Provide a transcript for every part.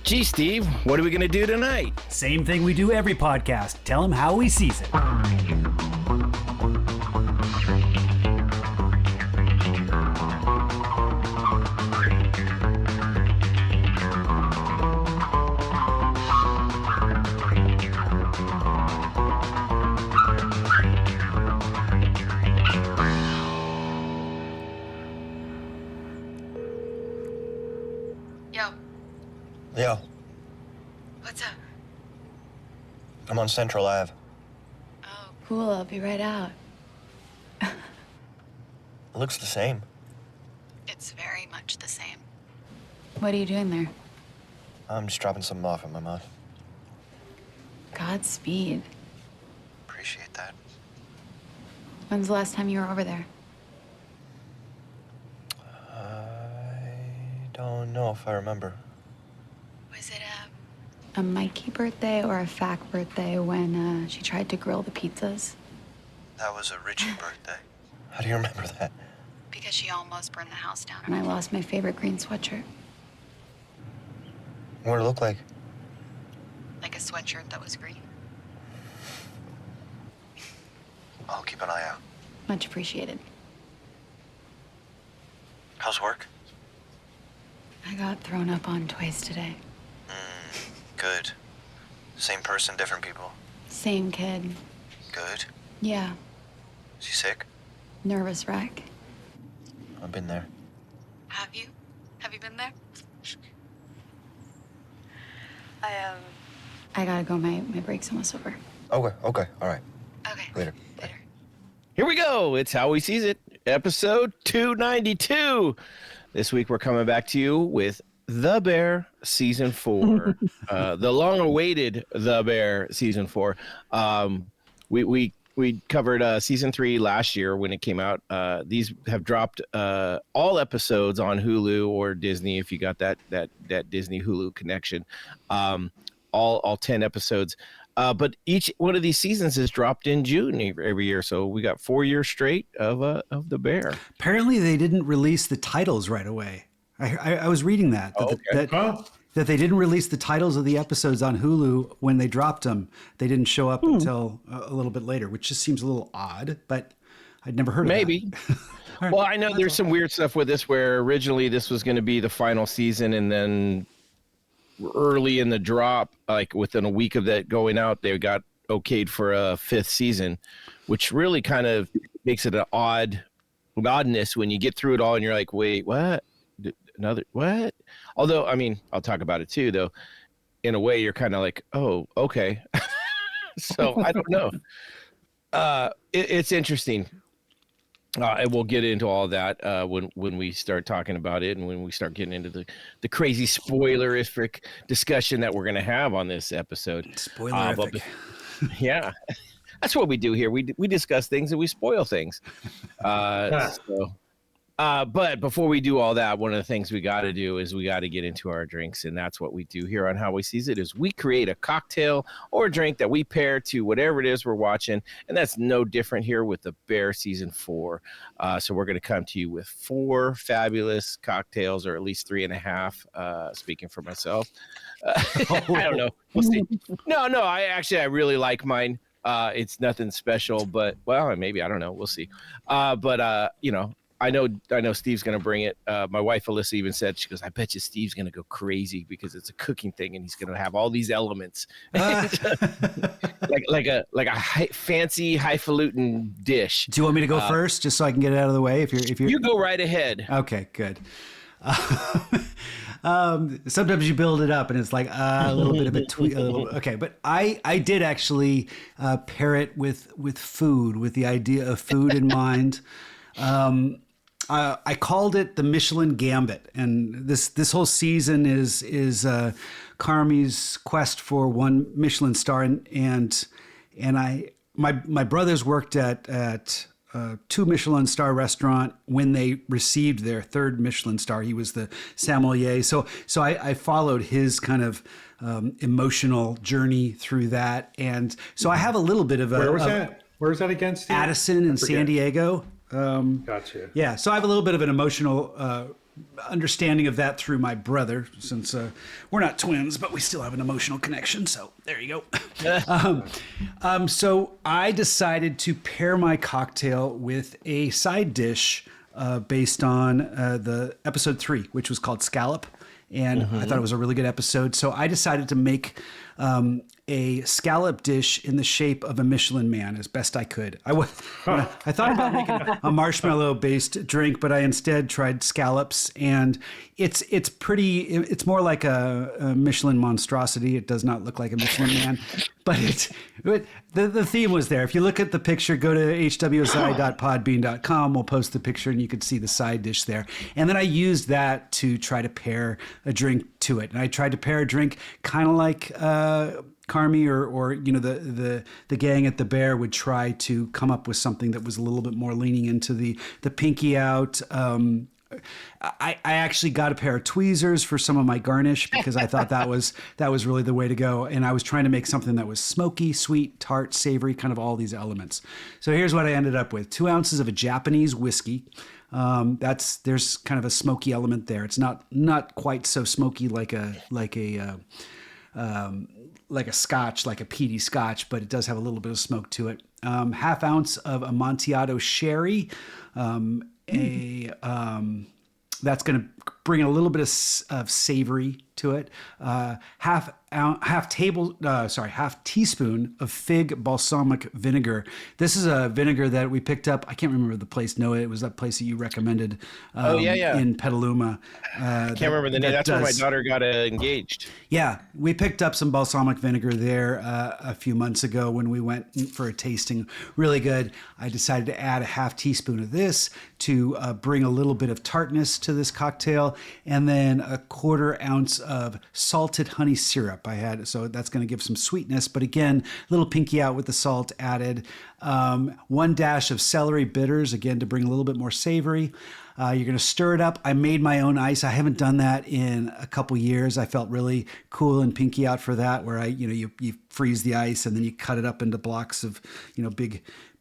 Gee, Steve, what are we going to do tonight? Same thing we do every podcast. Tell him how he sees it. Yo. What's up? I'm on Central Ave. Oh, cool. I'll be right out. It looks the same. It's very much the same. What are you doing there? I'm just dropping something off at my mom. Godspeed. Appreciate that. When's the last time you were over there? I don't know if I remember. Was it a Mikey birthday or a Fac birthday when she tried to grill the pizzas? That was a Richie birthday. How do you remember that? Because she almost burned the house down and I lost my favorite green sweatshirt. What did it look like? Like a sweatshirt that was green. I'll keep an eye out. Much appreciated. How's work? I got thrown up on twice today. Good. Same person, different people. Same kid. Good. Yeah. Is he sick? Nervous wreck. I've been there. Have you? Have you been there? I gotta go. My break's almost over. Okay, all right. Okay. Later. Here we go. It's How We Sees It, episode 292. This week we're coming back to you with The Bear Season 4, the long-awaited The Bear Season 4. We covered Season 3 last year when it came out. These have dropped all episodes on Hulu or Disney if you got that Disney Hulu connection. All 10 episodes. But each one of these seasons is dropped in June every year. So we got 4 years straight of The Bear. Apparently, they didn't release the titles right away. I was reading that that they didn't release the titles of the episodes on Hulu when they dropped them. They didn't show up until a little bit later, which just seems a little odd. But I'd never heard of Maybe. Right. Well, I know there's some weird stuff with this where originally this was going to be the final season, and then early in the drop, like within a week of that going out, they got okayed for a 5th season, which really kind of makes it an oddness when you get through it all and you're like, wait, what? Another what? Although, I mean, I'll talk about it too, though. In a way, you're kind of like, oh, okay. So I don't know. It's interesting. And we'll get into all that when we start talking about it and when we start getting into the crazy spoilerific discussion that we're going to have on this episode. Spoilerific. Yeah. That's what we do here. We discuss things and we spoil things. But before we do all that, one of the things we got to do is we got to get into our drinks, and that's what we do here on How We Sees It. Is we create a cocktail or a drink that we pair to whatever it is we're watching, and that's no different here with The Bear Season 4. So we're going to come to you with 4 fabulous cocktails, or at least 3.5. Speaking for myself, I don't know. We'll see. No, I really like mine. It's nothing special, but well, maybe I don't know. We'll see. I know Steve's going to bring it. My wife, Alyssa, even said, she goes, I bet you Steve's going to go crazy because it's a cooking thing and he's going to have all these elements. like a fancy highfalutin dish. Do you want me to go first just so I can get it out of the way? If you're You go right ahead. Okay, good. Sometimes you build it up and it's like a little bit of a tweak. Okay, but I did actually pair it with food, with the idea of food in mind. I called it the Michelin Gambit, and this whole season is Carmi's quest for 1 Michelin star, and my brothers worked at 2 Michelin star restaurant when they received their 3rd Michelin star. He was the sommelier, so I followed his kind of emotional journey through that, and so I have a little bit of a. Where was that? Where was that against? Addison in San Diego. Gotcha. Yeah, so I have a little bit of an emotional understanding of that through my brother, since we're not twins, but we still have an emotional connection. So there you go. So I decided to pair my cocktail with a side dish based on the episode 3, which was called Scallop. And I thought it was a really good episode. So I decided to make a scallop dish in the shape of a Michelin Man as best I could. I thought about making a marshmallow-based drink, but I instead tried scallops, and it's more like a Michelin monstrosity. It does not look like a Michelin Man, but the theme was there. If you look at the picture, go to hwsi.podbean.com. We'll post the picture, and you could see the side dish there. And then I used that to try to pair a drink to it, and I tried to pair a drink kind of like Carmi or the gang at the Bear would try to come up with something that was a little bit more leaning into the pinky out. I actually got a pair of tweezers for some of my garnish because I thought that was really the way to go. And I was trying to make something that was smoky, sweet, tart, savory, kind of all these elements. So here's what I ended up with: 2 ounces of a Japanese whiskey. There's kind of a smoky element there. It's not quite so smoky like a scotch, like a peaty scotch, but it does have a little bit of smoke to it. Half ounce of Amontillado sherry, that's going to bring a little bit of savory to it. Half teaspoon of fig balsamic vinegar. This is a vinegar that we picked up. I can't remember the place. Noah, it was that place that you recommended. In Petaluma. I can't remember the name. That's where my daughter got engaged. Yeah, we picked up some balsamic vinegar there a few months ago when we went for a tasting. Really good. I decided to add a half teaspoon of this to bring a little bit of tartness to this cocktail, and then a 1/4 ounce of salted honey syrup I had. So that's going to give some sweetness, but again, a little pinky out with the salt added. 1 dash of celery bitters, again, to bring a little bit more savory. You're going to stir it up. I made my own ice. I haven't done that in a couple years. I felt really cool and pinky out for that, where you freeze the ice and then you cut it up into blocks of,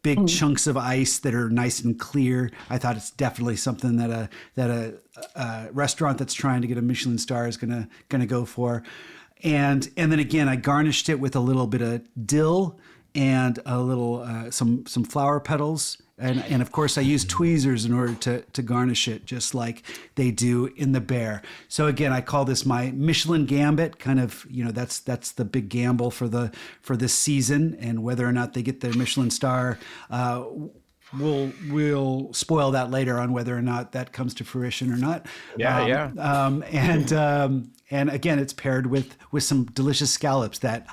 big chunks of ice that are nice and clear. I thought it's definitely something that a restaurant that's trying to get a Michelin star is gonna go for. And then again, I garnished it with a little bit of dill and a little some flower petals. And of course, I use tweezers in order to garnish it, just like they do in the Bear. So again, I call this my Michelin Gambit. Kind of, that's the big gamble for this season, and whether or not they get their Michelin star, we'll spoil that later on whether or not that comes to fruition or not. And again, it's paired with some delicious scallops that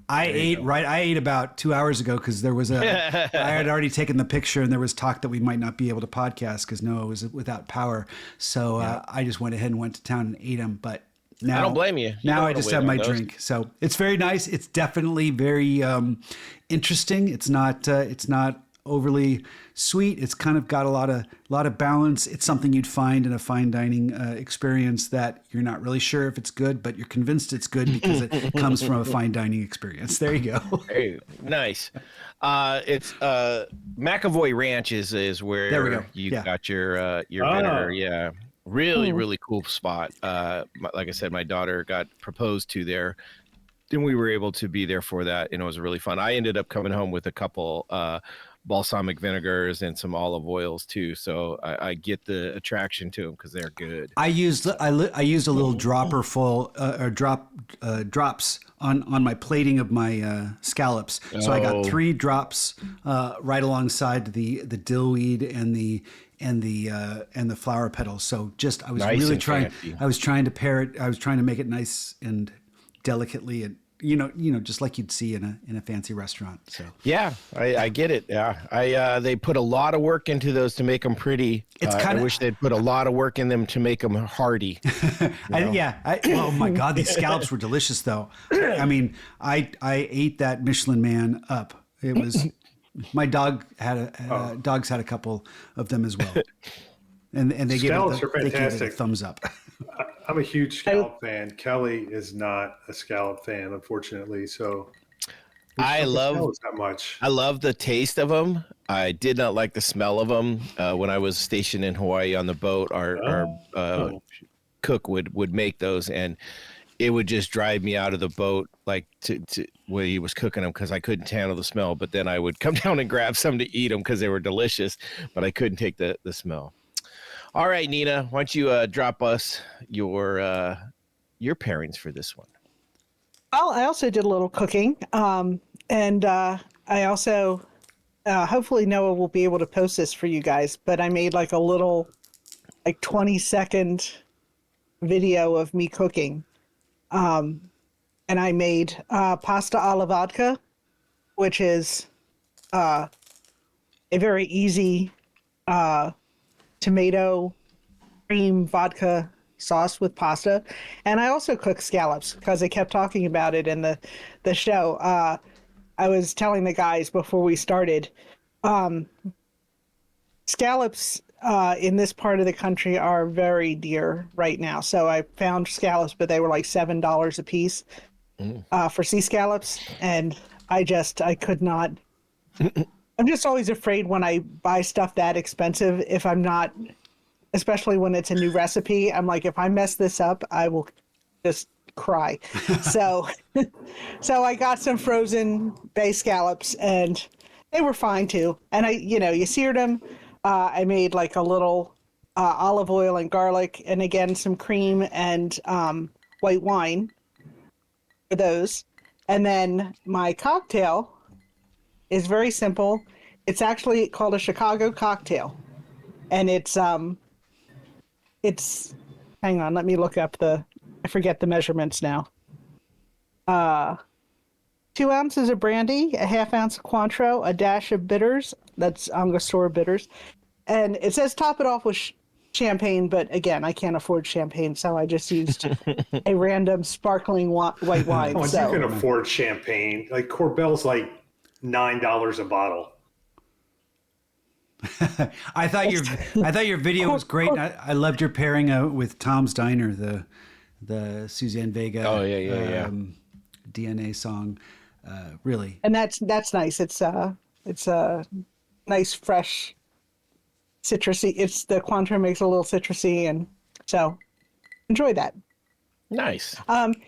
I ate about 2 hours ago, because there was I had already taken the picture, and there was talk that we might not be able to podcast because Noah was without power. So I just went ahead and went to town and ate them. But now I don't blame you. Now I just have my drink. So it's very nice. It's definitely very interesting. It's not overly sweet. It's kind of got a lot of balance. It's something you'd find in a fine dining experience that you're not really sure if it's good, but you're convinced it's good because it comes from a fine dining experience. There you go. Hey, nice. It's McAvoy Ranch is where you got your vinegar. Yeah. Really cool spot. Like I said, my daughter got proposed to there, and we were able to be there for that, and it was really fun. I ended up coming home with a couple balsamic vinegars and some olive oils too, so I get the attraction to them because they're good. I used a little dropper full drops on my plating of my scallops. So I got 3 drops right alongside the dillweed and the flower petals. So I was nice, really trying. Fancy. I was trying to pair it. I was trying to make it nice and delicately, and just like you'd see in a fancy restaurant. So yeah, I get it. Yeah, they put a lot of work into those to make them pretty. I wish they'd put a lot of work in them to make them hearty. Oh my God, these scallops were delicious, though. I mean, I ate that Michelin Man up. It was my dog dogs had a couple of them as well, and they gave it a thumbs up. I'm a huge scallop fan. Kelly is not a scallop fan, unfortunately. So I love that much. I love the taste of them. I did not like the smell of them. When I was stationed in Hawaii on the boat, our cook would make those, and it would just drive me out of the boat, like to where he was cooking them, because I couldn't handle the smell. But then I would come down and grab some to eat them because they were delicious, but I couldn't take the smell. All right, Nina, why don't you drop us your pairings for this one? Well, I also did a little cooking, and I also hopefully Noah will be able to post this for you guys. But I made like a little, like 20-second video of me cooking, and I made pasta alla vodka, which is a very easy tomato cream vodka sauce with pasta. And I also cook scallops because I kept talking about it in the show. I was telling the guys before we started, scallops in this part of the country are very dear right now. So I found scallops, but they were like $7 a piece for sea scallops. And I could not. I'm just always afraid when I buy stuff that expensive, if I'm not, especially when it's a new recipe, I'm like, if I mess this up, I will just cry. So I got some frozen bay scallops, and they were fine too. And you seared them. I made like a little olive oil and garlic, and again, some cream and white wine for those. And then my cocktail is very simple. It's actually called a Chicago cocktail. And it's hang on, let me look up I forget the measurements now. 2 ounces of brandy, a half ounce of Cointreau, a dash of bitters. That's Angostura bitters. And it says top it off with champagne, but again, I can't afford champagne, so I just used a random sparkling white wine. Oh, so you can afford champagne. Like Corbel's like $9 a bottle. I thought your video was great. I loved your pairing with Tom's Diner, the Suzanne Vega. Oh yeah. DNA song, really. And that's nice. It's a nice fresh citrusy. It's the Cointreau makes it a little citrusy, and so enjoy that. Nice.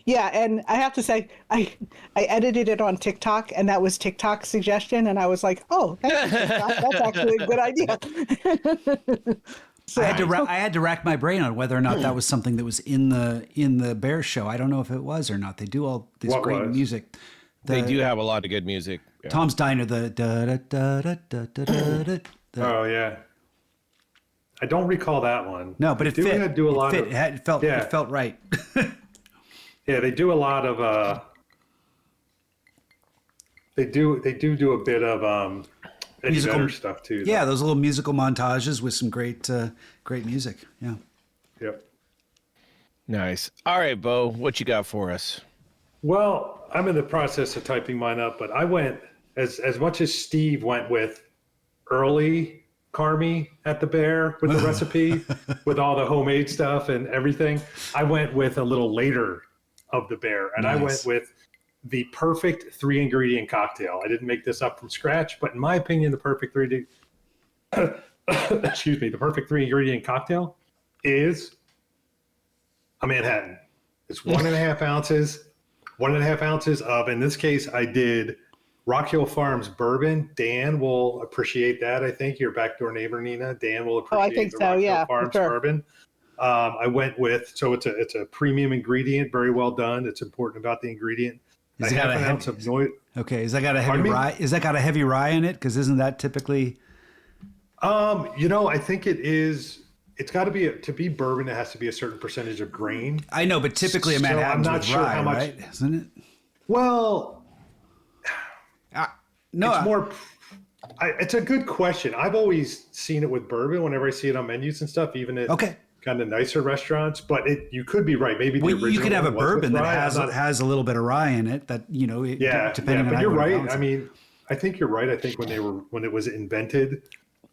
Yeah, and I have to say, I edited it on TikTok, and that was TikTok's suggestion, and I was like, oh, thank you, TikTok. That's actually a good idea. So, I had to rack my brain on whether or not that was something that was in the Bear show. I don't know if it was or not. They do all this great music. They do have a lot of good music. Yeah. Tom's Diner, the da da da da da da da. Oh yeah. I don't recall that one. No, but it fit. Do a lot of it felt right. Yeah, they do a lot of they do a bit of Eddie Vedder stuff too. Yeah, those little musical montages with some great music. Yeah. Yep. Nice. All right, Bo, what you got for us? Well, I'm in the process of typing mine up, but I went as much as Steve went with early Carmy at the Bear with the recipe, with all the homemade stuff and everything. I went with a little later of the Bear, and I went with the perfect 3-ingredient cocktail. I didn't make this up from scratch, but in my opinion, the perfect the perfect 3-ingredient cocktail is a Manhattan. It's 1.5 ounces, 1.5 ounces of, in this case, I did Rock Hill Farms bourbon. Dan will appreciate that. I think your backdoor neighbor, Nina. Dan will appreciate I think the so, Rock yeah, Hill Farms bourbon. I went with, so it's a premium ingredient, very well done. It's important about the ingredient. Is that got a ounce of noise. Okay, is that got a heavy rye? Is that got a heavy rye in it? Because isn't that typically? I think it is. It's got to be bourbon. It has to be a certain percentage of grain. I know, but typically a Manhattan's I'm not with sure rye, how much, right? Isn't it? Well, no, it's more. It's a good question. I've always seen it with bourbon whenever I see it on menus and stuff, even at kind of nicer restaurants. But you could be right. Maybe the original you could have a bourbon that has a little bit of rye in it. That depending on. But you're right. I mean, I think you're right. I think when it was invented,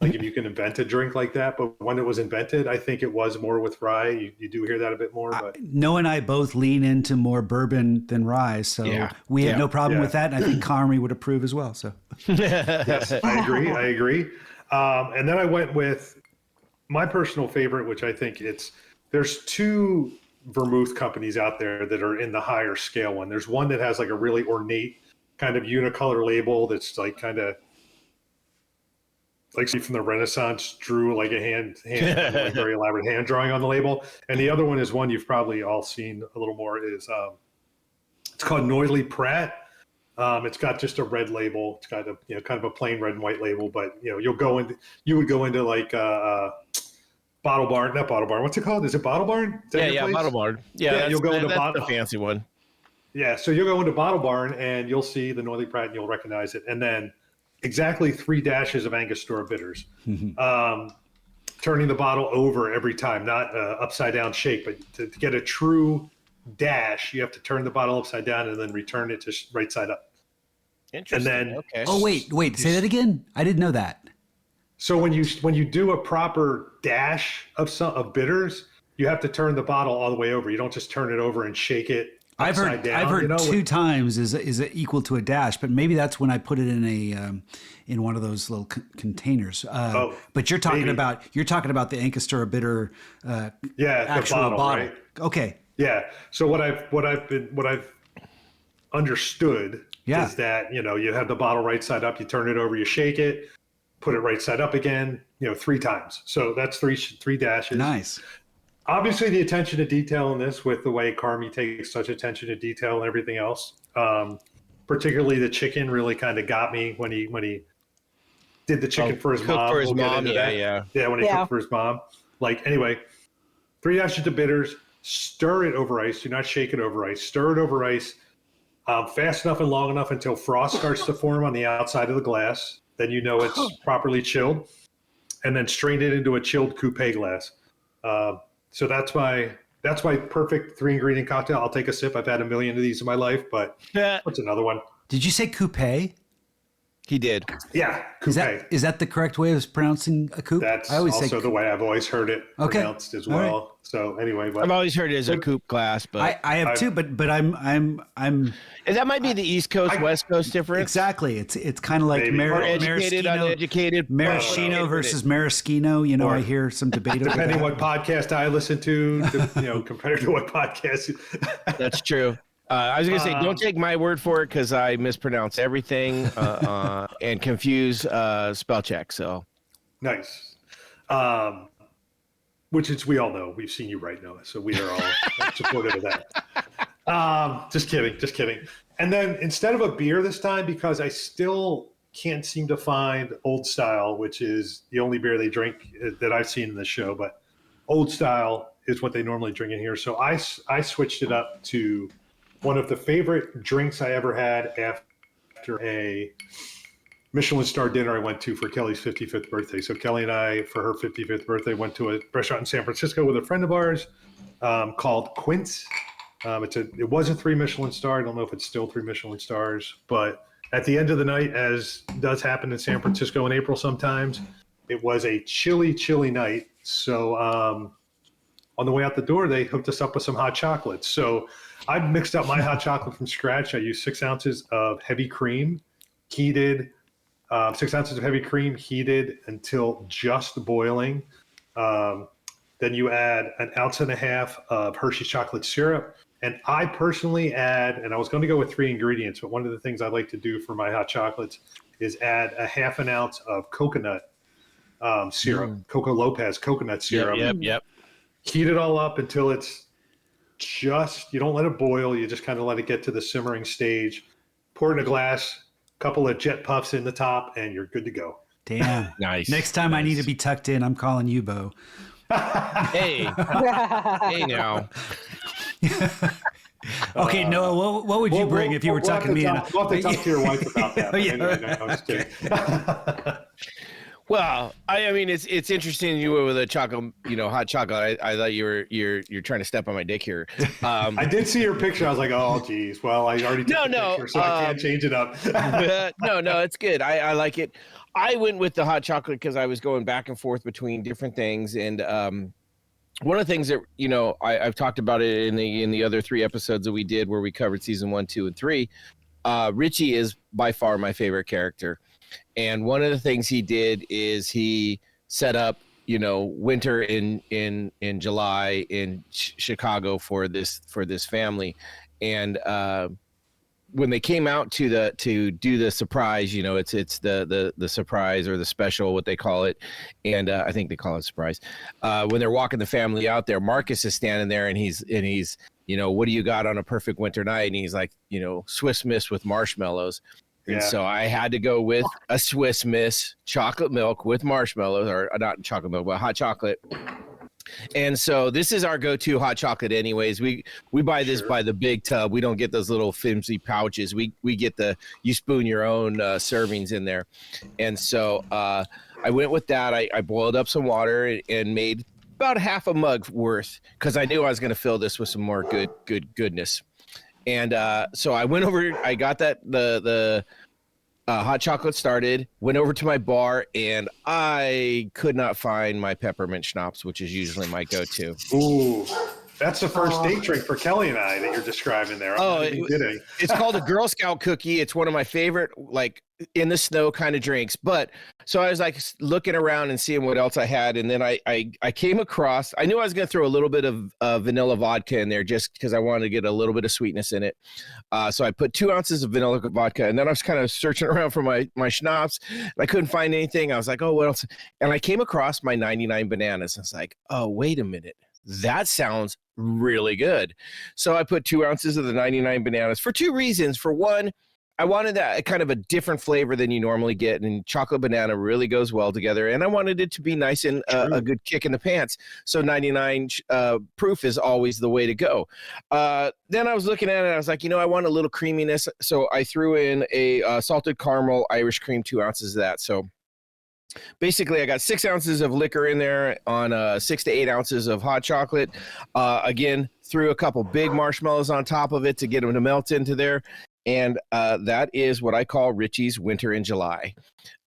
Like if you can invent a drink like that, but when it was invented, I think it was more with rye. You do hear that a bit more, but Noah and I both lean into more bourbon than rye, so we had no problem with that, and I think Carmy would approve as well. So yes, I agree. And then I went with my personal favorite, which I think there's two vermouth companies out there that are in the higher scale one. There's one that has like a really ornate kind of unicolor label that's like kind of like from the Renaissance, drew like a hand like very elaborate hand drawing on the label. And the other one is one you've probably all seen a little more, is it's called Noilly Prat. It's got just a red label. It's got a kind of a plain red and white label, but you would go into like Bottle Barn, not Bottle Barn. What's it called? Is it Bottle Barn? Yeah, Bottle Barn. Yeah, you'll go into the fancy one. Yeah, so you'll go into Bottle Barn and you'll see the Noilly Prat and you'll recognize it. And then exactly 3 dashes of Angostura bitters. Turning the bottle over every time, not upside down shake, but to get a true dash, you have to turn the bottle upside down and then return it to right side up. Interesting. And then, okay. Oh wait, say that again. I didn't know that. So when you do a proper dash of bitters, you have to turn the bottle all the way over. You don't just turn it over and shake it. I've heard 2 times is equal to a dash, but maybe that's when I put it in in one of those little containers. But you're talking about the Angostura bitter, actual the bottle, right? Okay. Yeah. So what I've understood is that you have the bottle right side up, you turn it over, you shake it, put it right side up again, 3 times. So that's three dashes. Nice. Obviously, the attention to detail in this, with the way Carmy takes such attention to detail and everything else, particularly the chicken, really kind of got me when he did the chicken for his mom. For his mom, when he cooked for his mom. Like, anyway, 3 dashes of bitters, stir it over ice. Do not shake it over ice. Stir it over ice fast enough and long enough until frost starts to form on the outside of the glass. Then you know it's properly chilled, and then strain it into a chilled coupe glass. So that's my perfect 3-ingredient cocktail. I'll take a sip. I've had a million of these in my life, but what's another one? Did you say coupe? He did. Yeah, coupe. Is that the correct way of pronouncing a coupe? That's also the way I've always heard it pronounced as well. Right. So anyway, I've always heard it as a coupe glass, but I have too. But I'm. And that might be the East Coast West Coast difference. Exactly. It's kind of like educated, uneducated, maraschino versus maraschino. I hear some debate over that. Depending what podcast I listen to, compared to what podcast. That's true. I was going to say, don't take my word for it because I mispronounce everything and confuse spell check. So nice. Which is, we all know. We've seen you right, Noah. So we are all supportive of that. Just kidding. And then instead of a beer this time, because I still can't seem to find Old Style, which is the only beer they drink that I've seen in the show, but Old Style is what they normally drink in here. So I switched it up to one of the favorite drinks I ever had after a Michelin star dinner I went to for Kelly's 55th birthday. So Kelly and I, for her 55th birthday, went to a restaurant in San Francisco with a friend of ours called Quince. It was a 3 Michelin star. I don't know if it's still 3 Michelin stars, but at the end of the night, as does happen in San Francisco in April sometimes, it was a chilly, chilly night. So on the way out the door, they hooked us up with some hot chocolates. So I mixed up my hot chocolate from scratch. I used 6 ounces of heavy cream, heated, 6 ounces of heavy cream, heated until just boiling. Then you add 1.5 ounces of Hershey's chocolate syrup. And I personally add, and I was going to go with 3 ingredients, but one of the things I like to do for my hot chocolates is add 1/2 ounce of coconut syrup, Coco Lopez coconut syrup. Yep. Heat it all up until it's you don't let it boil. You just kind of let it get to the simmering stage. Pour it in a glass, couple of jet puffs in the top, and you're good to go. Damn. Nice. Next time I need to be tucked in, I'm calling you, Bo. Hey now. Okay, Noah, what would you bring if you were tucking me in? We'll have to talk to your wife about that. Yeah, anyway, no, I'm just kidding. Well, I mean, it's interesting you were with a chocolate, hot chocolate. I thought you're trying to step on my dick here. I did see your picture. I was like, oh, geez. Well, I already took the picture, so I can't change it up. No, it's good. I like it. I went with the hot chocolate because I was going back and forth between different things, and one of the things that I've talked about it in the other 3 episodes that we did where we covered season 1, 2, and 3. Richie is by far my favorite character. And one of the things he did is he set up, winter in July in Chicago for this family. And when they came out to do the surprise, it's the surprise or the special, what they call it. And I think they call it surprise. When they're walking the family out there, Marcus is standing there and he's what do you got on a perfect winter night? And he's like, Swiss Miss with marshmallows. And so I had to go with a Swiss Miss chocolate milk with marshmallows, or not chocolate milk, but hot chocolate. And so this is our go-to hot chocolate anyways. We buy this by the big tub. We don't get those little flimsy pouches. We get you spoon your own servings in there. And so I went with that. I boiled up some water and made about half a mug worth because I knew I was going to fill this with some more goodness. And so I went over, I got the hot chocolate started, went over to my bar, and I could not find my peppermint schnapps, which is usually my go-to. Ooh, that's the first date drink for Kelly and I that you're describing there. It's called a Girl Scout cookie. It's one of my favorite, in the snow kind of drinks. But so I was looking around and seeing what else I had. And then I came across, I knew I was going to throw a little bit of vanilla vodka in there just because I wanted to get a little bit of sweetness in it. So I put 2 ounces of vanilla vodka, and then I was kind of searching around for my schnapps. I couldn't find anything. I was like, oh, what else? And I came across my 99 bananas. I was like, oh, wait a minute. That sounds really good. So I put 2 ounces of the 99 bananas for 2 reasons. For one, I wanted that kind of a different flavor than you normally get, and chocolate banana really goes well together. And I wanted it to be nice and a good kick in the pants. So 99 proof is always the way to go. Then I was looking at it, and I was like, I want a little creaminess. So I threw in a salted caramel Irish cream, 2 ounces of that. So basically, I got 6 ounces of liquor in there on 6 to 8 ounces of hot chocolate. Again, threw a couple big marshmallows on top of it to get them to melt into there. And that is what I call Richie's Winter in July.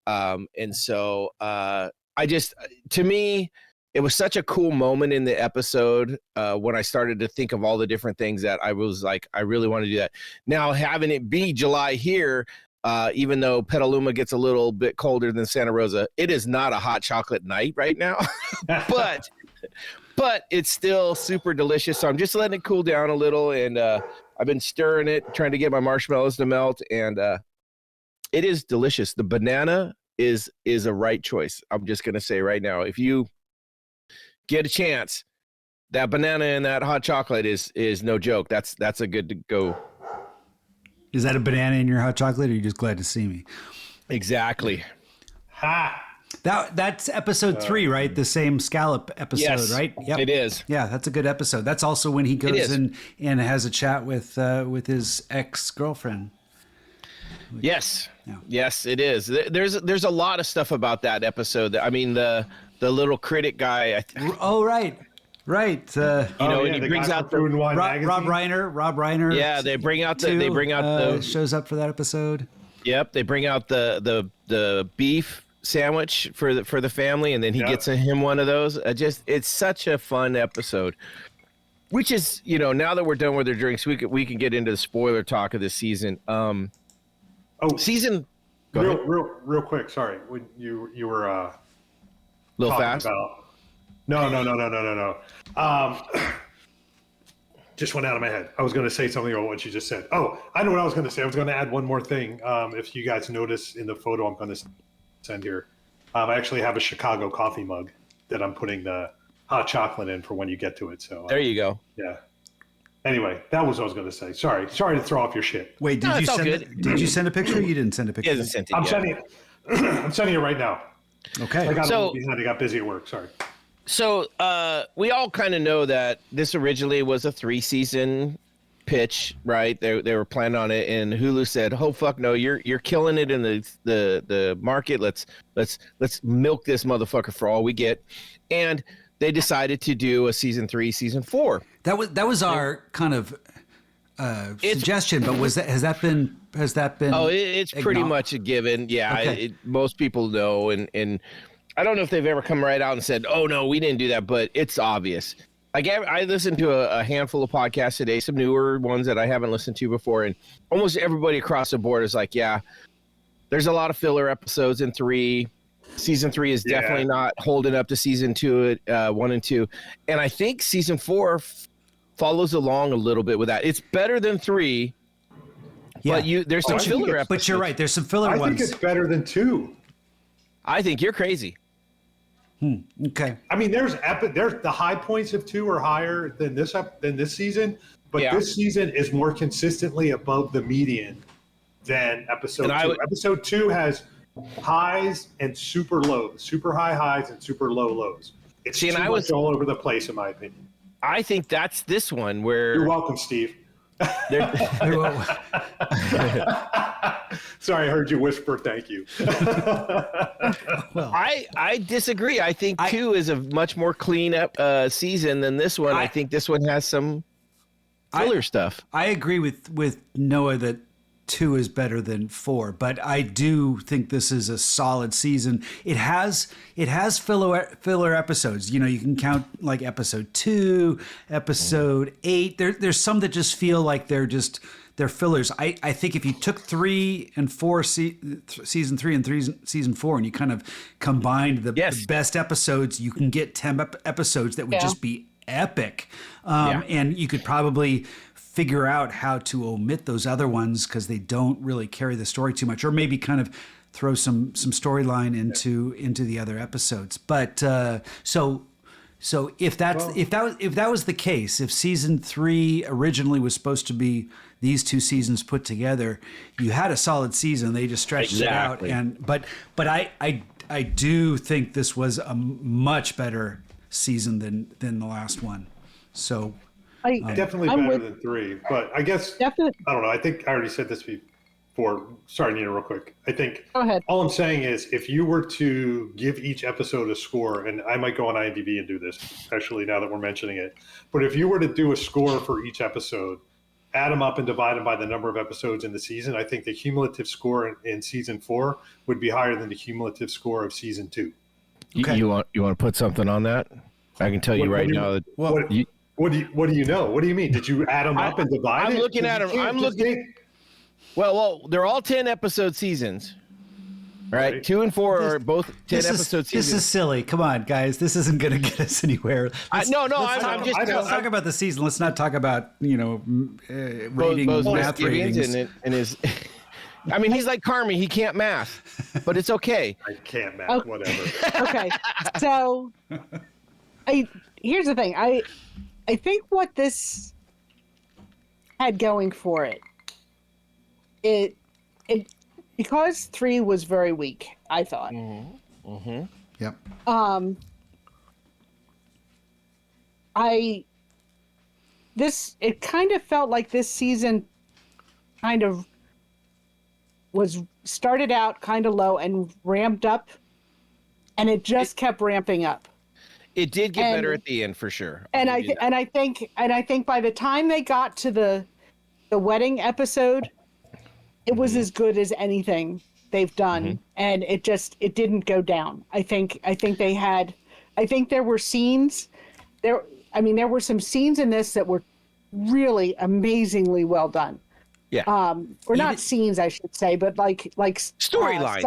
And so to me, it was such a cool moment in the episode when I started to think of all the different things that I was like, I really want to do that. Now, having it be July here, even though Petaluma gets a little bit colder than Santa Rosa, it is not a hot chocolate night right now, but it's still super delicious. So I'm just letting it cool down a little, and I've been stirring it, trying to get my marshmallows to melt, and it is delicious. The banana is a right choice. I'm just gonna say right now, if you get a chance, that banana and that hot chocolate is no joke. That's a good to go. Is that a banana in your hot chocolate, or are you just glad to see me? Exactly. Ha! That's episode 3, right? The same scallop episode, yes, right? Yep. It is. Yeah, that's a good episode. That's also when he goes in and has a chat with his ex-girlfriend. Yes. Yeah. Yes, it is. There's a lot of stuff about that episode. I mean, the little critic guy. Oh, right. Right. And he brings out the Rob Reiner. Yeah, they bring out the shows up for that episode. Yep, they bring out the beef sandwich for the family, and then he gets him one of those. It's such a fun episode. Which is, now that we're done with their drinks, we can get into the spoiler talk of this season. Season. Real quick. Sorry, when you were a little fast. No. Just went out of my head. I was going to say something about what you just said. Oh, I know what I was going to say. I was going to add one more thing. If you guys notice in the photo I'm going to send here, I actually have a Chicago coffee mug that I'm putting the hot chocolate in for when you get to it. So there you go. Yeah. Anyway, that was what I was going to say. Sorry to throw off your shit. Wait, did you send a picture? Or you didn't send a picture. He hasn't sent it I'm yet. sending it. I'm sending it right now. Okay. I got a little behind. I got busy at work. Sorry. So we all kind of know that this originally was a 3-season pitch, right? They were planning on it, and Hulu said, "Oh fuck no, you're killing it in the market. Let's milk this motherfucker for all we get," and they decided to do a season 3, season 4. That was our kind of suggestion, but has that been? Oh, it's pretty much a given. Yeah, Okay. most people know, and I don't know if they've ever come right out and said, "Oh no, we didn't do that," but it's obvious. Like I listened to a handful of podcasts today, some newer ones that I haven't listened to before, and almost everybody across the board is like, "Yeah, there's a lot of filler episodes in 3. Season 3 is definitely not holding up to season 2, 1 and 2, and I think season 4 follows along a little bit with that. It's better than 3." Yeah. But there's some filler episodes. But you're right. There's some filler I ones. think it's better than 2. I think you're crazy. Okay. I mean, there's the high points of 2 are higher than this season, but this season is more consistently above the median than episode 2. Episode 2 has highs and super lows, super high highs and super low lows. It's too much all over the place, in my opinion. I think that's this one where You're welcome, Steve. Sorry, I heard you whisper. Thank you. Well, I disagree. I think 2 is a much more clean up season than this one. I think this one has some filler stuff. I agree with Noah that 2 is better than 4, but I do think this is a solid season. It has filler episodes. You know, you can count like episode 2, episode 8. There's some that just feel like they're fillers. I think if you took 3 and 4 season 3 and season 4 and you kind of combined the best episodes, you can get 10 episodes that would just be epic. And you could probably figure out how to omit those other ones because they don't really carry the story too much, or maybe kind of throw some storyline into the other episodes. But so if that was the case, if season 3 originally was supposed to be these 2 seasons put together, you had a solid season. They just stretched it out, but I do think this was a much better season than the last one. So. Definitely better than 3, but I guess I don't know. I think I already said this before. Sorry, Nina, real quick. I think Go ahead. All I'm saying is if you were to give each episode a score, and I might go on IMDb and do this, especially now that we're mentioning it, but if you were to do a score for each episode, add them up and divide them by the number of episodes in the season, I think the cumulative score in season 4 would be higher than the cumulative score of season 2. Okay. You want to put something on that? I can tell you right now that What do you know? What do you mean? Did you add them up and divide it? I'm looking at them. I'm looking. Well, they're all 10 episode seasons, right? 2 and 4 are both 10 episode seasons. This is silly. Come on, guys. This isn't going to get us anywhere. Let's talk about the season. Let's not talk about math ratings. And his. I mean, he's like Carmi. He can't math, but it's okay. I can't math. Whatever. Okay, so here's the thing. I think what this had going for it because 3 was very weak, I thought. Mm-hmm. Mm-hmm. Yep. It kind of felt like this season kind of was started out kind of low and ramped up, and it just kept ramping up. It did get better at the end for sure. And I think by the time they got to the wedding episode, it was as good as anything they've done, and it didn't go down. I think there were scenes there. I mean, there were some scenes in this that were really amazingly well done. Yeah. Or not scenes, I should say, but like storylines.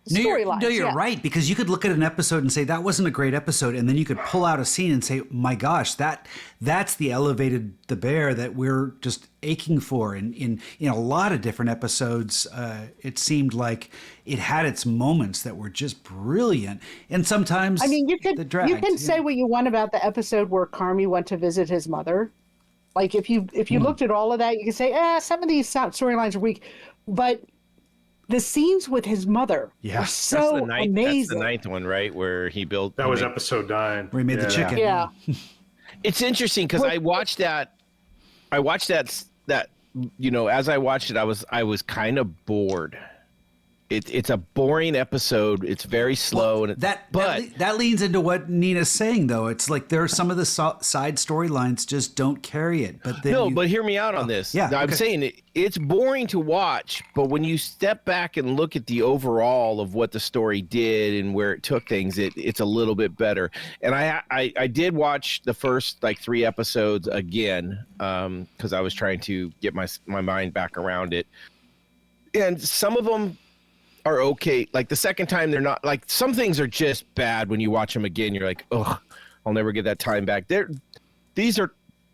Storylines. No, you're right, because you could look at an episode and say that wasn't a great episode, and then you could pull out a scene and say, my gosh, that's the elevated the bear that we're just aching for. And in a lot of different episodes, it seemed like it had its moments that were just brilliant. And sometimes you can say what you want about the episode where Carmi went to visit his mother. Like if you looked at all of that, you could say, some of these storylines are weak, but the scenes with his mother are so amazing. That's the 9th one, right? Where he built. That was episode 9. Where he made the chicken. Yeah. It's interesting because I watched that that, as I watched it, I was kind of bored. It's a boring episode. It's very slow, and that leans into what Nina's saying, though. It's like there are some of the side storylines just don't carry it. But then but hear me out on this. Yeah, I'm saying it's boring to watch, but when you step back and look at the overall of what the story did and where it took things, it's a little bit better. And I did watch the first 3 episodes again because I was trying to get my mind back around it, and some of them are okay. Like the second time, they're not, like, some things are just bad when you watch them again. You're like, oh, I'll never get that time back. These are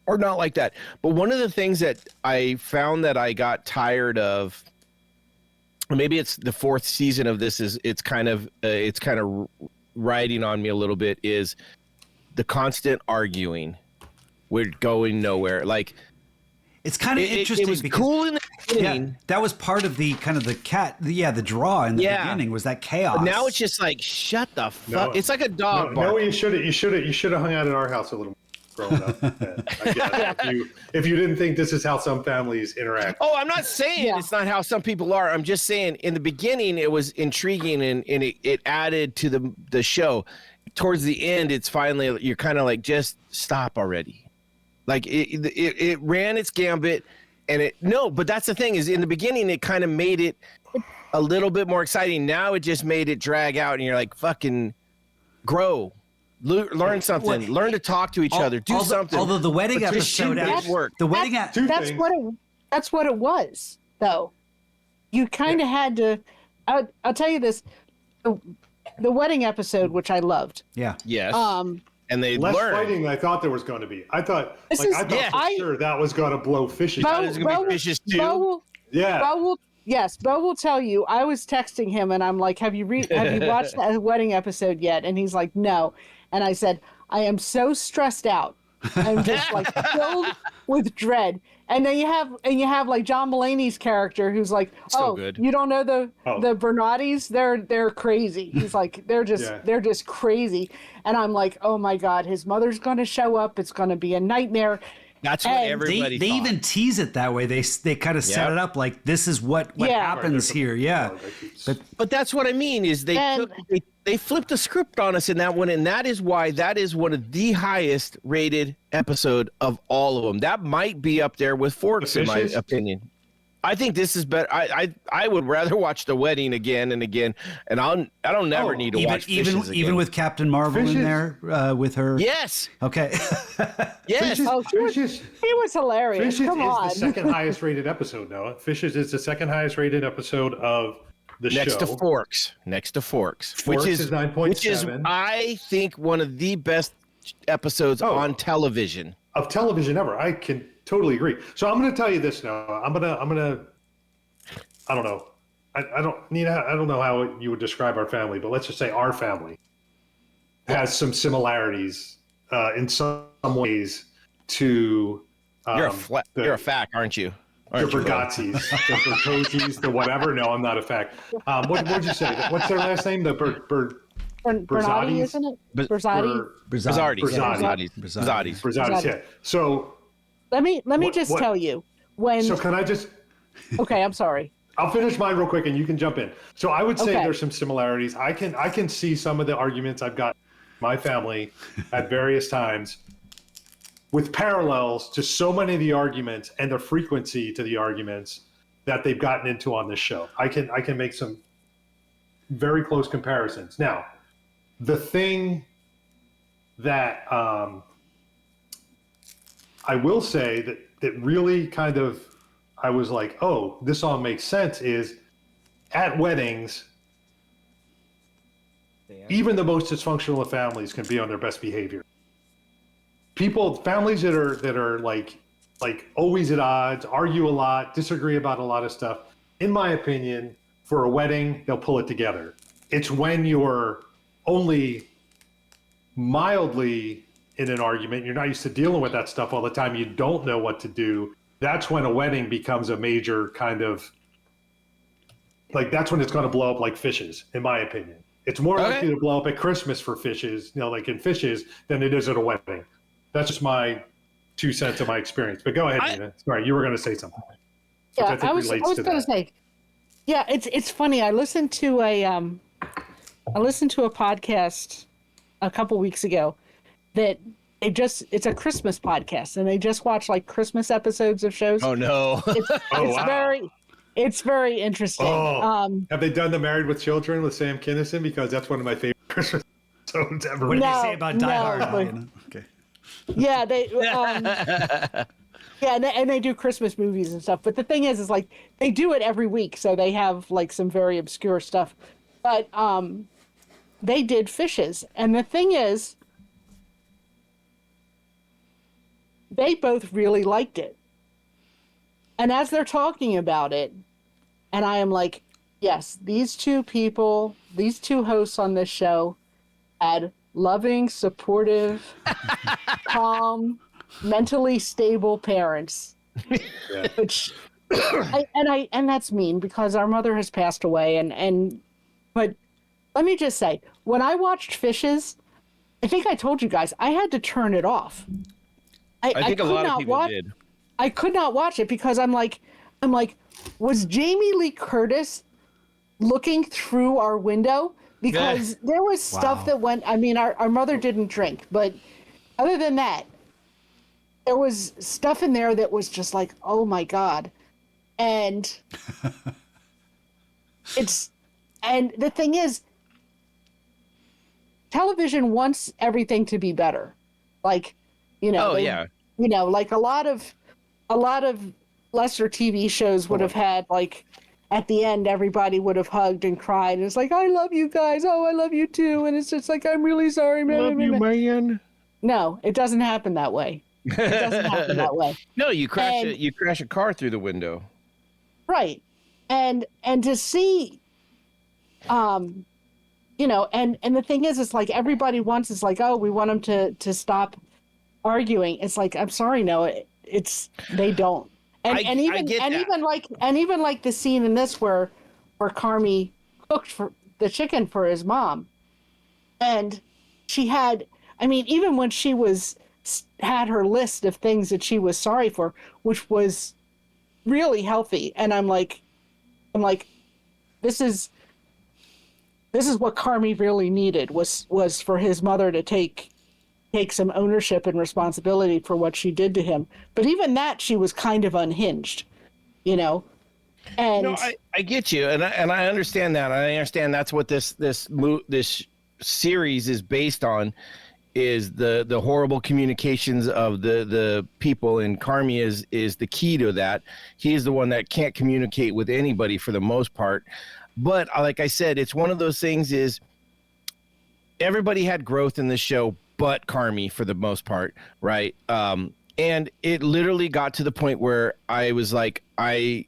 not like that. But one of the things that I found that I got tired of, maybe it's the 4th season of this, is it's kind of riding on me a little bit, is the constant arguing. We're going nowhere. Like, it's kind of interesting. It was because, cool in the beginning. Yeah, that was part of the kind of the draw in the beginning was that chaos. But now it's just like, shut the fuck. No, it's like a dog. No, you should have hung out at our house a little more growing up. I get it. If you didn't think this is how some families interact. Oh, I'm not saying it's not how some people are. I'm just saying in the beginning it was intriguing and it added to the show. Towards the end, it's finally, you're kind of like, just stop already. Like it ran its gambit, and but that's the thing, is in the beginning it kind of made it a little bit more exciting. Now it just made it drag out, and you're like, fucking grow, learn something, learn to talk to each other, do something. Although the wedding episode worked. That's what it was, though. You kind of had to. I'll tell you this: the wedding episode, which I loved. Yeah. Yes. And they less learned. fighting than I thought there was going to be. I thought for sure that was going to blow fishes. Bo was going to be fishes too. Bo will tell you. I was texting him and I'm like, "Have you watched that wedding episode yet?" And he's like, "No." And I said, "I am so stressed out. I'm just like filled with dread." And then you have like John Mulaney's character who's like, "Oh, you don't know the Bernardis? They're crazy." He's like, they're just crazy. And I'm like, "Oh my God, his mother's going to show up. It's going to be a nightmare." That's what everybody they even tease it that way. They kind of set it up like this is what happens here. Yeah. But that's what I mean, is they flipped the script on us in that one, and that is why that is one of the highest rated episode of all of them. That might be up there with Forks, in my opinion. I think this is better. I would rather watch The Wedding again and again, and I don't never need to watch Fishes again. Even with Captain Marvel in there with her. Yes. Okay. Yes. Fishes. He was hilarious. Fishes Come on. is the second highest rated episode, Noah. Fishes is the second highest rated episode of the show. Next to Forks, which is 9.7. Which is, I think, one of the best episodes on television. Of television ever. I can totally agree. So I'm going to tell you this now. I don't know. I don't know how you would describe our family, but let's just say our family has some similarities in some ways to. You're a fact, aren't you? The Bergazzis, the Bertozzi's, the whatever. No, I'm not a fact. What'd you say? What's their last name? The Bernardi, isn't it? Berzatto. Yeah. So let me just tell you when. So can I just? Okay, I'm sorry. I'll finish mine real quick, and you can jump in. So I would say there's some similarities. I can see some of the arguments I've got in my family at various times, with parallels to so many of the arguments and the frequency to the arguments that they've gotten into on this show. I can make some very close comparisons. Now, the thing that I will say that really kind of I was like, oh, this all makes sense, is at weddings, even the most dysfunctional of families can be on their best behavior. Families that are like always at odds, argue a lot, disagree about a lot of stuff. In my opinion, for a wedding, they'll pull it together. It's when you're only mildly in an argument, you're not used to dealing with that stuff all the time, you don't know what to do. That's when a wedding becomes a major kind of, like, that's when it's going to blow up like Fishes, in my opinion. It's more likely to blow up at Christmas for Fishes, like in Fishes, than it is at a wedding. That's just my 2 cents of my experience. But go ahead, Nina. Sorry, you were going to say something. Which Yeah, I was going to say. Yeah, it's funny. I listened to a podcast a couple weeks ago that it's a Christmas podcast, and they just watch like Christmas episodes of shows. Oh no! It's very interesting. Have they done the Married with Children with Sam Kinison? Because that's one of my favorite Christmas episodes ever. What did they say about Die Hard? Okay. Yeah, they. Yeah, and they do Christmas movies and stuff. But the thing is like they do it every week, so they have like some very obscure stuff. But they did Fishes, and the thing is, they both really liked it. And as they're talking about it, and I am like, yes, these two hosts on this show had loving, supportive, calm, mentally stable parents. Yeah. Which and that's mean because our mother has passed away but let me just say, when I watched Fishes, I think I told you guys I had to turn it off. I think a lot of people did. I could not watch it because I'm like, was Jamie Lee Curtis looking through our window? Because there was stuff that went, I mean, our mother didn't drink, but other than that, there was stuff in there that was just like, oh my God. And and the thing is, television wants everything to be better. Like, like a lot of lesser TV shows would have had like at the end everybody would have hugged and cried and it's like, I love you guys, oh I love you too, and it's just like, I'm really sorry, man. Love you, man. No, it doesn't happen that way. It doesn't happen that way. No, you crash a car through the window. Right. And to see and the thing is, it's like everybody wants, it's like, oh, we want them to stop arguing. It's like, I'm sorry, no, they don't. And even like the scene in this where Carmi cooked for the chicken for his mom, and she had, I mean, even when she had her list of things that she was sorry for, which was really healthy, and I'm like, this is what Carmi really needed was for his mother to take some ownership and responsibility for what she did to him. But even that, she was kind of unhinged, And no, I get you, and I understand that. I understand that's what this series is based on, is the horrible communications of the people, and Carmi is the key to that. He's the one that can't communicate with anybody for the most part. But like I said, it's one of those things is everybody had growth in this show, but Carmi for the most part, right? And it literally got to the point where I was like, I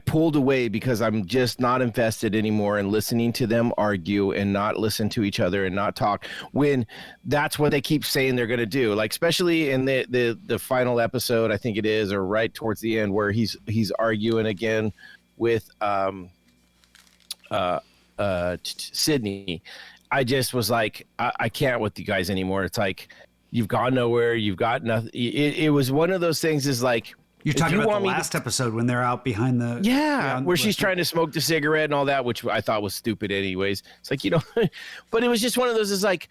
pulled away because I'm just not invested anymore in listening to them argue and not listen to each other and not talk when that's what they keep saying they're going to do. Like, especially in the final episode, I think it is, or right towards the end where he's arguing again with Sydney. I just was like, I can't with you guys anymore. It's like, you've gone nowhere. You've got nothing. It was one of those things is like, you're talking about the last episode when they're out behind the... Yeah, where she's trying to smoke the cigarette and all that, which I thought was stupid anyways. It's like, but it was just one of those, is like,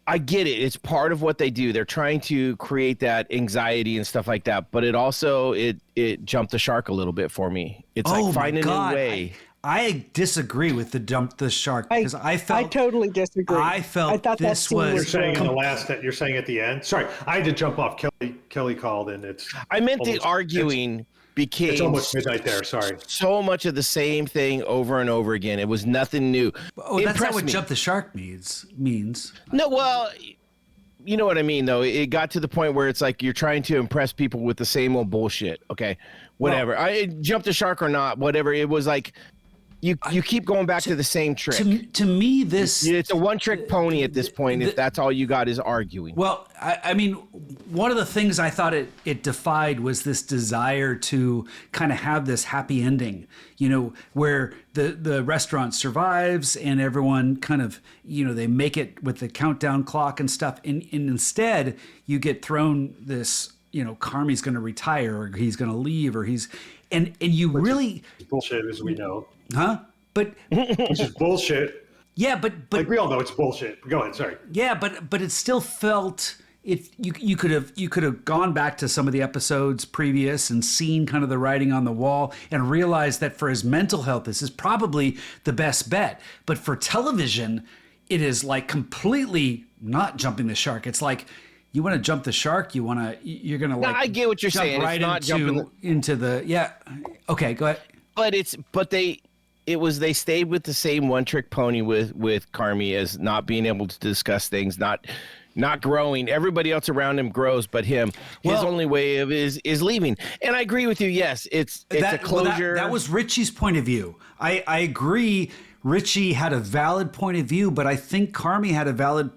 I get it. It's part of what they do. They're trying to create that anxiety and stuff like that. But it also, it jumped the shark a little bit for me. It's like finding a new way. I disagree with the jump the shark because I totally disagree. I thought this was. You're saying in the last. You're saying at the end. Sorry, I had to jump off. Kelly called and it's. I meant the arguing became. It's almost midnight there. Sorry. So much of the same thing over and over again. It was nothing new. Oh, that's not what jump the shark means. No, well. You know what I mean, though. It got to the point where it's like you're trying to impress people with the same old bullshit. Okay, whatever. I jumped the shark or not, whatever. It was like you keep going back to the same trick. To me, this It's a one-trick pony at this point. If that's all you got is arguing. Well, I mean, one of the things I thought it defied was this desire to kind of have this happy ending, where the restaurant survives and everyone kind of, they make it with the countdown clock and stuff. And instead, you get thrown this, Carmi's going to retire or he's going to leave or and you really. Bullshit, as we know. Huh? But. Which is bullshit. Yeah, but like we all know it's bullshit. Go ahead, sorry. Yeah, but it still felt you could have gone back to some of the episodes previous and seen kind of the writing on the wall and realized that for his mental health, this is probably the best bet. But for television, it is like completely not jumping the shark. It's like you want to jump the shark, you're gonna like. No, I get what you're jump saying. right it's not jumping into the yeah. Okay, go ahead. But they stayed with the same one-trick pony with Carmi as not being able to discuss things, not growing. Everybody else around him grows, but him. His only way of is leaving. And I agree with you. Yes, it's a closure. That was Richie's point of view. I agree. Richie had a valid point of view, but I think Carmi had a valid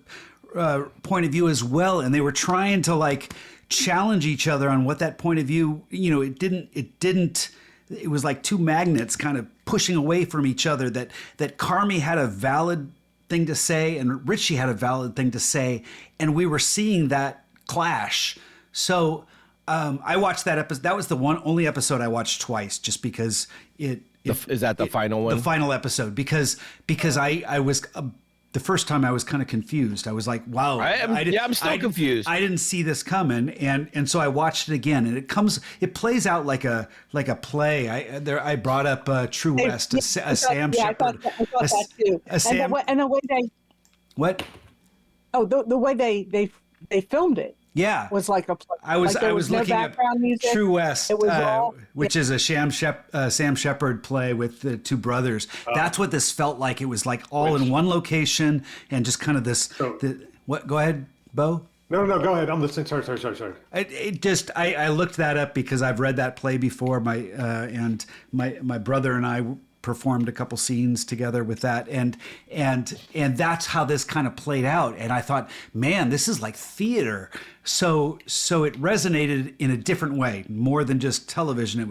point of view as well, and they were trying to like challenge each other on what that point of view. It didn't. It was like two magnets kind of pushing away from each other. That Carmi had a valid thing to say and Richie had a valid thing to say, and we were seeing that clash. So I watched that episode. That was the only episode I watched twice, just because it. Is that the final one? The final episode, because I was. The first time I was kind of confused. I was like, "Wow, I'm still confused. I didn't see this coming," and so I watched it again, and it plays out like a play. I brought up True West, a Sam Shepard. I thought that too. And the way they what? Oh, the way they filmed it. Yeah, was like a play. I was looking at music. True West, which is a Sam Shepard play with the two brothers. That's what this felt like. It was like all in one location and just kind of this. What? Go ahead, Bo. No, go ahead. I'm listening. Sorry. I looked that up because I've read that play before. My brother and I performed a couple scenes together with that, and that's how this kind of played out. And I thought, man, this is like theater. So it resonated in a different way, more than just television.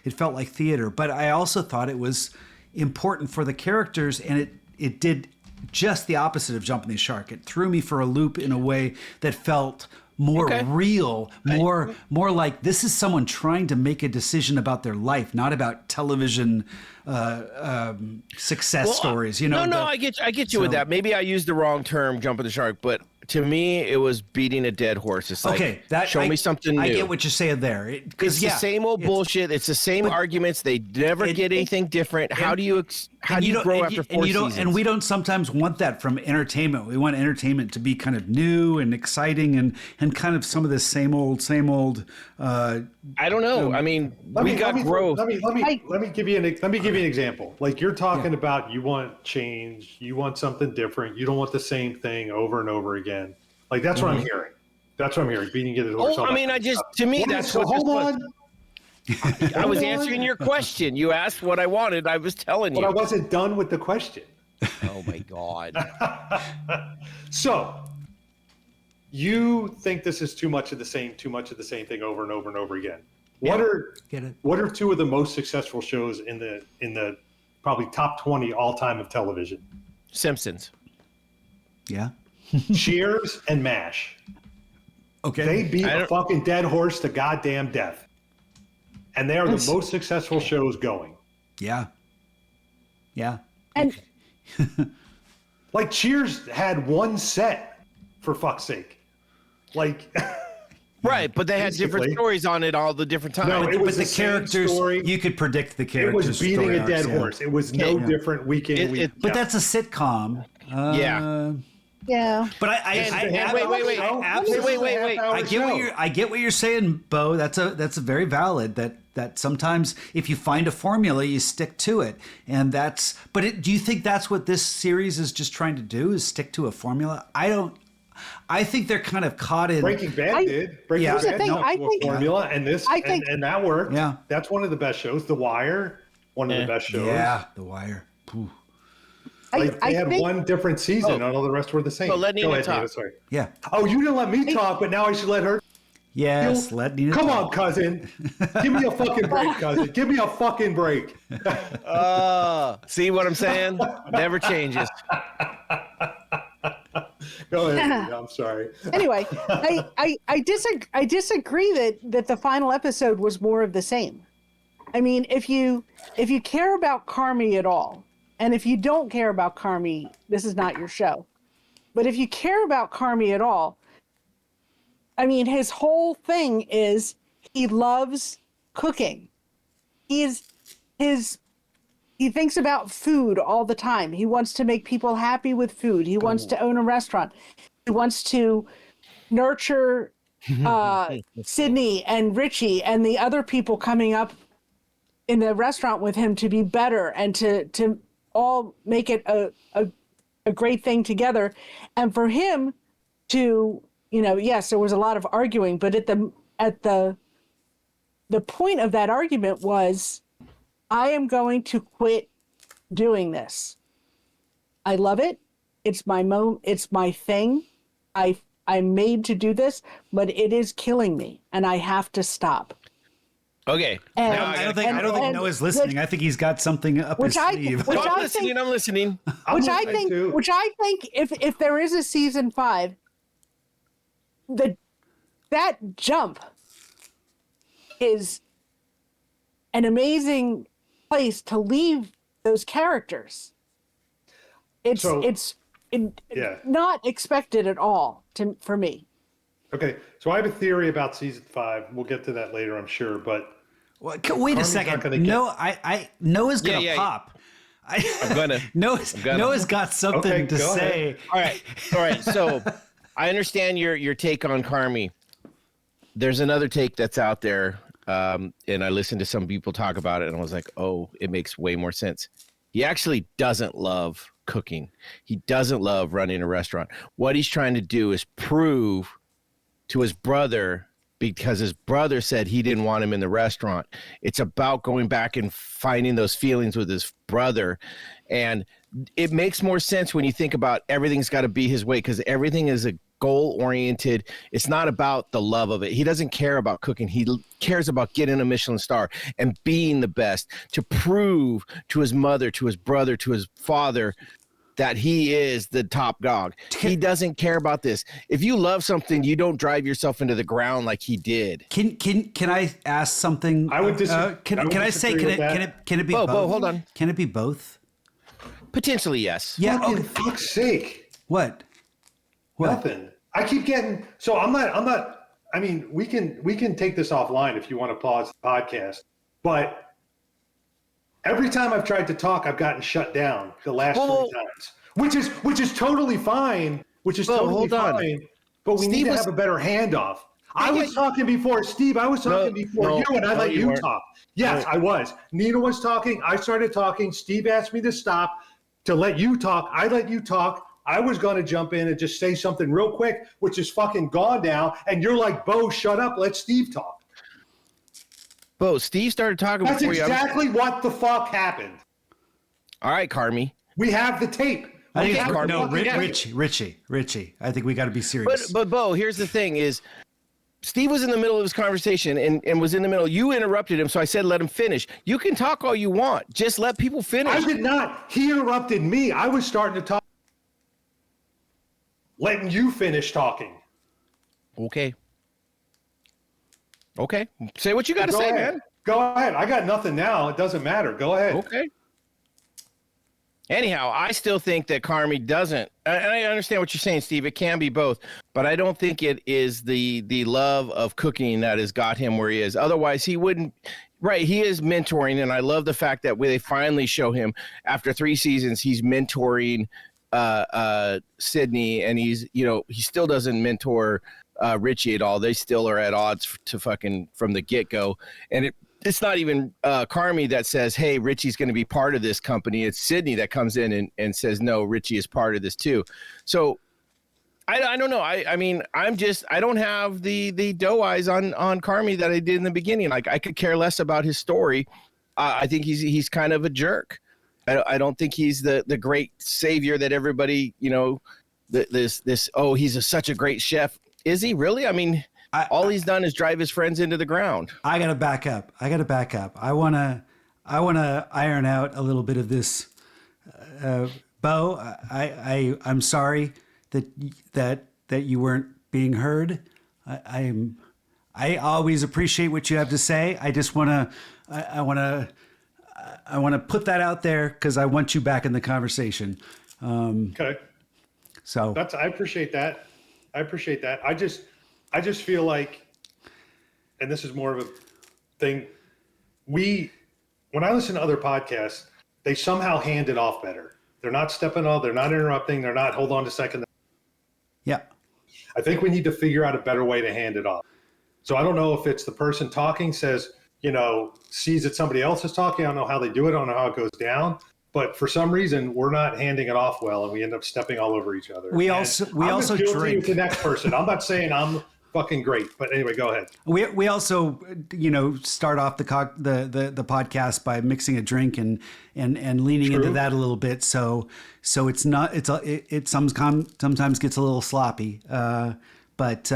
It felt like theater. But I also thought it was important for the characters, and it did just the opposite of jumping the shark. It threw me for a loop in a way that felt more real, more like this is someone trying to make a decision about their life, not about television success stories. No, I get you with that. Maybe I used the wrong term, jumping the shark, but to me, it was beating a dead horse. It's like, show me something new. I get what you're saying there. It's the same old bullshit. It's the same arguments. They never get anything different. How do you grow after 4 seasons? And we don't sometimes want that from entertainment. We want entertainment to be kind of new and exciting and kind of some of this same old. I don't know. I mean, we got growth. Let me give you an example. Like you're talking about, you want change, you want something different, you don't want the same thing over and over again. Like that's what I'm hearing. That's what I'm hearing. Beating it. I mean, to me, that's what. Hold on. I was answering your question. You asked what I wanted. I was telling you. But I wasn't done with the question. Oh my God. So, you think this is too much of the same thing over and over and over again? What are two of the most successful shows in the probably top 20 all time of television? Simpsons. Yeah. Cheers and MASH. Okay. They beat a fucking dead horse to goddamn death. And they are the most successful shows going. Yeah. Yeah. And like Cheers had one set, for fuck's sake. Like right, but they had different stories on it all the different times. No, it was the characters story. You could predict the characters. It was beating a dead horse. It was no different week in, week out. But that's a sitcom. Yeah. But wait. I get what you're saying, Bo. That's a very valid that sometimes if you find a formula, you stick to it. And do you think that's what this series is just trying to do, is stick to a formula? I think they're kind of caught in. Breaking Bad did. Breaking Bad went to a formula, and that worked. Yeah. That's one of the best shows. The Wire. one of the best shows. Yeah, The Wire. Ooh. Like they had one different season, and all the rest were the same. Well, let Nina Go ahead, talk. Nina, sorry. Yeah. Oh, you didn't let me talk, but now I should let her. Yes, let Nina Come talk. on, cousin. Give me a fucking break, cousin. Give me a fucking break. See what I'm saying? Never changes. Go ahead. Nina, I'm sorry. Anyway, I disagree that the final episode was more of the same. I mean, if you care about Carmi at all, and if you don't care about Carmi, this is not your show. But if you care about Carmi at all, I mean, his whole thing is he loves cooking. He thinks about food all the time. He wants to make people happy with food. He wants to own a restaurant. He wants to nurture Sydney and Richie and the other people coming up in the restaurant with him to be better and to all make it a great thing together. And for him to, yes, there was a lot of arguing, but at the point of that argument was, I am going to quit doing this. I love it. It's my it's my thing. I'm made to do this, but it is killing me and I have to stop. Okay. And, I don't think Noah's listening. I think he's got something up his sleeve. I'm listening. Which I think if there is a season 5, that jump is an amazing place to leave those characters. It's not expected at all for me. Okay, so I have a theory about season 5. We'll get to that later, I'm sure. But wait a second. Noah's gonna pop. I'm gonna. Noah's got something to say. All right. So I understand your take on Carmi. There's another take that's out there, and I listened to some people talk about it, and I was like, oh, it makes way more sense. He actually doesn't love cooking. He doesn't love running a restaurant. What he's trying to do is prove to his brother, because his brother said he didn't want him in the restaurant. It's about going back and finding those feelings with his brother. And it makes more sense when you think about everything's got to be his way, because everything is a goal-oriented. It's not about the love of it. He doesn't care about cooking. He cares about getting a Michelin star and being the best, to prove to his mother, to his brother, to his father that he is the top dog. He doesn't care about this. If you love something, you don't drive yourself into the ground like he did. Can I ask something? I would disagree. Can it be both? Hold on. Can it be both? Potentially, yes. Yeah. For fuck's sake. What? Nothing. I keep getting. So I'm not. I mean, we can take this offline if you want to pause the podcast. But every time I've tried to talk, I've gotten shut down the last 3 times, which is totally fine. Totally fine. But we need to have a better handoff. I was talking before Steve. I was talking before you, and I let you talk. Yes, I was. Nina was talking. I started talking. Steve asked me to stop to let you talk. I let you talk. I was going to jump in and just say something real quick, which is fucking gone now. And you're like, Bo, shut up. Let Steve talk. Bo, Steve started talking That's before you. That's exactly what the fuck happened. All right, Carmi. We have the tape. Richie. I think we got to be serious. But Bo, here's the thing: is Steve was in the middle of his conversation and was in the middle. You interrupted him, so I said, let him finish. You can talk all you want. Just let people finish. I did not. He interrupted me. I was starting to talk. Letting you finish talking. Okay. Say what you got to say, man. Go ahead. I got nothing now. It doesn't matter. Go ahead. Okay. Anyhow, I still think that Carmi doesn't. And I understand what you're saying, Steve. It can be both, but I don't think it is the love of cooking that has got him where he is. Otherwise, he wouldn't. Right, he is mentoring, and I love the fact that when they finally show him after 3 seasons, he's mentoring Sydney, and he still doesn't mentor Richie at all. They still are at odds to fucking from the get-go, and it's not even Carmi that says, hey, Richie's going to be part of this company. It's Sydney that comes in and says, no, Richie is part of this too. So I don't know. I mean, I don't have the doe eyes on Carmi that I did in the beginning. Like, I could care less about his story. I think he's kind of a jerk. I don't think he's the great savior that everybody, he's such a great chef. Is he really? I mean, all he's done is drive his friends into the ground. I got to back up. I want to iron out a little bit of this. Bo, I'm sorry that you weren't being heard. I always appreciate what you have to say. I just want to put that out there because I want you back in the conversation. Okay. So I appreciate that. I just feel like, and this is more of a thing. When I listen to other podcasts, they somehow hand it off better. They're not stepping on, they're not interrupting, they're not hold on a second. yeah. I think we need to figure out a better way to hand it off. So I don't know if it's the person talking says, sees that somebody else is talking. I don't know how they do it. I don't know how it goes down. But for some reason, we're not handing it off well, and we end up stepping all over each other. We also drink. The next person. I'm not saying I'm fucking great, but anyway, go ahead. We also start off the podcast by mixing a drink and leaning into that a little bit. So it's not it sometimes gets a little sloppy, but.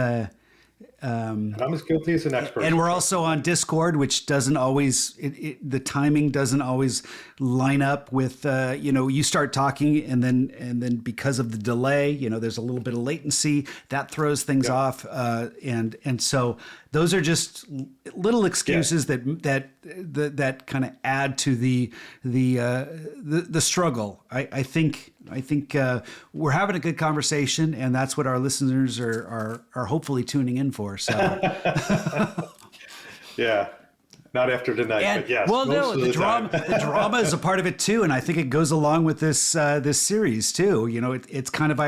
And I'm as guilty as the next person. And we're also on Discord, which doesn't always, the timing doesn't always line up with, you start talking and then because of the delay, there's a little bit of latency that throws things off. And so those are just little excuses that kind of add to the struggle. I think we're having a good conversation, and that's what our listeners are hopefully tuning in for. So, yeah, not after tonight, but yes. Well, no, the drama is a part of it too, and I think it goes along with this series too. It's kind of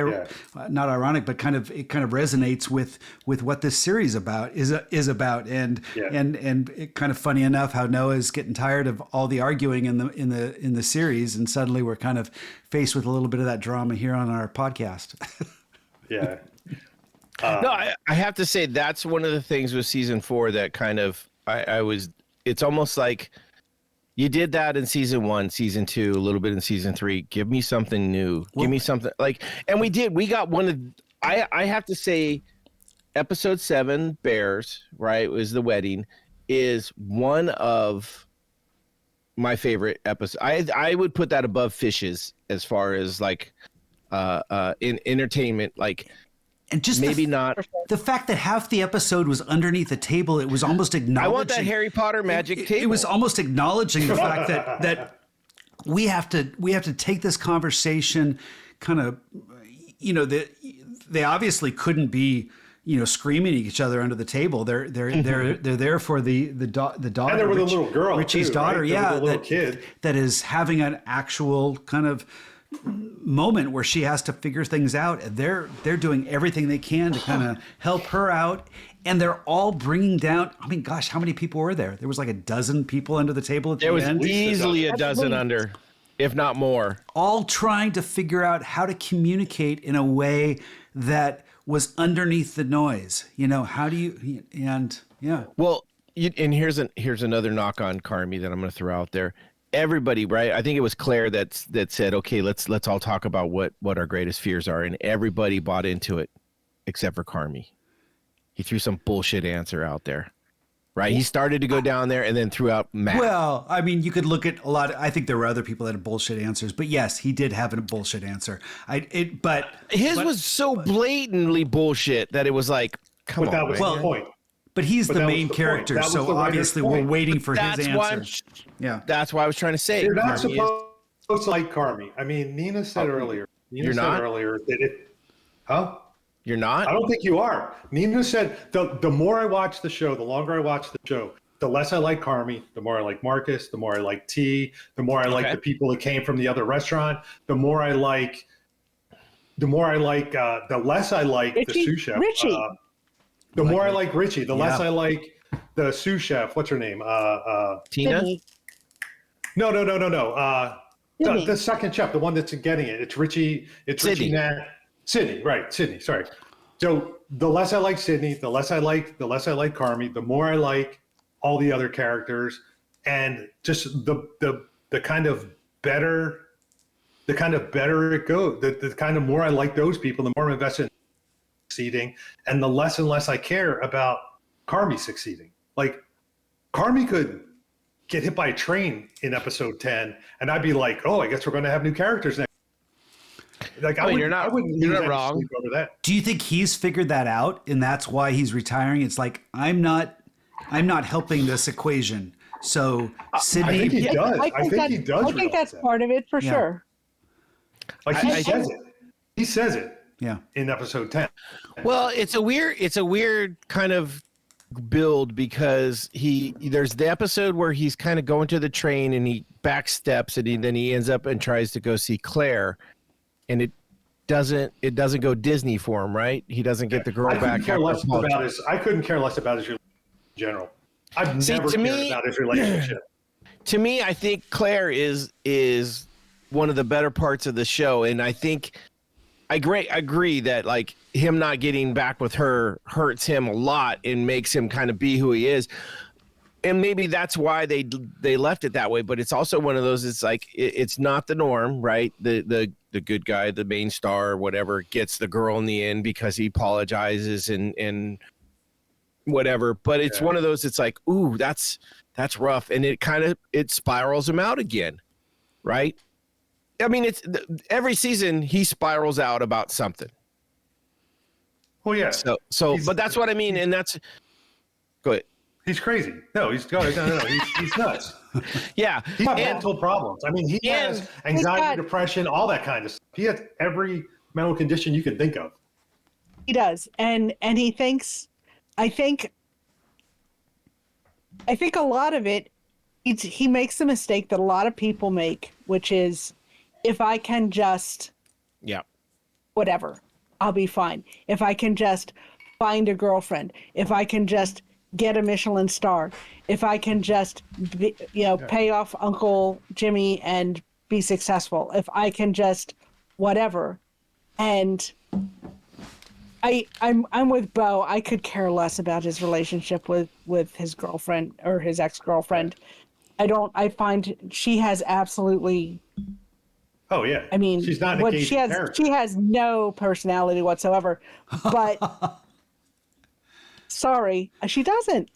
not ironic, but it kind of resonates with what this series is about, and it kind of funny enough how Noah's getting tired of all the arguing in the series, and suddenly we're kind of faced with a little bit of that drama here on our podcast. Yeah. No, I have to say that's one of the things with season 4 that kind of it's almost like you did that in season 1, season 2, a little bit in season 3. Give me something new. Give me something and we got one of, I have to say episode 7, Bears, right, was the wedding, is one of my favorite episodes. I would put that above Fishes as far as in entertainment, and just maybe not the fact that half the episode was underneath the table. It was almost acknowledging. I want that Harry Potter magic table. It was almost acknowledging the fact that we have to take this conversation kind of, they obviously couldn't be, screaming at each other under the table. They're there for the daughter. And there was a little girl, Richie's daughter, right? yeah, a little kid that is having an actual kind of moment where she has to figure things out, and they're doing everything they can to kind of help her out, and they're all bringing down, I mean, gosh, how many people were there? There was like a dozen people under the table at the end. There was easily a dozen under, if not more, all trying to figure out how to communicate in a way that was underneath the noise. How do you, and yeah. Well, and here's another knock on Carmi that I'm going to throw out there. Everybody, right? I think it was Claire that said, okay, let's all talk about what our greatest fears are. And everybody bought into it except for Carmi. He threw some bullshit answer out there, right? He started to go down there and then threw out math. Well, I mean, you could look at I think there were other people that had bullshit answers, but yes, he did have a bullshit answer. But his was so blatantly bullshit that it was like, come on. That was the point. But he's the main character, so obviously we're waiting for his answer. That's why I was trying to say. You're not supposed to like Carmi. I mean, Nina said earlier. You're not? Earlier that it. Huh? You're not? I don't think you are. Nina said the more I watch the show, the longer I watch the show, the less I like Carmi, the more I like Marcus, the more I like T, the more I like the people that came from the other restaurant, the less I like the sous chef. Richie. The more I like Richie, the less I like the sous chef. What's her name? Tina? Sydney. No. The second chef, the one that's getting it. It's Richie. It's Sydney. Richie. Sydney, right? Sydney. Sorry. So the less I like Sydney, the less I like Carmi, the more I like all the other characters. and just the kind of better it goes. The kind of more I like those people, the more I'm invested in succeeding, and the less and less I care about Carmi succeeding. Like, Carmi could get hit by a train in episode 10, and I'd be like, oh, I guess we're going to have new characters now. Like, you're not wrong. Over that. Do you think he's figured that out, and that's why he's retiring? It's like, I'm not helping this equation. So Sydney, I think he does. I think he does. I think that's part of it for sure. Like, he says it. He says it. Yeah. In episode 10. Well, it's a weird kind of build, because there's the episode where he's kind of going to the train and he backsteps, and then he ends up and tries to go see Claire, and it doesn't go Disney for him, right? He doesn't get the girl back. I couldn't care less about his relationship in general. I've never cared about his relationship. To me, I think Claire is one of the better parts of the show, and I think I agree that, like, him not getting back with her hurts him a lot and makes him kind of be who he is. And maybe that's why they left it that way. But it's also one of those, it's like, it's not the norm, right? The good guy, the main star or whatever, gets the girl in the end because he apologizes and whatever. But it's one of those, it's like, ooh, that's rough. And it spirals him out again, right? I mean, it's every season he spirals out about something. Well, yeah. So, but that's what I mean, and that's go ahead. He's crazy. No, he's nuts. Yeah, he's got mental problems. I mean, he has anxiety, depression, all that kind of stuff. He has every mental condition you can think of. He does, and he thinks. I think a lot of it. He makes the mistake that a lot of people make, which is, if I can just, whatever, I'll be fine. If I can just find a girlfriend, if I can just get a Michelin star, if I can just, pay off Uncle Jimmy and be successful, if I can just, whatever. And I'm with Bo. I could care less about his relationship with his girlfriend or his ex-girlfriend. I find she has absolutely. Oh yeah. I mean, she's not an she has. character. She has no personality whatsoever. But sorry, she doesn't.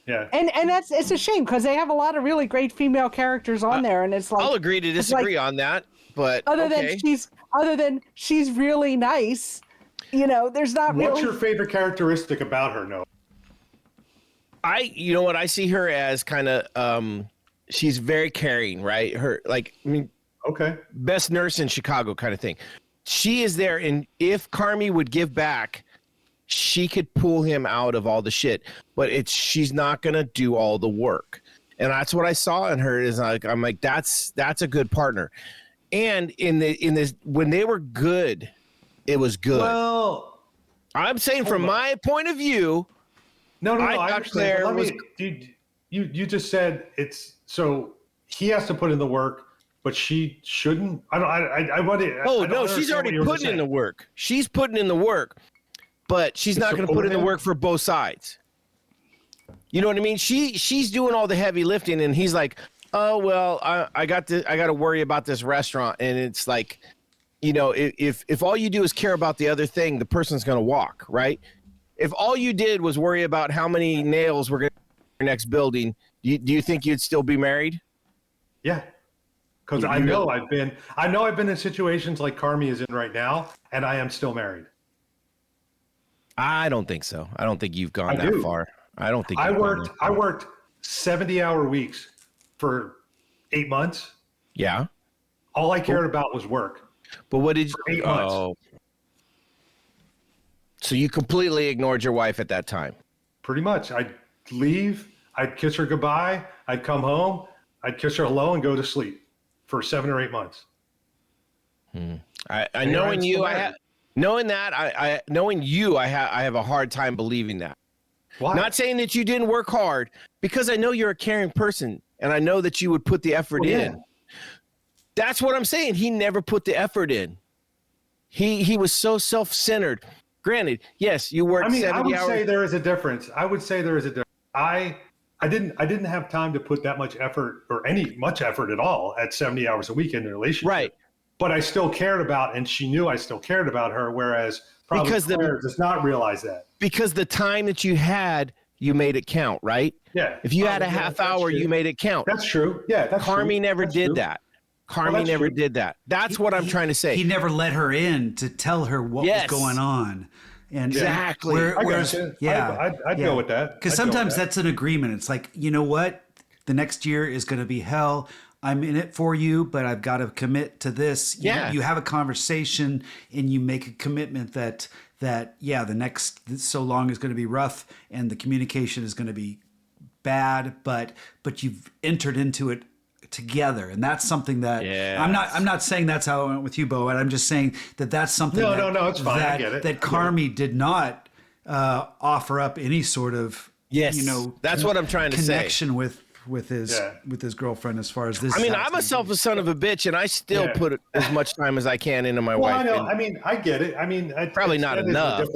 Yeah. And it's a shame, because they have a lot of really great female characters on there, and it's like, I'll agree to disagree on that. But other than she's really nice, there's not. What's your favorite characteristic about her, Noah? You know what, I see her as kind of she's very caring, right? Okay. Best nurse in Chicago kind of thing. She is there, and if Carmi would give back, she could pull him out of all the shit. But she's not gonna do all the work, and that's what I saw in her. I'm like, that's a good partner. And in this when they were good, it was good. Well, I'm saying from my point of view. No, I understand. You just said it's so he has to put in the work, but she shouldn't. She's already putting in the work. She's putting in the work, but she's not going to put in the work for both sides. You know what I mean? She's doing all the heavy lifting, and he's like, oh well, I got to worry about this restaurant, and it's like, if all you do is care about the other thing, the person's going to walk, right? If all you did was worry about how many nails we're going to in your next building, do you think you'd still be married? Yeah, because I know I've been in situations like Carmi is in right now, and I am still married. I don't think so. I don't think you've gone that far. I don't think I worked 70-hour weeks for 8 months. Yeah. All I cared about was work. But what did you? 8 months. So you completely ignored your wife at that time? Pretty much. I'd leave. I'd kiss her goodbye. I'd come home. I'd kiss her hello and go to sleep for 7 or 8 months. Knowing you, I have a hard time believing that. Why? Not saying that you didn't work hard, because I know you're a caring person, and I know that you would put the effort in. That's what I'm saying. He never put the effort in. He was so self-centered. Granted, yes, you worked 70 hours. I would say there is a difference. I I didn't have time to put that much effort or much effort at all at 70 hours a week in a relationship. Right. But I still cared about, and she knew I still cared about her. Whereas probably Claire does not realize that. Because the time that you had, you made it count, right? Yeah. If you had a half hour, you made it count. That's true. Yeah. That's Carmi true. never That's did true. that. Carmi never did that. That's what I'm trying to say. He never let her in to tell her what was going on. And exactly. I'd go with that. Because sometimes that's an agreement. It's like, you know what? The next year is going to be hell. I'm in it for you, but I've got to commit to this. You have a conversation and you make a commitment that the next so long is going to be rough and the communication is going to be bad, but you've entered into it together, and that's something that I'm not saying that's how I went with you, Bo, and I'm just saying that's something no, it's fine. I get it. That Carmi did not offer up any sort of that's what I'm trying to connection with his girlfriend as far as this. I mean, I'm a selfish son of a bitch, and I still put as much time as I can into my wife. I know. I mean, I get it. I mean, probably not enough.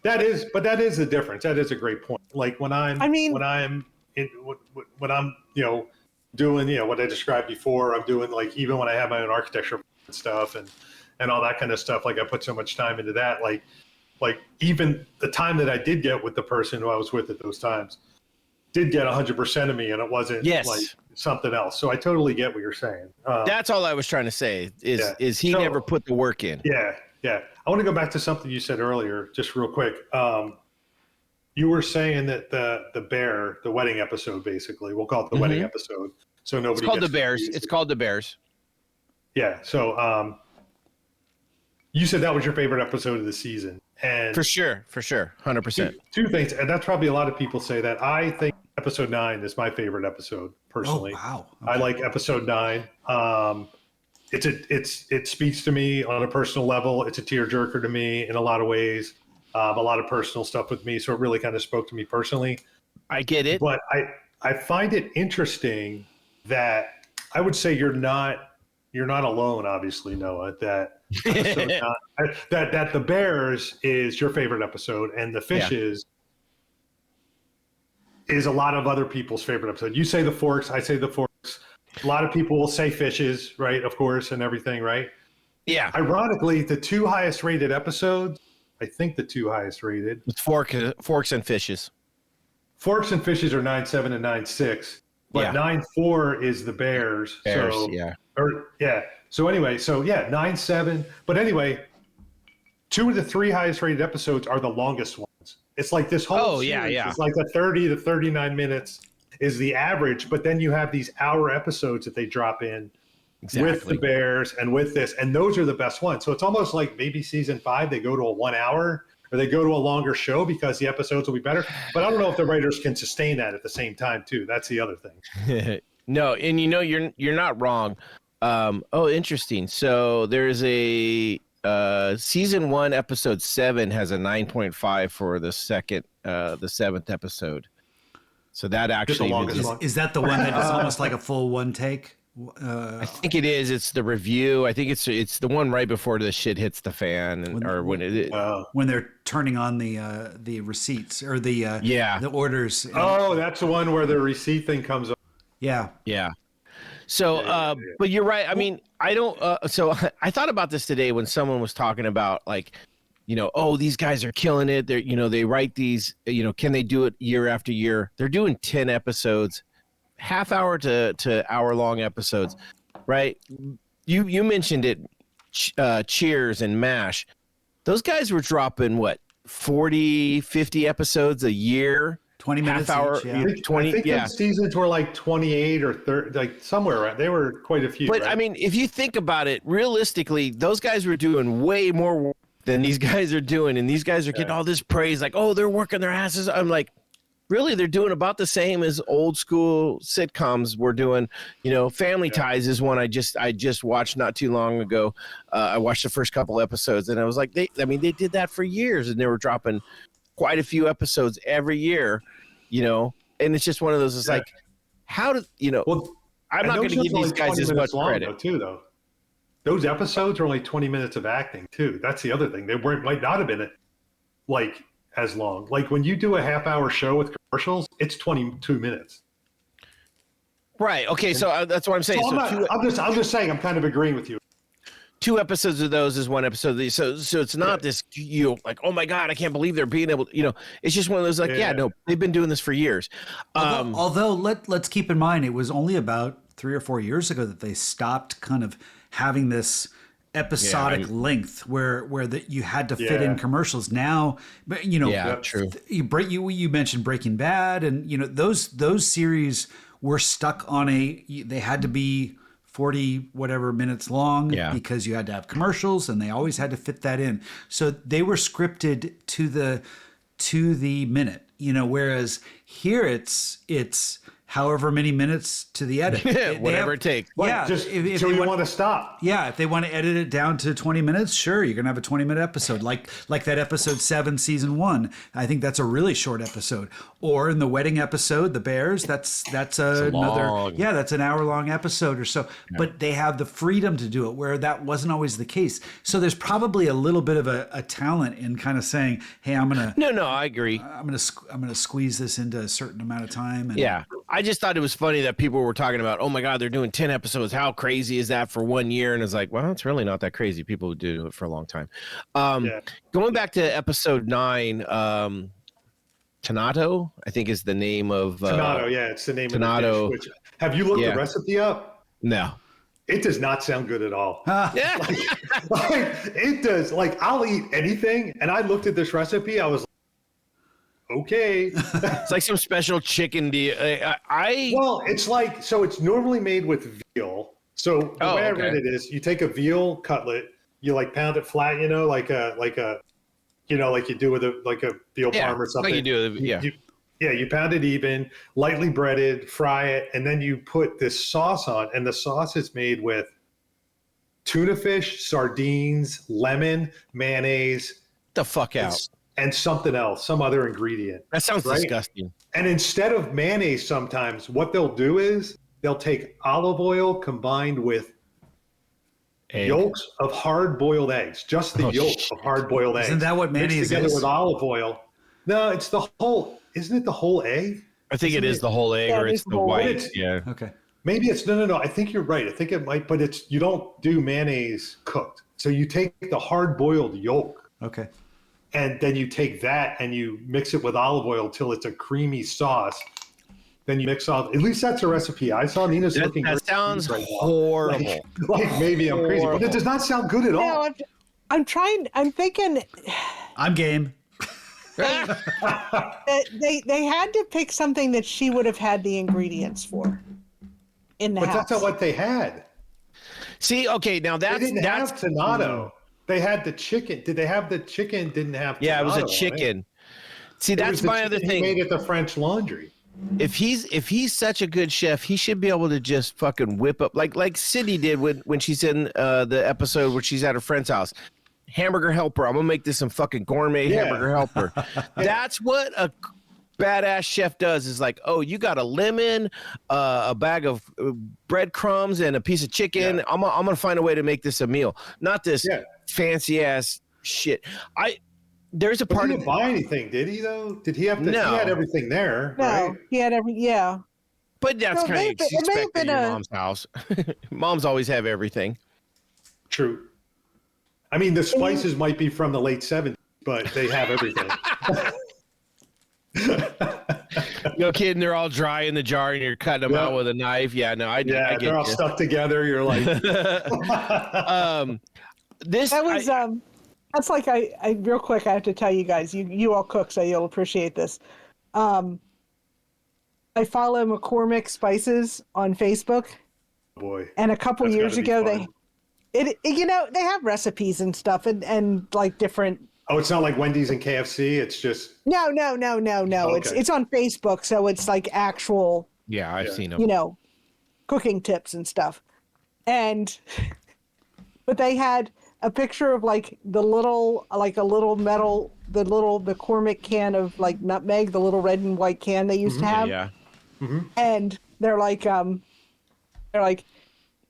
That is the difference. That is a great point. Like when I'm doing what I described before, I'm doing like even when I have my own architecture stuff and all that kind of stuff. Like I put so much time into that. Like even the time that I did get with the person who I was with at those times did get 100% of me, and it wasn't like something else. So I totally get what you're saying. That's all I was trying to say is he never put the work in. Yeah. I want to go back to something you said earlier, just real quick. You were saying that the wedding episode, basically, we'll call it the wedding episode. So nobody. It's called the Bears. It's called the Bears. Yeah. So you said that was your favorite episode of the season, and for sure, 100%. Two things, and that's probably a lot of people say that. I think episode 9 is my favorite episode personally. Oh, wow. Okay. I like episode 9. It speaks to me on a personal level. It's a tearjerker to me in a lot of ways. A lot of personal stuff with me, so it really kind of spoke to me personally. I get it, but I find it interesting that I would say you're not alone, obviously, Noah. That that the Bears is your favorite episode, and the Fishes is a lot of other people's favorite episode. You say the Forks, I say the Forks. A lot of people will say Fishes, right? Of course, and everything, right? Yeah. Ironically, the 2 highest rated episodes. I think the 2 highest rated. It's Forks and Fishes. Forks and Fishes are 9.7 and 9.6, but 9.4 is the Bears. So So anyway, 9.7. But anyway, 2 of the 3 highest rated episodes are the longest ones. It's like this whole series. It's like a 30 to 39 minutes is the average, but then you have these hour episodes that they drop in. Exactly. With the Bears and with this, and those are the best ones. So it's almost like maybe season 5 they go to a 1 hour or they go to a longer show because the episodes will be better. But I don't know if the writers can sustain that at the same time too. That's the other thing. No, and you're not wrong. Interesting. So there's a season 1 episode 7 has a 9.5 for the 7th episode. So that actually is that the one that is almost like a full one take? I think it is. It's the review. I think it's the one right before the shit hits the fan, when they're turning on the receipts or the orders. Oh, that's the one where the receipt thing comes up. Yeah. So, but you're right. I mean, I don't. So I thought about this today when someone was talking about like, these guys are killing it. They're they write these. Can they do it year after year? They're doing 10 episodes. Half hour to hour long episodes, right? You mentioned it, Cheers and MASH. Those guys were dropping 40, 50 episodes a year, 20 minutes half hour, each, 20. I think those seasons were like 28 or 30, like somewhere around. They were quite a few. But right? I mean, if you think about it, realistically, those guys were doing way more work than these guys are doing, and these guys are getting all this praise, like, they're working their asses. I'm like, really, they're doing about the same as old school sitcoms were doing. Family Ties is one I just watched not too long ago. I watched the first couple episodes, and I was like, they did that for years, and they were dropping quite a few episodes every year. And it's just one of those. It's like, how do Well, I'm not going to give these guys as much credit though. Those episodes are only 20 minutes of acting too. That's the other thing. They might not have been like as long. Like when you do a half hour show with commercials, it's 22 minutes. Right. Okay. So that's what I'm saying. So I'm just saying I'm kind of agreeing with you. 2 episodes of those is 1 episode of these. So it's not this, like, oh my God, I can't believe they're being able to, it's just one of those like, no, they've been doing this for years. Although let's keep in mind, it was only about 3 or 4 years ago that they stopped kind of having this episodic length where that you had to fit in commercials. Now, but true. You mentioned Breaking Bad, and those series were stuck on they had to be 40 whatever minutes long because you had to have commercials, and they always had to fit that in. So they were scripted to the minute, whereas here it's however many minutes to the edit. Whatever it takes. Yeah. Just until you want to stop. Yeah. If they want to edit it down to 20 minutes, sure, you're going to have a 20-minute episode. Like that episode 7, season 1. I think that's a really short episode. Or in the wedding episode, The Bears, that's another, that's an hour-long episode or so. Yeah. But they have the freedom to do it, where that wasn't always the case. So there's probably a little bit of a talent in kind of saying, hey, I'm going to... No, I agree. I'm going to squeeze this into a certain amount of time. And, I just thought it was funny that people were talking about, oh my God, they're doing 10 episodes. How crazy is that for 1 year? And it's like, well, it's really not that crazy. People would do it for a long time. Going back to episode 9, Tonato, I think is the name of... Tonato, it's the name Tonato. of the dish. Have you looked the recipe up? No. It does not sound good at all. It does. Like, I'll eat anything. And I looked at this recipe. I was okay. It's like some special chicken deal. Well, it's like, so it's normally made with veal. So the way I read it is, you take a veal cutlet, you like pound it flat, like you do with a veal parm or something. Like you do, you pound it even, lightly breaded, fry it, and then you put this sauce on, and the sauce is made with tuna fish, sardines, lemon, mayonnaise. The fuck out. And something else, some other ingredient. That sounds disgusting. And instead of mayonnaise, sometimes what they'll do is they'll take olive oil combined with yolks of hard-boiled eggs, just the yolk of hard-boiled eggs. Isn't that what mayonnaise mixed together with olive oil. No, it's the whole. Isn't it the whole egg? I think it is the whole egg, or it's the white. Okay. Maybe it's no. I think you're right. I think it might, but you don't do mayonnaise cooked. So you take the hard-boiled yolk. Okay. And then you take that and you mix it with olive oil till it's a creamy sauce. Then you mix all. At least that's a recipe I saw. Nina's looking. That sounds horrible. Like maybe I'm crazy, but it does not sound good at all. No, I'm trying. I'm thinking. I'm game. They had to pick something that she would have had the ingredients for in the house. But that's not what they had. See, okay, now that's have Tonato. They had the chicken. Did they have the chicken? Didn't have. Yeah, it was a chicken. See, that's my other thing. He made at the French Laundry. If he's such a good chef, he should be able to just fucking whip up like Sydney did when she's in the episode where she's at her friend's house. Hamburger helper. I'm gonna make this some fucking gourmet hamburger helper. That's what a badass chef does. Is like, oh, you got a lemon, a bag of breadcrumbs, and a piece of chicken. Yeah. I'm gonna find a way to make this a meal. Not this fancy ass shit. There's a part. He didn't buy anything, did he? Though, did he have to? No. He had everything there. No, right? he had But that's kind of expected in your mom's house. Moms always have everything. True. I mean, the spices might be from the late 70s, but they have everything. No kidding, they're all dry in the jar and you're cutting them out with a knife. Yeah, no, I get they're all stuck together. You're like, that's like I real quick. I have to tell you guys, you all cook, so you'll appreciate this. I follow McCormick Spices on Facebook. Boy, and a couple years ago they have recipes and stuff and like different. Oh, it's not like Wendy's and KFC. It's just no. Okay. It's on Facebook, so it's like actual. Yeah, I've seen them. Cooking tips and stuff, but they had a picture of like a little metal, the little McCormick can of like nutmeg, the little red and white can they used to have. Yeah. Mm-hmm. And they're like,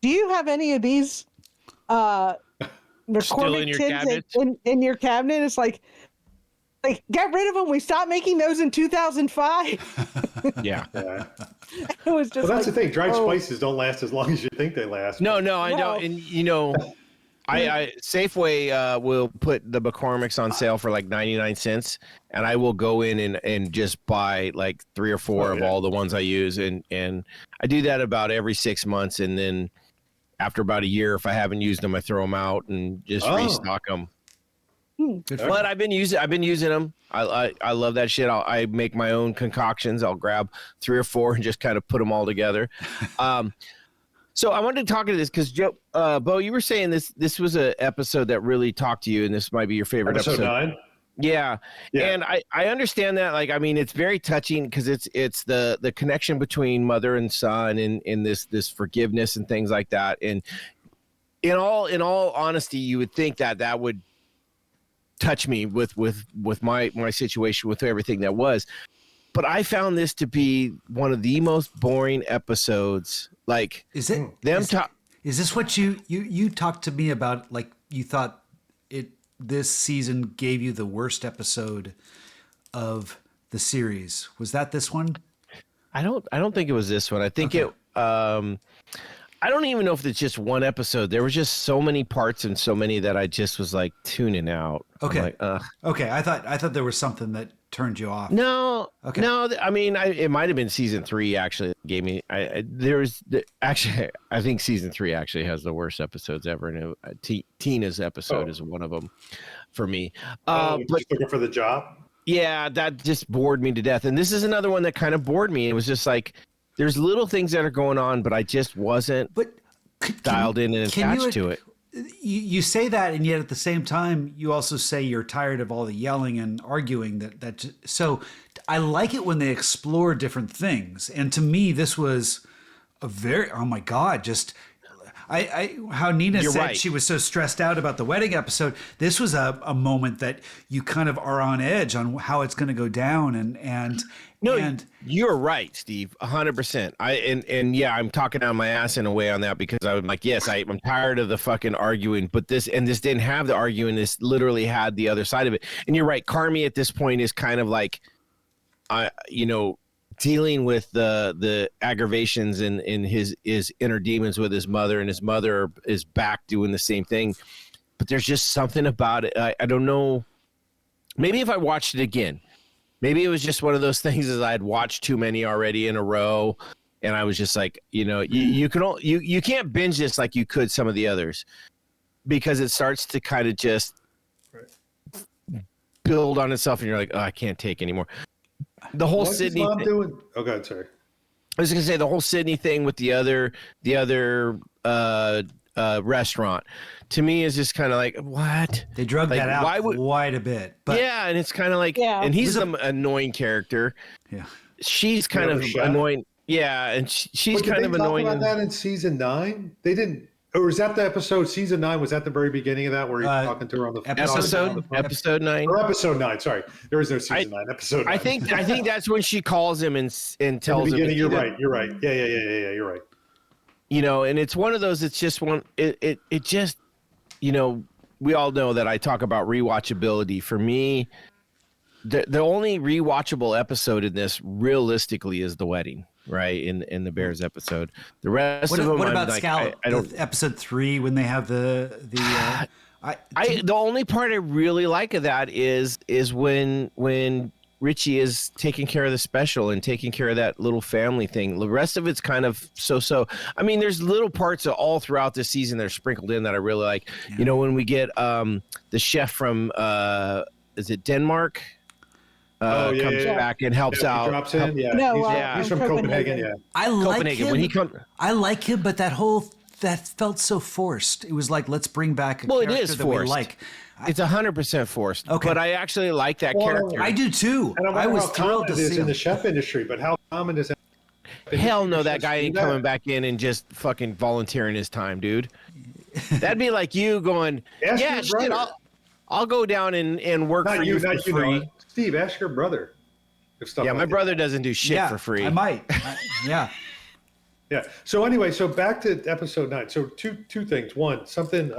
do you have any of these? McCormick Still in your tins cabinet? in your cabinet. It's like, Like, get rid of them. We stopped making those in 2005. Yeah. Yeah. It was just Well, that's like, the thing. Dried oh, spices don't last as long as you think they last. No, I No. don't. And I Safeway will put the McCormick's on sale for like 99 cents, and I will go in and just buy like 3 or 4 of all the ones I use, and I do that about every 6 months, and then after about a year, if I haven't used them, I throw them out and just restock them. But I've been using them. I love that shit. I make my own concoctions. I'll grab 3 or 4 and just kind of put them all together. So I wanted to talk to this because Bo, you were saying this was an episode that really talked to you, and this might be your favorite episode. 9? Yeah. And I understand that. Like, I mean, it's very touching because it's the connection between mother and son, and in this forgiveness and things like that. And in all honesty, you would think that would touch me with my situation, with everything that was. But I found this to be one of the most boring episodes. Like, Is this what you talked to me about? Like, you thought this season gave you the worst episode of the series. Was that this one? I don't think it was this one. I think I don't even know if it's just one episode. There was just so many parts and so many that I just was like tuning out. Okay. I'm like, ugh. Okay. I thought there was something that turned you off. No. Okay. No. I mean, it might have been season 3 actually that gave me. I think season 3 actually has the worst episodes ever, and Tina's episode is one of them for me. But just looking for the job. Yeah, that just bored me to death. And this is another one that kind of bored me. It was just like, there's little things that are going on, but I just wasn't dialed in and attached to it. You say that, and yet at the same time, you also say you're tired of all the yelling and arguing. So I like it when they explore different things. And to me, this was a very, oh my God, just how Nina said she was so stressed out about the wedding episode. This was a moment that you kind of are on edge on how it's going to go down. And you're right, Steve, 100%. And yeah, I'm talking out my ass in a way on that, because I'm like, yes, I'm tired of the fucking arguing, but this didn't have the arguing. This literally had the other side of it. And you're right. Carmi at this point is kind of like, dealing with the aggravations and his inner demons with his mother, and his mother is back doing the same thing. But there's just something about it. I don't know. Maybe if I watched it again, maybe it was just one of those things as I had watched too many already in a row, and I was just like, you can't binge this like you could some of the others, because it starts to kind of just build on itself, and you're like, oh, I can't take anymore. The whole Sydney mom doing? Oh, God, sorry. I was gonna say the whole Sydney thing with the other restaurant, to me is just kind of like, what? They drug that out quite a bit. But yeah, and it's kind of like, and he's an annoying character. Yeah, she's kind of annoying. Yeah, and she's kind of annoying. About that in season 9, they didn't. Or was that the episode? Season 9 was that the very beginning of that, where he's talking to her on the episode 9? Or episode 9? Sorry, there was no season 9. Episode 9. I think that's when she calls him and tells him. You're right. Yeah. You're right. And it's one of those. It's just one. It just, we all know that I talk about rewatchability. For me, the only rewatchable episode in this realistically is the wedding. Right, in the Bears episode, the rest of them. What about like, Scallop? I don't. Episode 3 when they have the. The only part I really like of that is when Richie is taking care of the special and taking care of that little family thing. The rest of it's kind of so. I mean, there's little parts of all throughout this season that are sprinkled in that I really like. Yeah. When we get the chef from is it Denmark? Comes back and helps out. Drops in. He's from Copenhagen. Yeah, I like him. When he comes, I like him, but that felt so forced. It was like, let's bring back a character it is that forced. we like. It's 100% forced. Okay, but I actually like that character. I do too. And I was thrilled to see in the chef industry, but how common is that? Hell no, that guy ain't coming back in and just fucking volunteering his time, dude. That'd be like you going, yeah, shit, I'll go down and work for you for free. Steve, ask your brother. My brother doesn't do shit for free. I might. Yeah. So anyway, back to episode 9. So two things. One, something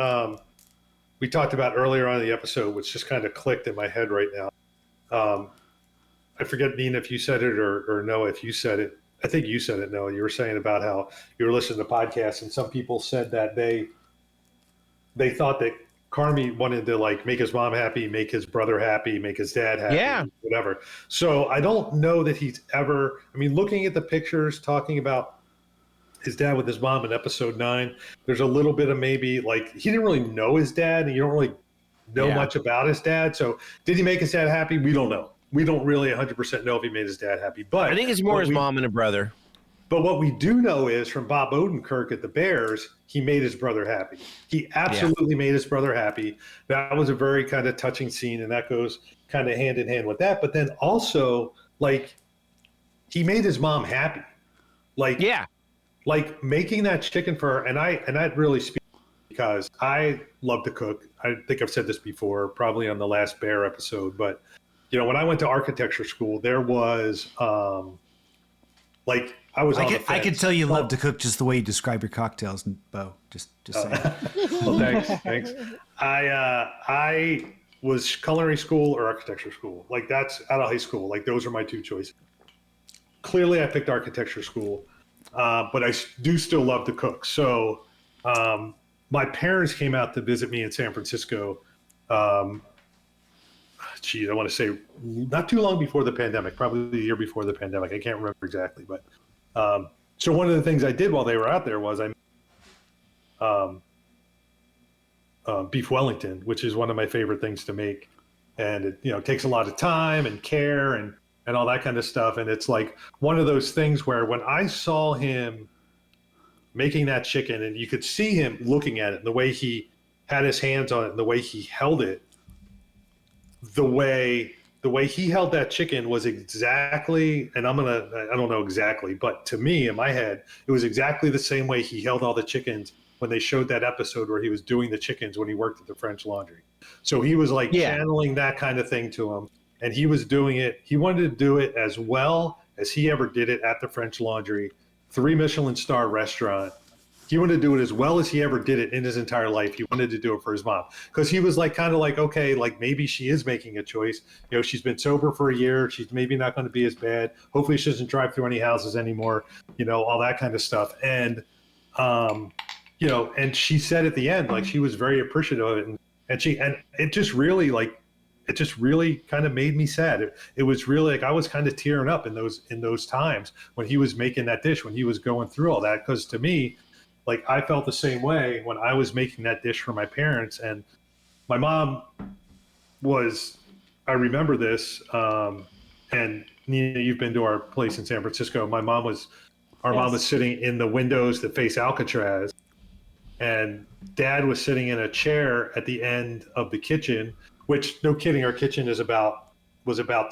we talked about earlier on in the episode, which just kind of clicked in my head right now. I forget, Nina, if you said it or Noah, if you said it. I think you said it, Noah. You were saying about how you were listening to podcasts, and some people said that they thought that Carmi wanted to like make his mom happy, make his brother happy, make his dad happy, Yeah. whatever. So I don't know that he's ever. I mean, looking at the pictures, talking about his dad with his mom in episode 9, there's a little bit of maybe like he didn't really know his dad, and you don't really know much about his dad. So did he make his dad happy? We don't know. We don't really 100% know if he made his dad happy. But I think it's more his mom and a brother. But what we do know is from Bob Odenkirk at the Bears, he made his brother happy. He absolutely made his brother happy. That was a very kind of touching scene, and that goes kind of hand in hand with that. But then also, like, he made his mom happy. Like, like making that chicken for her, and that really speaks because I love to cook. I think I've said this before, probably on the last Bear episode, but you know, when I went to architecture school, there was like I was. I could tell you love to cook just the way you describe your cocktails, Bo. Just saying. Well, thanks. I was culinary school or architecture school. Like that's out of high school. Like those are my two choices. Clearly, I picked architecture school, but I do still love to cook. So my parents came out to visit me in San Francisco. I want to say not too long before the pandemic, probably the year before the pandemic. I can't remember exactly, but so one of the things I did while they were out there was I beef Wellington, which is one of my favorite things to make, and it takes a lot of time and care and all that kind of stuff. And it's like one of those things where when I saw him making that chicken, and you could see him looking at it, and the way he had his hands on it, and the way he held it. The way he held that chicken was exactly, and I don't know exactly, but to me in my head, it was exactly the same way he held all the chickens when they showed that episode where he was doing the chickens when he worked at the French Laundry. So he was like channeling that kind of thing to him, and he was doing it. He wanted to do it as well as he ever did it at the French Laundry, 3 Michelin star restaurant. He wanted to do it as well as he ever did it in his entire life. He wanted to do it for his mom because he was like, kind of like, okay, like maybe she is making a choice. She's been sober for a year. She's maybe not going to be as bad. Hopefully she doesn't drive through any houses anymore, all that kind of stuff. And, and she said at the end, like she was very appreciative of it. And it just really kind of made me sad. It was really like I was kind of tearing up in those times when he was making that dish, when he was going through all that. Because to me, like I felt the same way when I was making that dish for my parents, and my mom was, I remember this, and Nina, you've been to our place in San Francisco. Our mom was sitting in the windows that face Alcatraz, and Dad was sitting in a chair at the end of the kitchen, which, no kidding, our kitchen was about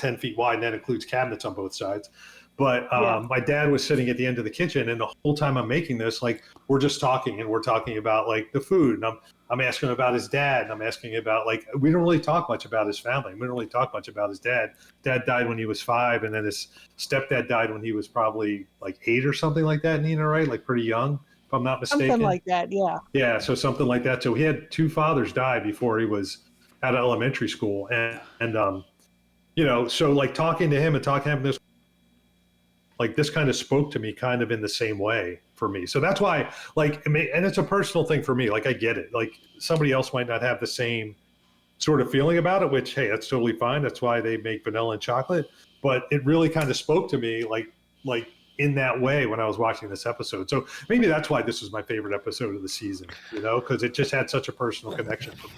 10 feet wide, and that includes cabinets on both sides. But my dad was sitting at the end of the kitchen, and the whole time I'm making this, like we're just talking, and we're talking about like the food, and I'm asking him about his dad, and I'm asking about like we don't really talk much about his family. We don't really talk much about his dad. Dad died when he was 5, and then his stepdad died when he was probably like 8 or something like that. Nina, right? Like pretty young, if I'm not mistaken. Something like that, yeah. Yeah, so something like that. So he had 2 fathers die before he was out of elementary school, and so like talking to him this. Like this kind of spoke to me kind of in the same way for me. So that's why, like, and it's a personal thing for me. Like, I get it. Like somebody else might not have the same sort of feeling about it, which, hey, that's totally fine. That's why they make vanilla and chocolate. But it really kind of spoke to me like in that way when I was watching this episode. So maybe that's why this was my favorite episode of the season, because it just had such a personal connection for me.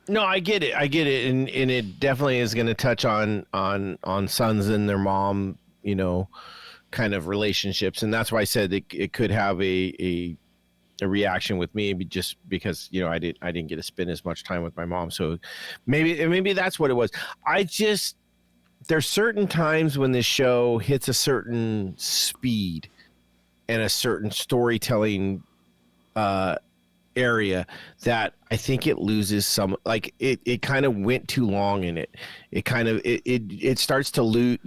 No, I get it. And it definitely is going to touch on sons and their mom, kind of relationships, and that's why I said it could have a reaction with me, just because I didn't get to spend as much time with my mom, so maybe that's what it was. There's certain times when this show hits a certain speed and a certain storytelling area that I think it loses some, like it kind of went too long in it. It kind of it starts to lose.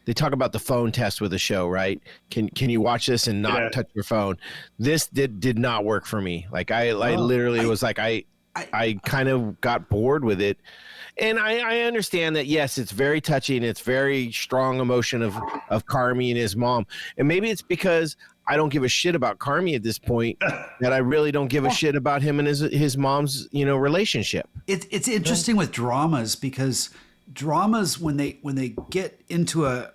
They talk about the phone test with a show, right? Can you watch this and not touch your phone? This did not work for me. Like I literally was like I kind of got bored with it, And I understand that, yes, it's very touching. It's very strong emotion of Carmi and his mom. And maybe it's because I don't give a shit about Carmi at this point that I really don't give a shit about him and his mom's, relationship. It's interesting with dramas, because dramas, when they get into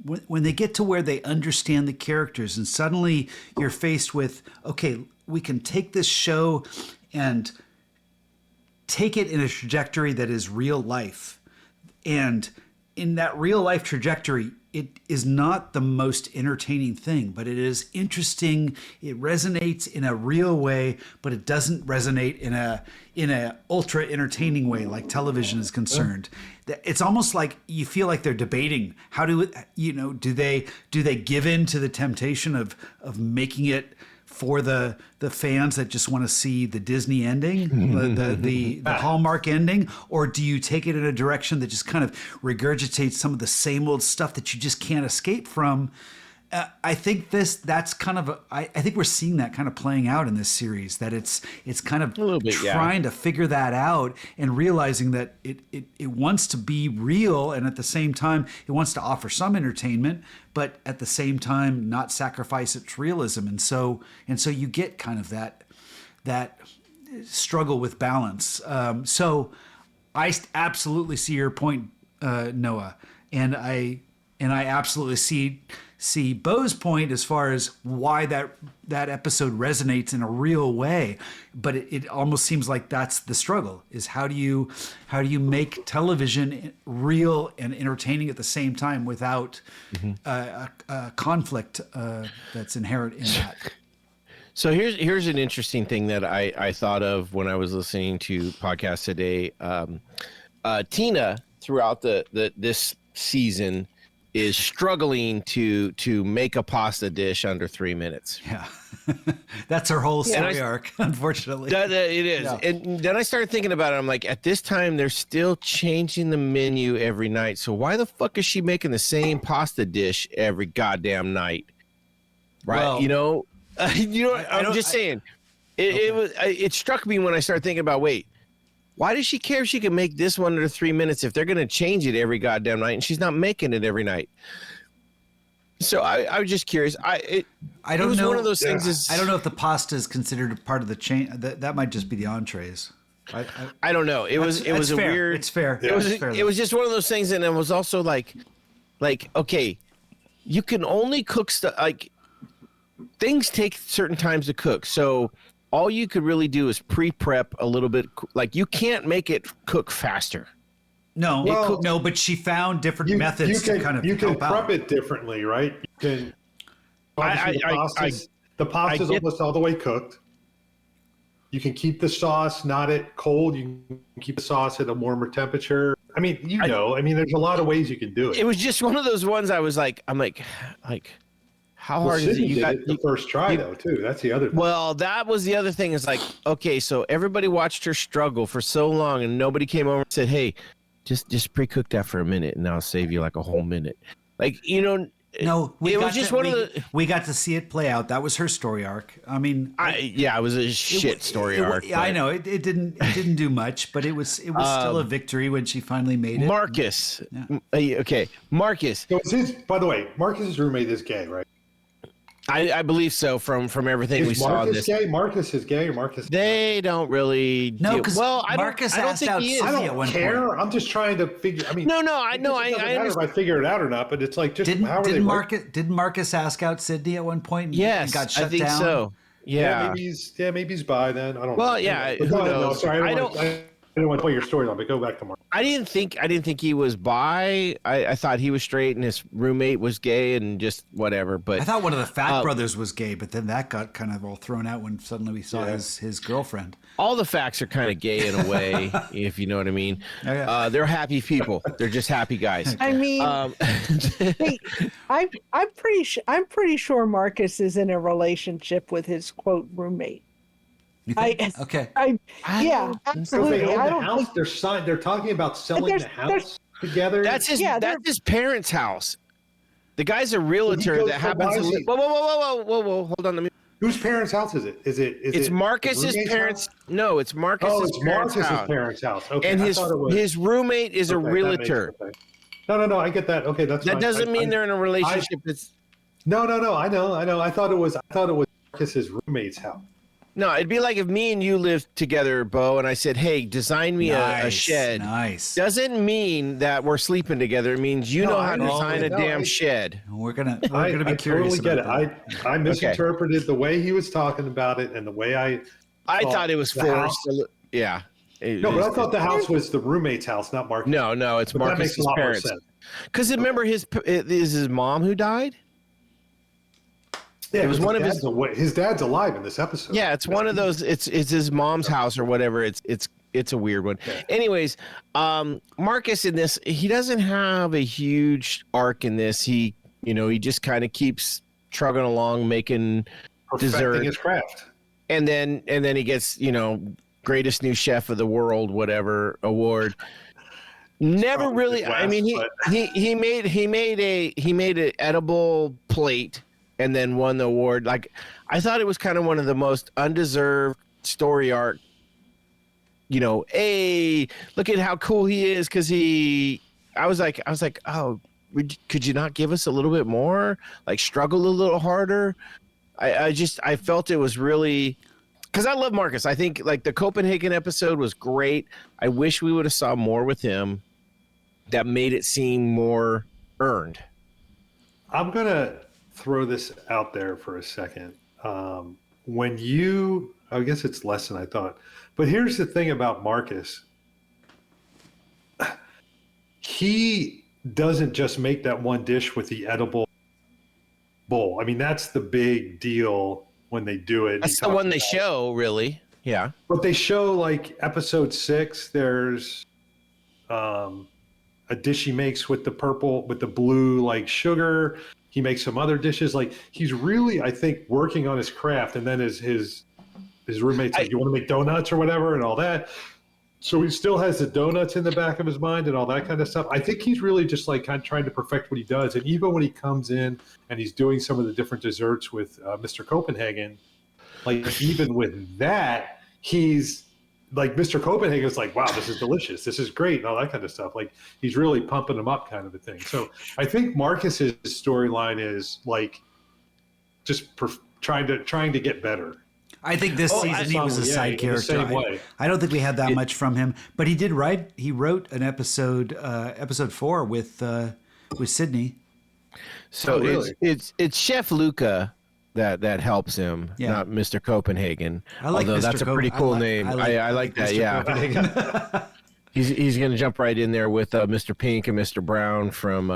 when they get to where they understand the characters, and suddenly you're faced with, okay, we can take this show and take it in a trajectory that is real life. And in that real life trajectory, it is not the most entertaining thing, but it is interesting. It resonates in a real way, but it doesn't resonate in a ultra entertaining way like television is concerned. It's almost like you feel like they're debating how do they give in to the temptation of making it for the fans that just want to see the Disney ending, the Hallmark ending, or do you take it in a direction that just kind of regurgitates some of the same old stuff that you just can't escape from? I think that's kind of I think we're seeing that kind of playing out in this series, that it's kind of trying to figure that out and realizing that it wants to be real, and at the same time it wants to offer some entertainment, but at the same time not sacrifice its realism. And so you get kind of that struggle with balance. So I absolutely see your point, Noah, and I absolutely see Bo's point as far as why that episode resonates in a real way. But it almost seems like that's the struggle, is how do you make television real and entertaining at the same time without a conflict that's inherent in that. So here's an interesting thing that I thought of when I was listening to podcasts today. Tina, throughout this season, is struggling to make a pasta dish under 3 minutes. Yeah. That's her whole story arc, unfortunately. It is. Yeah. And then I started thinking about it. I'm like, at this time, they're still changing the menu every night. So why the fuck is she making the same pasta dish every goddamn night? Right? Well, I'm just saying. It struck me when I started thinking about, wait, why does she care if she can make this one under 3 minutes if they're going to change it every goddamn night and she's not making it every night? So I was just curious. I don't know. One of those things I don't know if the pasta is considered a part of the chain. That might just be the entrees. I don't know. It was a fair. weird. It's fair. It was just one of those things, and it was also like okay, you can only cook stuff. Like, things take certain times to cook, so all you could really do is pre-prep a little bit. Like, you can't make it cook faster. No, no, but she found different methods to kind of you can help prep out. it differently, right? You can. The pasta's almost all the way cooked. You can keep the sauce not at cold. You can keep the sauce at a warmer temperature. I mean, there's a lot of ways you can do it. It was just one of those ones I was like, how hard is it? You got the first try though, too. That's the other thing. Well, that was the other thing. Is like, okay, so everybody watched her struggle for so long, and nobody came over and said, "Hey, just pre-cook that for a minute, and I'll save you like a whole minute." Like, No, we got to see it play out. That was her story arc. I mean, it was a shit story arc. I know it didn't do much, but it was still a victory when she finally made it. Marcus, okay, Marcus. So by the way, Marcus's roommate is gay, right? I believe so from everything we saw. Marcus is gay, or Marcus? They don't really. No, because Marcus asked out Cindy at one point. I'm just trying to figure. I mean, no. I know. I understand if I figure it out or not, but it's like, just how are they? Didn't Marcus ask out Sydney at one point? Yes, got shut I think down? so. Yeah. Maybe he's bi then. I don't know. Well, yeah. Who knows? Sorry, I don't want to play your story on, but go back to Mark. I didn't think he was bi. I thought he was straight and his roommate was gay and just whatever. But I thought one of the Fat brothers was gay, but then that got kind of all thrown out when suddenly we saw his girlfriend. All the facts are kind of gay in a way, if you know what I mean. They're happy people. They're just happy guys. I mean, hey, I'm pretty sure Marcus is in a relationship with his quote roommate. Okay. Yeah, absolutely. If they own the house, they're talking about selling the house together. That's his parents' house. The guy's a realtor that happens to live. Whoa! Hold on. Whose parents' house is it? It's Marcus's parents. House? No, it's Marcus's Oh, it's parents' Marcus's house. parents' house. Okay, And I thought it was, his roommate is a okay, realtor. okay. No, I get that. Okay, that's That fine. doesn't mean they're in a relationship. No. I know. I thought it was Marcus's roommate's house. No, it'd be like if me and you lived together, Bo, and I said, "Hey, design me a shed." Nice. Doesn't mean that we're sleeping together. It means you know how to design a damn shed. We're gonna be I curious totally get about it. that. I misinterpreted the way he was talking about it and the way I thought it was forced. Yeah. No, but I thought the house was the roommate's house, not Marcus. No, it's But that makes a Marcus's lot more parents. sense. Because remember, is his mom who died? Yeah, It was one of his dad's alive in this episode. Yeah, it's one of those. It's his mom's house or whatever. It's a weird one. Yeah. Anyways, Marcus in this, he doesn't have a huge arc in this. He just kind of keeps trugging along, making Perfecting dessert, his craft. and then he gets greatest new chef of the world, whatever award. Never really. West, I mean, he made an edible plate and then won the award. Like, I thought it was kind of one of the most undeserved story arc. Hey, look at how cool he is because I was like, oh, could you not give us a little bit more? Like, struggle a little harder. I felt it was really, because I love Marcus. I think like the Copenhagen episode was great. I wish we would have saw more with him that made it seem more earned. I'm gonna throw this out there for a second. I guess it's less than I thought. But here's the thing about Marcus. He doesn't just make that one dish with the edible bowl. I mean, that's the big deal when they do it. That's the one they show, really. Yeah. But they show like episode 6, there's a dish he makes with the blue like sugar. He makes some other dishes. Like, he's really, I think, working on his craft. And then his roommate's like, you want to make donuts or whatever and all that. So he still has the donuts in the back of his mind and all that kind of stuff. I think he's really just like kind of trying to perfect what he does. And even when he comes in and he's doing some of the different desserts with Mr. Copenhagen, like even with that, he's like, Mr. Copenhagen's like, wow, this is delicious. This is great. And all that kind of stuff. Like, he's really pumping them up kind of a thing. So I think Marcus's storyline is like just trying to get better. I think this season he was a side character. I don't think we had that much from him, but he did write. He wrote an episode 4 with Sydney. So really? it's Chef Luca that helps him, not Mr. Copenhagen. Although that's a pretty cool name. I like that. Yeah. He's going to jump right in there with Mr. Pink and Mr. Brown from.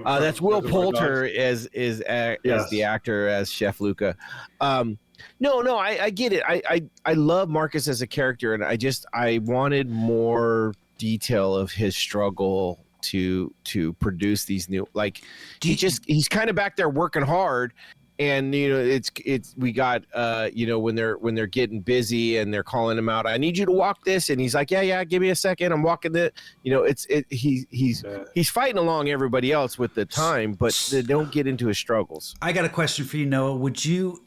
That's Will Poulter as the actor as Chef Luca. No, I get it. I love Marcus as a character, and I wanted more detail of his struggle to produce these new, like, he's kind of back there working hard. And we got when they're getting busy and they're calling him out, I need you to walk this, and he's like, yeah, give me a second, I'm walking it. He's fighting along everybody else with the time, but they don't get into his struggles. I got a question for you, Noah. Would you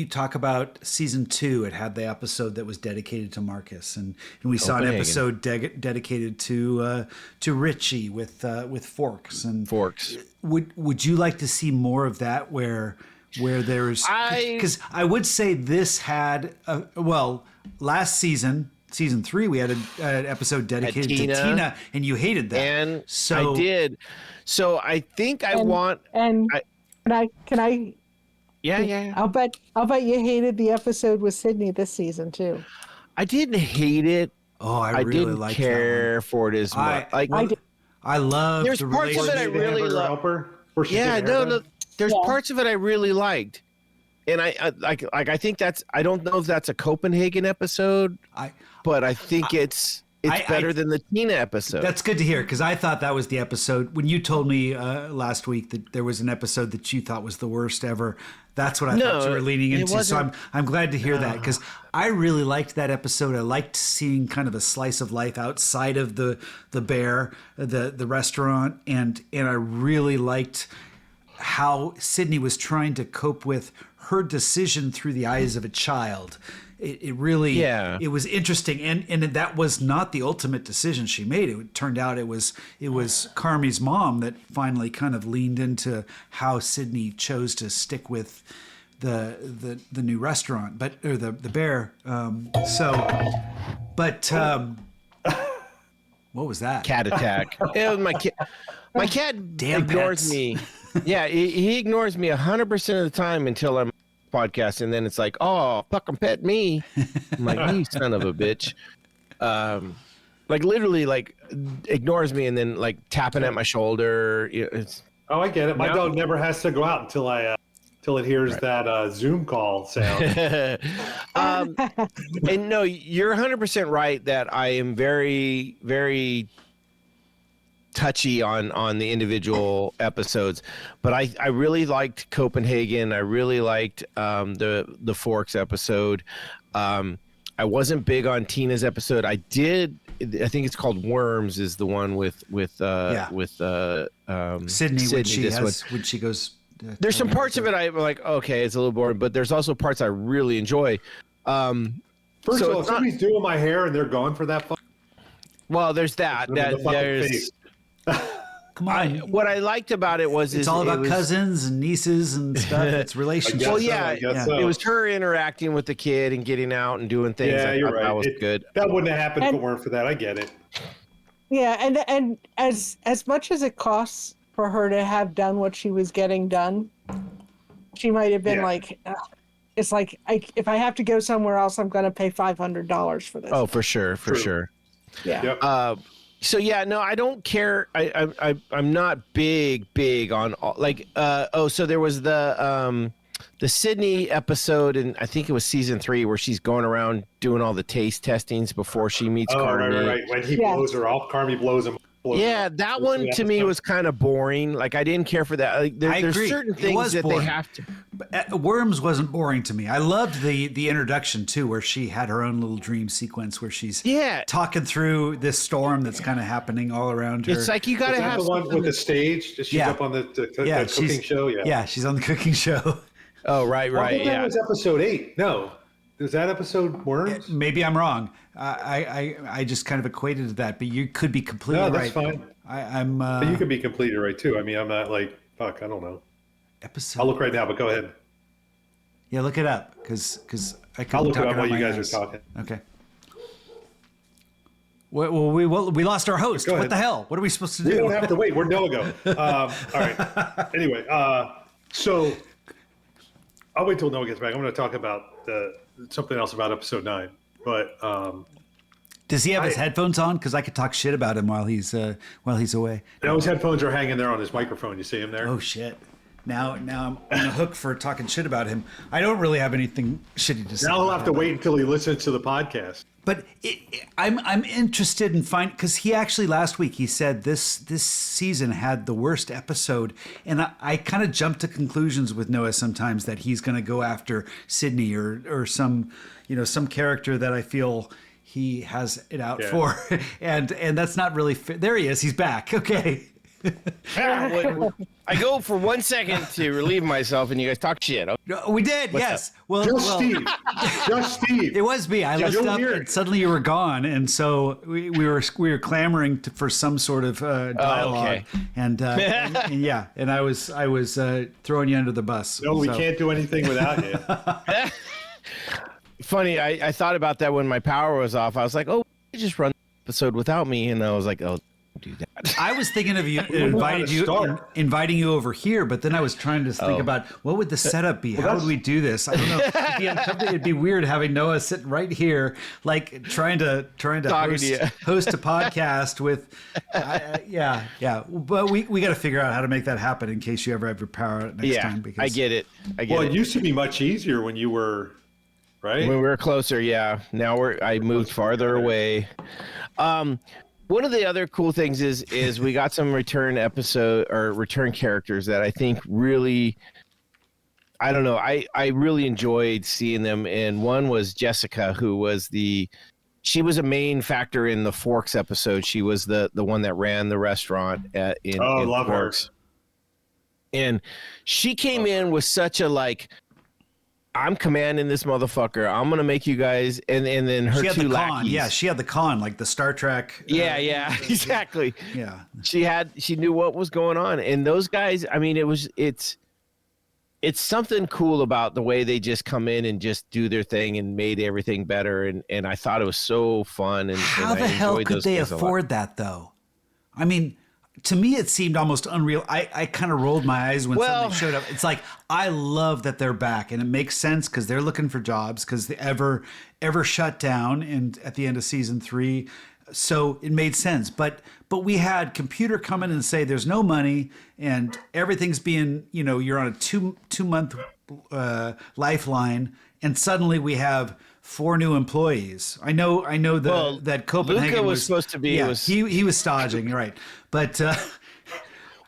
talk about season 2? It had the episode that was dedicated to Marcus, and we saw an episode dedicated to Richie with Forks and Forks. Would you like to see more of that where there's, because I would say this had last season 3 we had an episode dedicated to Tina, and you hated that, and so I did. So I think can I yeah. I'll bet you hated the episode with Sydney this season too. I didn't hate it. Oh, I really didn't liked care for it as much. I love. There's parts of it I really love. There's parts of it I really liked, and I think that's, I don't know if that's a Copenhagen episode, but I think it's better than the Tina episode. That's good to hear, because I thought that was the episode when you told me last week that there was an episode that you thought was the worst ever. That's what I thought you were leaning into. So I'm glad to hear that, because I really liked that episode. I liked seeing kind of a slice of life outside of the bear, the restaurant, and I really liked how Sydney was trying to cope with her decision through the eyes of a child. It really, it was interesting, and that was not the ultimate decision she made. It turned out it was Carmi's mom that finally kind of leaned into how Sydney chose to stick with the new restaurant, or the bear. What was that? Cat attack. It was my cat. My cat Damn ignores pets. me. Yeah, he ignores me 100% of the time until I'm podcast, and then it's like, oh, fucking pet me. I'm like, you son of a bitch. Like literally, like ignores me, and then like tapping at my shoulder. It's I get it. My dog never has to go out until it hears that Zoom call sound. And no, you're 100% right that I am very, very touchy on the individual episodes, but I really liked Copenhagen. I really liked the Forks episode. I wasn't big on Tina's episode. I think it's called Worms is the one with Sydney when she goes. There's some parts of it I'm like, okay, it's a little boring, but there's also parts I really enjoy. First of all, if somebody's doing my hair and they're gone for that. Well, there's that. There's. Come on. What I liked about it was it's all about cousins and nieces and stuff. It's relationships. Well, it was her interacting with the kid and getting out and doing things. Yeah, you're right. That was good. That wouldn't have happened if it weren't for that. I get it. Yeah, and as much as it costs for her to have done what she was getting done, she might have been like, it's like if I have to go somewhere else, I'm going to pay $500 for this. Oh, for sure, sure. Yeah. Yep. So yeah, no, I don't care. I'm not big on all, like. So there was the Sydney episode, and I think it was season 3 where she's going around doing all the taste testings before she meets Carmi. Right. When he blows her off, Carmi blows him. That one to me was kind of boring. Like I didn't care for that. Like, there's certain things that boring. They have to. But Worms wasn't boring to me. I loved the introduction too, where she had her own little dream sequence where she's talking through this storm that's kind of happening all around her. It's like you got to have the one with the stage. She's up on the cooking show. Yeah, she's on the cooking show. Oh right. I think that was episode 8. No. Is that episode Worms? Maybe I'm wrong. I just kind of equated to that, but you could be completely right. No, that's fine. I'm. But you could be completely right too. I mean, I'm not like fuck. I don't know. Episode. I'll look right now, but go ahead. Yeah, look it up because I could. I'll look it up while you guys are talking. Okay. Well, we lost our host. What the hell? What are we supposed to do? We don't have to wait. We're no go. All right. Anyway, so I'll wait till Noah gets back. I'm going to talk about something else about episode 9. But does he have his headphones on? Because I could talk shit about him while he's away. No, his headphones are hanging there on his microphone. You see him there? Oh shit! Now I'm on the hook for talking shit about him. I don't really have anything shitty to say. Now he'll have to wait until he listens to the podcast. But I'm interested in because he actually last week he said this season had the worst episode, and I kind of jumped to conclusions with Noah sometimes that he's going to go after Sydney or some character that I feel he has it out for, and that's not really fair. There he is. He's back. Okay. I go for 1 second to relieve myself, and you guys talk shit. We did, yes. Well, Steve. Just Steve. It was me. I looked up, and suddenly you were gone, and so we were clamoring for some sort of dialogue, and I was throwing you under the bus. No, we can't do anything without you. Funny, I thought about that when my power was off. I was like, oh, you just run the episode without me, and I was like, oh. Do that. I was thinking of you inviting you over here, but then I was trying to think about what would the setup be? How would we do this? I don't know. It'd be weird having Noah sitting right here, like trying to host a podcast with. But we got to figure out how to make that happen in case you ever have your power out next time. Because I get it. Well, it used to be much easier when you were. Right? When we were closer, yeah. Now I moved farther away. One of the other cool things is we got some return characters that I think really, I don't know, I really enjoyed seeing them. And one was Jessica, who was she was a main factor in the Forks episode. She was the one that ran the restaurant in love Forks. And she came in with such a like, I'm commanding this motherfucker. I'm gonna make you guys, and then her She had two the con. lackeys. Yeah, she had the con, like the Star Trek. Yeah, exactly. Yeah. She knew what was going on, and those guys. I mean, it's something cool about the way they just come in and just do their thing and made everything better. And I thought it was so fun. And How and the I hell enjoyed could those they guys a lot. afford that, though? I mean, to me, it seemed almost unreal. I kind of rolled my eyes when somebody showed up. It's like, I love that they're back, and it makes sense because they're looking for jobs because the ever shut down and at the end of season 3. So it made sense. But we had computer come in and say there's no money and everything's being, you're on a two-month lifeline, and suddenly we have 4 new employees. I know that Copenhagen Luca was supposed to be. Yeah, he was staging, you're right. But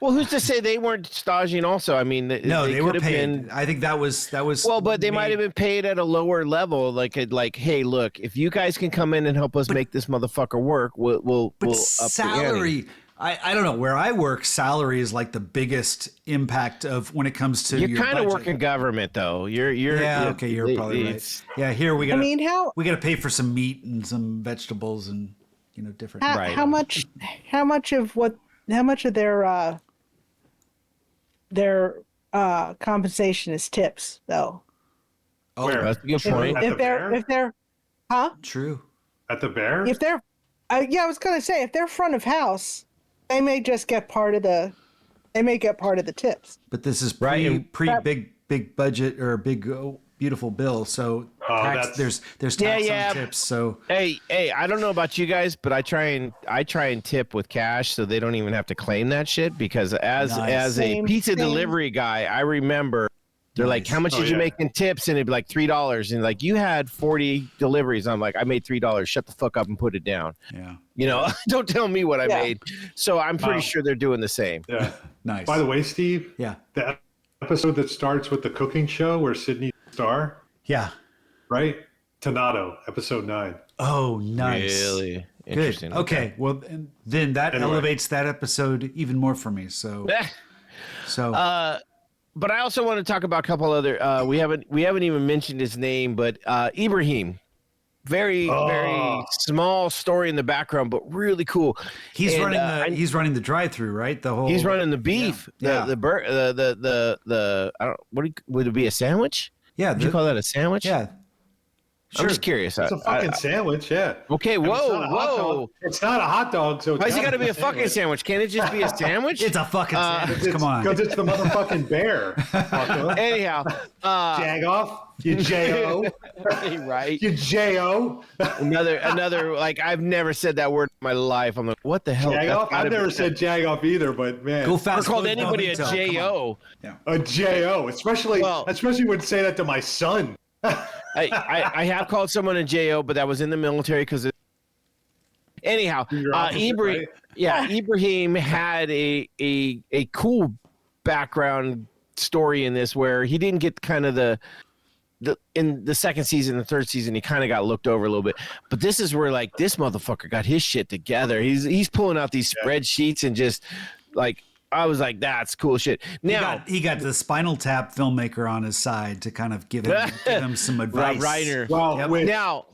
well, who's to say they weren't staging also? I mean, no, they were could have paid. been. I think that was Well, but they might have been paid at a lower level. Like, hey, look, if you guys can come in and help us make this motherfucker work, we'll up salary. the ante. I don't know where I work. Salary is like the biggest impact of when it comes to You're your kind of budget. working government though. You're Okay, you're probably right. Yeah, here we got. We got to pay for some meat and some vegetables and different. How much of their compensation is tips though? Oh, Where? That's a good point. At the Bear? If they're true. At the Bear? if they're I was gonna say if they're front of house, they may just get part of the tips. But this is Right. big budget or big beautiful bill. So there's tax on tips. So Hey, I don't know about you guys, but I try and tip with cash so they don't even have to claim that shit, because as a Same. delivery guy, I remember they're like, how much did you make in tips? And it'd be like $3. And like, you had 40 deliveries. I'm like, I made $3. Shut the fuck up and put it down. yeah, Don't tell me what I made. So I'm pretty sure they're doing the same. Yeah. nice. By the way, Steve, Yeah, the episode that starts with the cooking show where Sydney's the star, yeah. right? Tornado, episode 9. Oh, nice. Really interesting. Good. Okay. Well, then that elevates that episode even more for me. So, But I also want to talk about a couple other. We haven't even mentioned his name, but Ibrahim, very small story in the background, but really cool. he's running the drive-through, right? He's running the beef. Yeah. The I don't. Would it be a sandwich? Yeah. Would you call that a sandwich? Yeah. I'm just curious. It's a fucking sandwich, yeah. Okay. Whoa. It's not a hot dog, so it's Why's it got to be a fucking sandwich? Can't it just be a sandwich? It's a fucking sandwich. Come on. Because it's the motherfucking bear. Anyhow, Jag off, you J-O. right? You J-O. Another like, I've never said that word in my life. I'm like, what the hell? Jag off? I've never said jag off either, but man. Go fast. Never called food, anybody a Bobito. Come on. J-O. A J-O, especially when you say that to my son. I have called someone a J-O, but that was in the military because anyhow, Ibrahim had a cool background story in this where he didn't get kind of the in the second season, the third season, he kind of got looked over a little bit. But this is where like this motherfucker got his shit together. He's pulling out these spreadsheets and just like, I was like, that's cool shit. Now he got the Spinal Tap filmmaker on his side to kind of give him some advice. Reiner. Well, now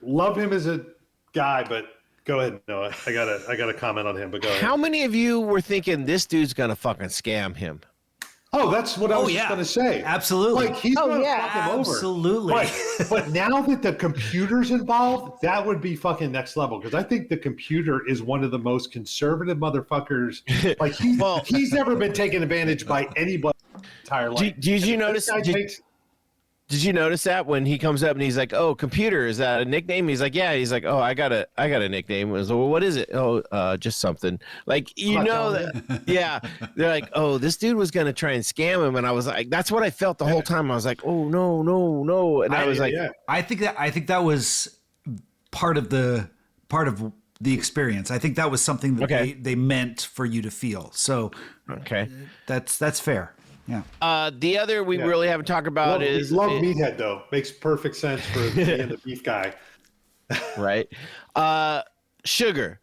love him as a guy, but go ahead, Noah. I gotta comment on him, but go ahead. How many of you were thinking this dude's gonna fucking scam him? Oh, that's what I was just going to say. Absolutely. Like, he's going to fuck him over. Absolutely. But now that the computer's involved, that would be fucking next level. Because I think the computer is one of the most conservative motherfuckers. Like, he's never been taken advantage by anybody in his entire life. Did you notice? Did you notice that when he comes up and he's like, "Oh, computer, is that a nickname?" He's like, "Yeah." He's like, "Oh, I got a nickname." I was like, "Well, what is it?" "Oh, just something." Like, that. Yeah. They're like, "Oh, this dude was gonna try and scam him," and I was like, "That's what I felt the whole time." I was like, "Oh no," and I was like, I think that was part of the experience. I think that was something that they meant for you to feel. So, that's fair. Yeah. The other we really haven't talked about is Meathead though. Makes perfect sense for being the beef guy. Right. Sugar.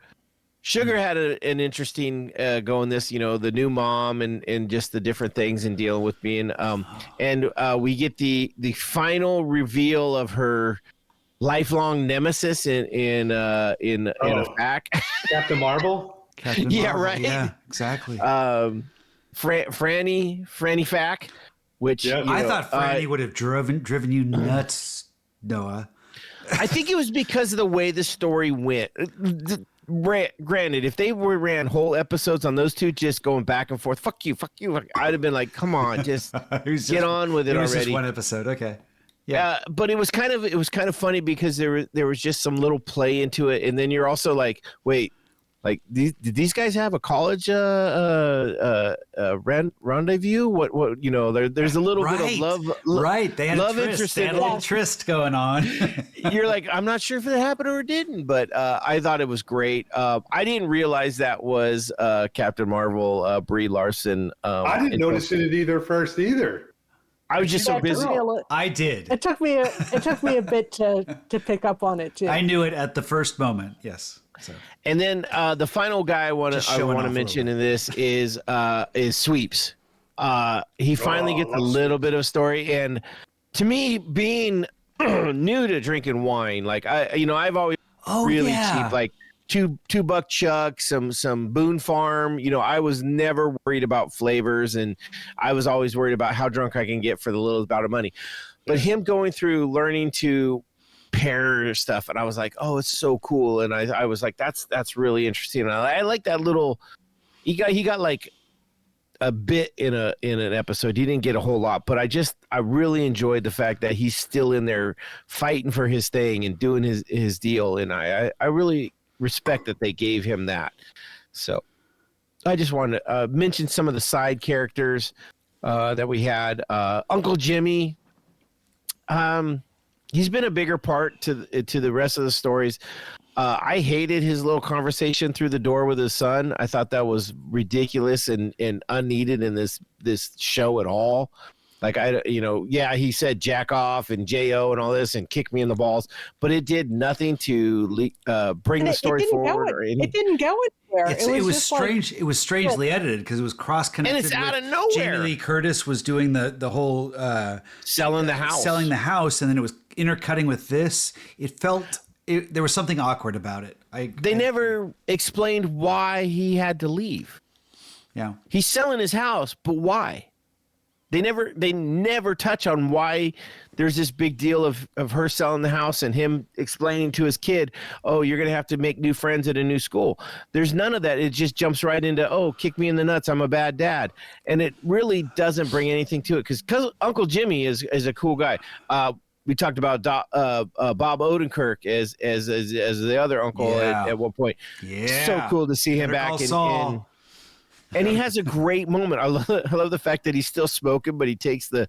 Sugar had an interesting going this, the new mom and just the different things and dealing with being and we get the final reveal of her lifelong nemesis in a fact. Captain Marvel. Captain Yeah, Marvel. right. Yeah, exactly. Franny Fack, which I thought Franny would have driven you nuts, Noah. I think it was because of the way the story went. Granted, if they ran whole episodes on those two just going back and forth, fuck you, I'd have been like, come on, just get on with it was already. Just one episode, okay. Yeah, but it was kind of funny because there was just some little play into it, and then you're also like, wait, like did these guys have a college rendezvous? What there's a little bit of love, right? They had love a little tryst going on. You're like, I'm not sure if it happened or it didn't, but I thought it was great. I didn't realize that was Captain Marvel, Brie Larson. I didn't notice it either. I was just so busy. I did. It took me a bit to pick up on it too. I knew it at the first moment. Yes. So. And then the final guy I want to mention in this is Sweeps. He finally gets a little bit of a story, and to me, being new to drinking wine, like I've always really cheap, like $2 Chuck, some Boone Farm. I was never worried about flavors, and I was always worried about how drunk I can get for the little amount of money. But him going through learning to pair stuff, and I was like, oh, it's so cool, and I was like, that's really interesting. And I like that little. He got like a bit in an episode. He didn't get a whole lot, but I really enjoyed the fact that he's still in there fighting for his thing and doing his deal, and I really respect that they gave him that. So I just wanted to mention some of the side characters that we had. Uncle Jimmy, he's been a bigger part to the rest of the stories. I hated his little conversation through the door with his son. I thought that was ridiculous and unneeded in this show at all. Like, he said jack off and J.O. and all this and kick me in the balls, but it did nothing to bring the story forward. It didn't go anywhere. It was strange. It was strangely edited because it was cross-connected. And it's out of nowhere. Jamie Lee Curtis was doing the whole selling the house, and then it was intercutting with this. It felt there was something awkward about it. They never explained why he had to leave. Yeah, he's selling his house, but why? They never touch on why there's this big deal of her selling the house and him explaining to his kid, oh, you're going to have to make new friends at a new school. There's none of that. It just jumps right into, oh, kick me in the nuts, I'm a bad dad. And it really doesn't bring anything to it because Uncle Jimmy is a cool guy. We talked about Bob Odenkirk as the other uncle at one point. Yeah. So cool to see him back in. And he has a great moment. I love the fact that he's still smoking, but he takes the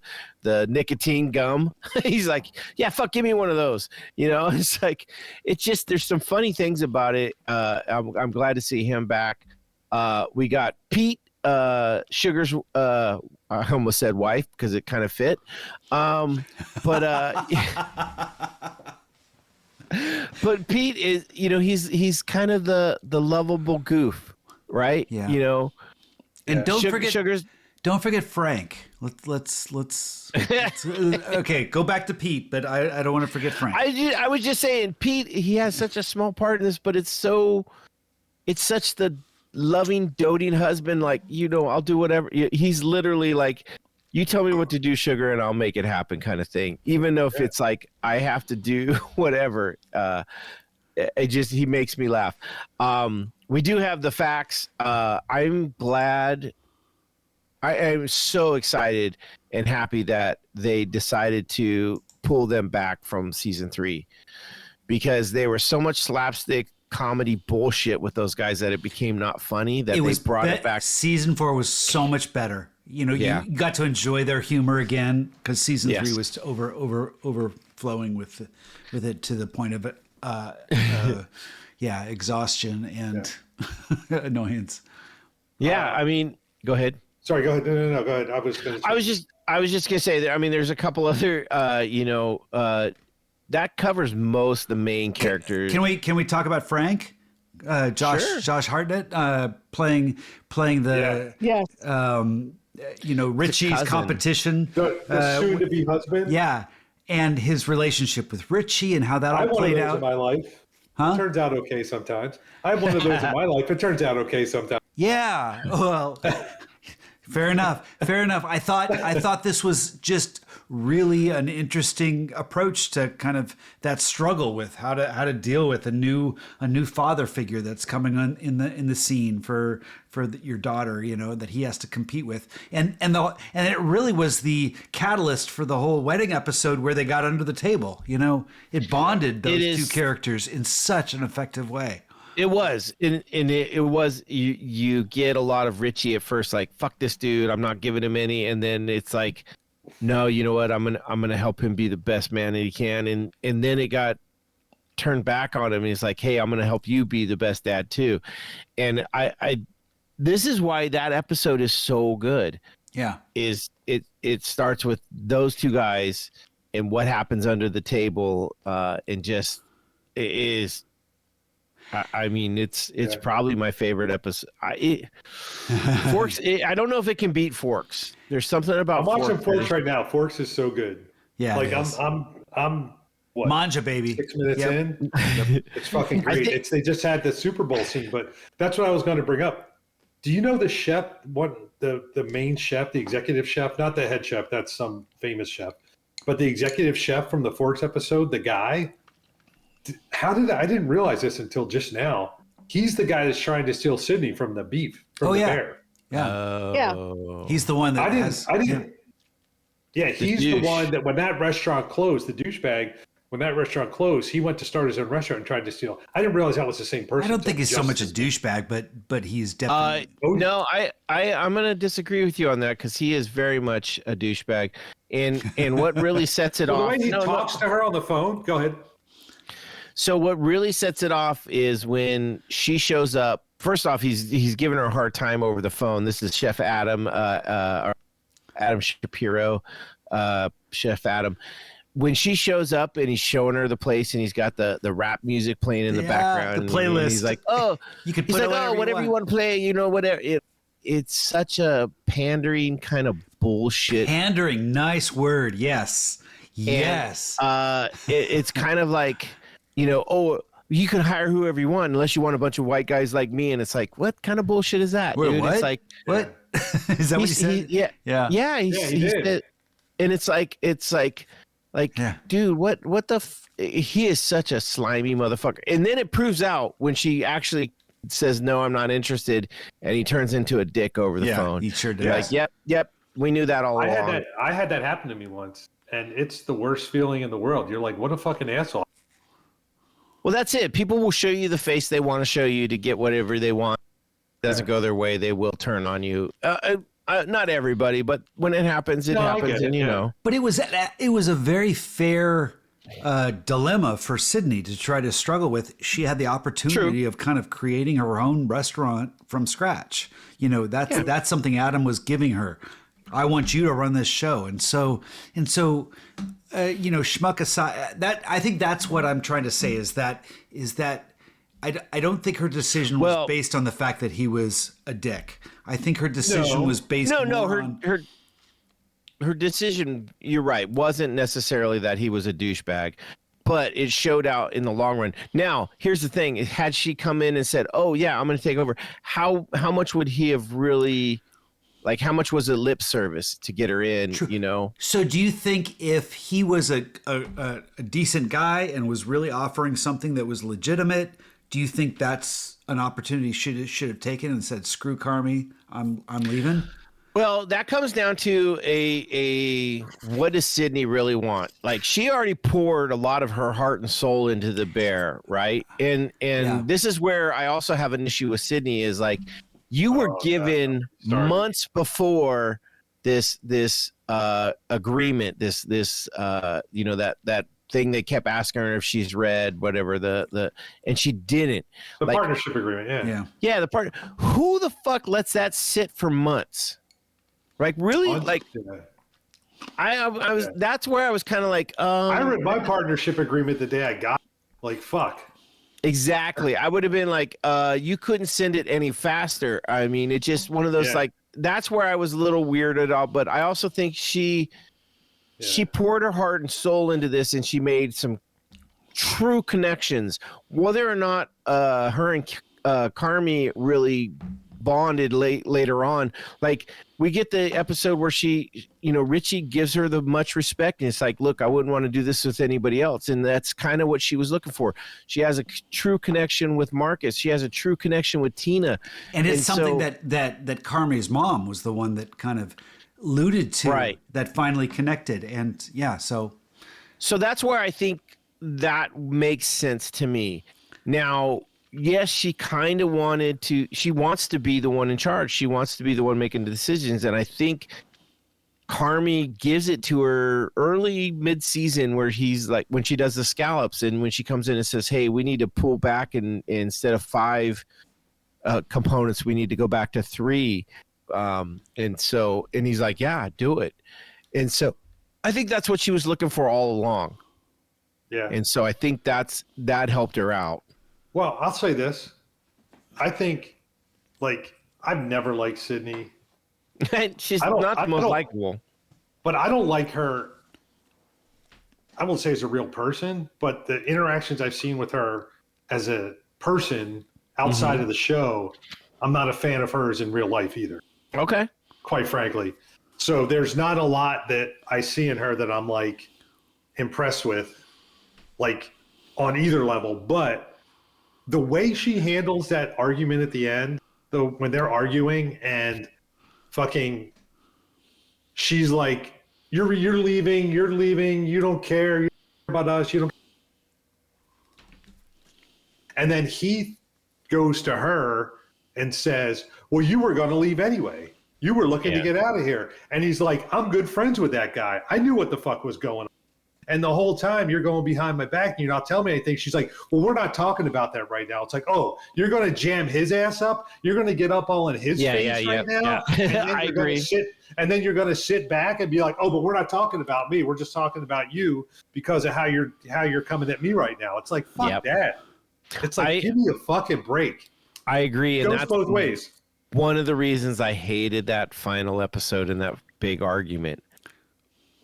nicotine gum. He's like, yeah, fuck, give me one of those. It's like, it's just, there's some funny things about it. I'm glad to see him back. We got Pete, Sugar's, I almost said wife because it kind of fit. But Pete is, he's kind of the lovable goof, right? Yeah. And don't forget Frank. Let's okay, go back to Pete, but I don't want to forget Frank. I was just saying, Pete, he has such a small part in this, but it's such the loving, doting husband. Like, I'll do whatever. He's literally like, you tell me what to do, Sugar, and I'll make it happen, kind of thing. Even though if it's like I have to do whatever, he makes me laugh. We do have the facts. I'm glad. I am so excited and happy that they decided to pull them back from season 3 because they were so much slapstick comedy bullshit with those guys that it became not funny that they brought it back. Season 4 was so much better. You got to enjoy their humor again because season 3 was overflowing with it to the point of exhaustion and annoyance. Yeah, I mean, go ahead. Sorry, go ahead. No, go ahead. I was just gonna say that. I mean, there's a couple other, that covers most of the main characters. Can we talk about Frank? Josh Hartnett playing the Yes. Richie's cousin. competition. The soon-to-be husband. Yeah, and his relationship with Richie and how that I all have one of played those in out. my life. Huh? It turns out okay sometimes. I have one of those in my life. It turns out okay sometimes. Yeah. Well, fair enough. Fair enough. I thought this was just really an interesting approach to kind of that struggle with how to deal with a new father figure that's coming on in the scene for your daughter, that he has to compete with. And it really was the catalyst for the whole wedding episode where they got under the table. It bonded those two characters in such an effective way. It was, and it was. You get a lot of Richie at first, like fuck this dude, I'm not giving him any, and then it's like, no, you know what, I'm gonna help him be the best man that he can, and then it got turned back on him, and he's like, hey, I'm gonna help you be the best dad too, and I this is why that episode is so good. Yeah, it starts with those two guys and what happens under the table, and just it is. I mean, it's probably my favorite episode. Forks. I don't know if it can beat Forks. There's something about. I'm watching Forks right now. Forks is so good. Yeah, like I'm what? Manja baby. 6 minutes Yep. in. It's fucking great. They just had the Super Bowl scene, but that's what I was going to bring up. Do you know the chef? The main chef, the executive chef, not the head chef. That's some famous chef, but the executive chef from the Forks episode, the guy. I didn't realize this until just now. He's the guy that's trying to steal Sydney from the beef from the bear. Yeah. He's the one that I didn't. Yeah, he's the one that when that restaurant closed, the douchebag. When that restaurant closed, he went to start his own restaurant and tried to steal. I didn't realize that was the same person. I don't think he's so much a douchebag, but he's definitely. No, I'm gonna disagree with you on that because he is very much a douchebag, and what really sets it off. The way he talks to her on the phone. Go ahead. So what really sets it off is when she shows up. First off, he's giving her a hard time over the phone. This is Chef Adam, Adam Shapiro, Chef Adam. When she shows up and he's showing her the place and he's got the rap music playing in the background, the playlist. And he's like, "Oh, you can he's put like, whatever you want to play, whatever." It's such a pandering kind of bullshit. Pandering, nice word. Yes, yes. And, it's kind of like. You can hire whoever you want unless you want a bunch of white guys like me. And it's like, what kind of bullshit is that? Wait, dude? what? It's like, what? Is that what you said? Yeah. He said, and it's like, dude, what the? He is such a slimy motherfucker. And then it proves out when she actually says, no, I'm not interested. And he turns into a dick over the phone. He sure did. Like, yep. We knew that all along. I had that happen to me once. And it's the worst feeling in the world. You're like, what a fucking asshole. Well, that's it. People will show you the face they want to show you to get whatever they want. It doesn't go their way, they will turn on you. Not everybody, but when it happens, it happens, and you know. But it was a very fair dilemma for Sydney to try to struggle with. She had the opportunity of kind of creating her own restaurant from scratch. That's something Adam was giving her. I want you to run this show, and so. Schmuck aside, that I think that's what I'm trying to say is that I don't think her decision was based on the fact that he was a dick. I think her decision was based on her decision. You're right, wasn't necessarily that he was a douchebag, but it showed out in the long run. Now, here's the thing: had she come in and said, "Oh yeah, I'm going to take over," how much would he have really? Like, how much was it lip service to get her in, True. So do you think if he was a decent guy and was really offering something that was legitimate, do you think that's an opportunity should have taken and said, screw Carmi, I'm leaving? Well, that comes down to a what does Sydney really want? Like, she already poured a lot of her heart and soul into the bear, right? And this is where I also have an issue with Sydney is like, you were given months before this agreement, this that thing they kept asking her if she's read whatever and she didn't. The partnership agreement, yeah. The partner. Who the fuck lets that sit for months? Like really? Like I was. That's where I was kind of like. I read my partnership agreement the day I got. Like fuck. Exactly. I would have been like, you couldn't send it any faster. I mean, it's just one of those like, that's where I was a little weirded out. But I also think she poured her heart and soul into this, and she made some true connections. Whether or not her and Carmi really bonded later on, like we get the episode where she, Richie gives her the much respect, and it's like, look, I wouldn't want to do this with anybody else, and that's kind of what she was looking for. She has a true connection with Marcus. She has a true connection with Tina, and it's something that Carmi's mom was the one that kind of alluded to, right, that finally connected. And so that's where I think that makes sense to me. Now, yes, she kind of she wants to be the one in charge. She wants to be the one making the decisions. And I think Carmi gives it to her early mid-season, where he's like, when she does the scallops and when she comes in and says, hey, we need to pull back, and instead of 5 components, we need to go back to 3. And he's like, yeah, do it. And so I think that's what she was looking for all along. Yeah. And so I think that helped her out. Well, I'll say this. I think, I've never liked Sydney. She's not the most likable. But I don't like her. I won't say as a real person, but the interactions I've seen with her as a person outside of the show, I'm not a fan of hers in real life either. Okay. Quite frankly. So there's not a lot that I see in her that I'm impressed with, on either level. But the way she handles that argument at the end, when they're arguing and fucking, she's like, you're leaving, you don't care about us, you don't. And then he goes to her and says, well, you were going to leave anyway. You were looking to get out of here. And he's like, I'm good friends with that guy. I knew what the fuck was going on. And the whole time you're going behind my back and you're not telling me anything. She's like, well, we're not talking about that right now. It's like, oh, you're going to jam his ass up? You're going to get up all in his face right now? Yeah. I agree. And then you're going to sit back and be like, oh, but we're not talking about me. We're just talking about you because of how you're coming at me right now. It's like, fuck that. It's like, give me a fucking break. I agree. It goes both ways. One of the reasons I hated that final episode and that big argument.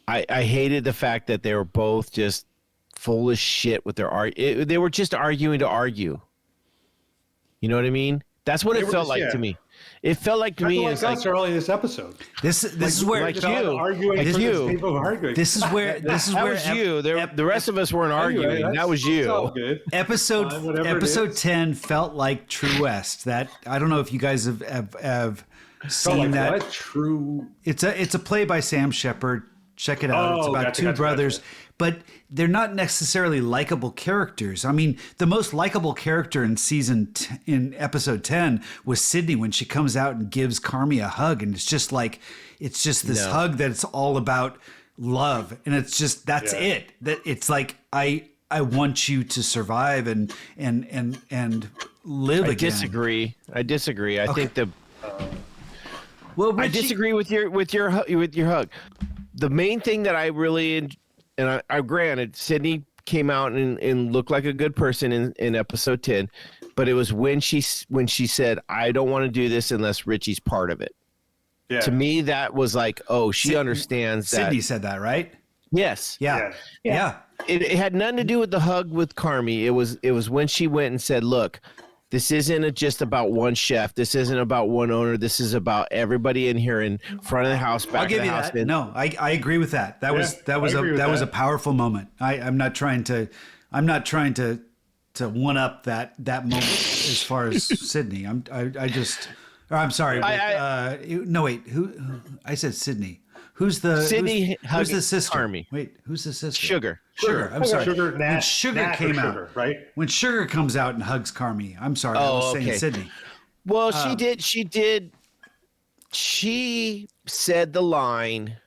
I hated the fact that they were both just full of shit with their they were just arguing to argue. You know what I mean? That's what it felt like to me. It felt like to me. It's like early in this episode. This is where like you. This is where you. The rest of us weren't arguing. That was you. Episode 10 felt like True West. That I don't know if you guys have seen that. What? True. It's a play by Sam Shepard. Check it out. It's about two brothers, but they're not necessarily likable characters. I mean, the most likable character in episode 10 was Sydney when she comes out and gives Carmi a hug, and it's just this hug that's all about love, and it's just it. That it's like I want you to survive and live again. I disagree. I think Richie, I disagree with your hug. The main thing that I really, and I granted, Sydney came out and looked like a good person in episode 10, but it was when she said, I don't want to do this unless Richie's part of it. Yeah. To me, that was like, oh, she understands that. Sydney said that, right? Yes. Yeah. It had nothing to do with the hug with Carmi. It was when she went and said, look, this isn't just about one chef. This isn't about one owner. This is about everybody in here in front of the house, back of the house. That. No, I agree with that. That was a powerful moment. I'm not trying to one up that moment as far as Sydney. I'm sorry. No, wait. Who? I said Sydney. Who's the Sydney? Who's the sister? Carmi. Wait, who's the sister? Sugar. I'm sorry. When Sugar came out, right? When Sugar comes out and hugs Carmi, I'm sorry. I was saying Sydney. Well, she did. She said the line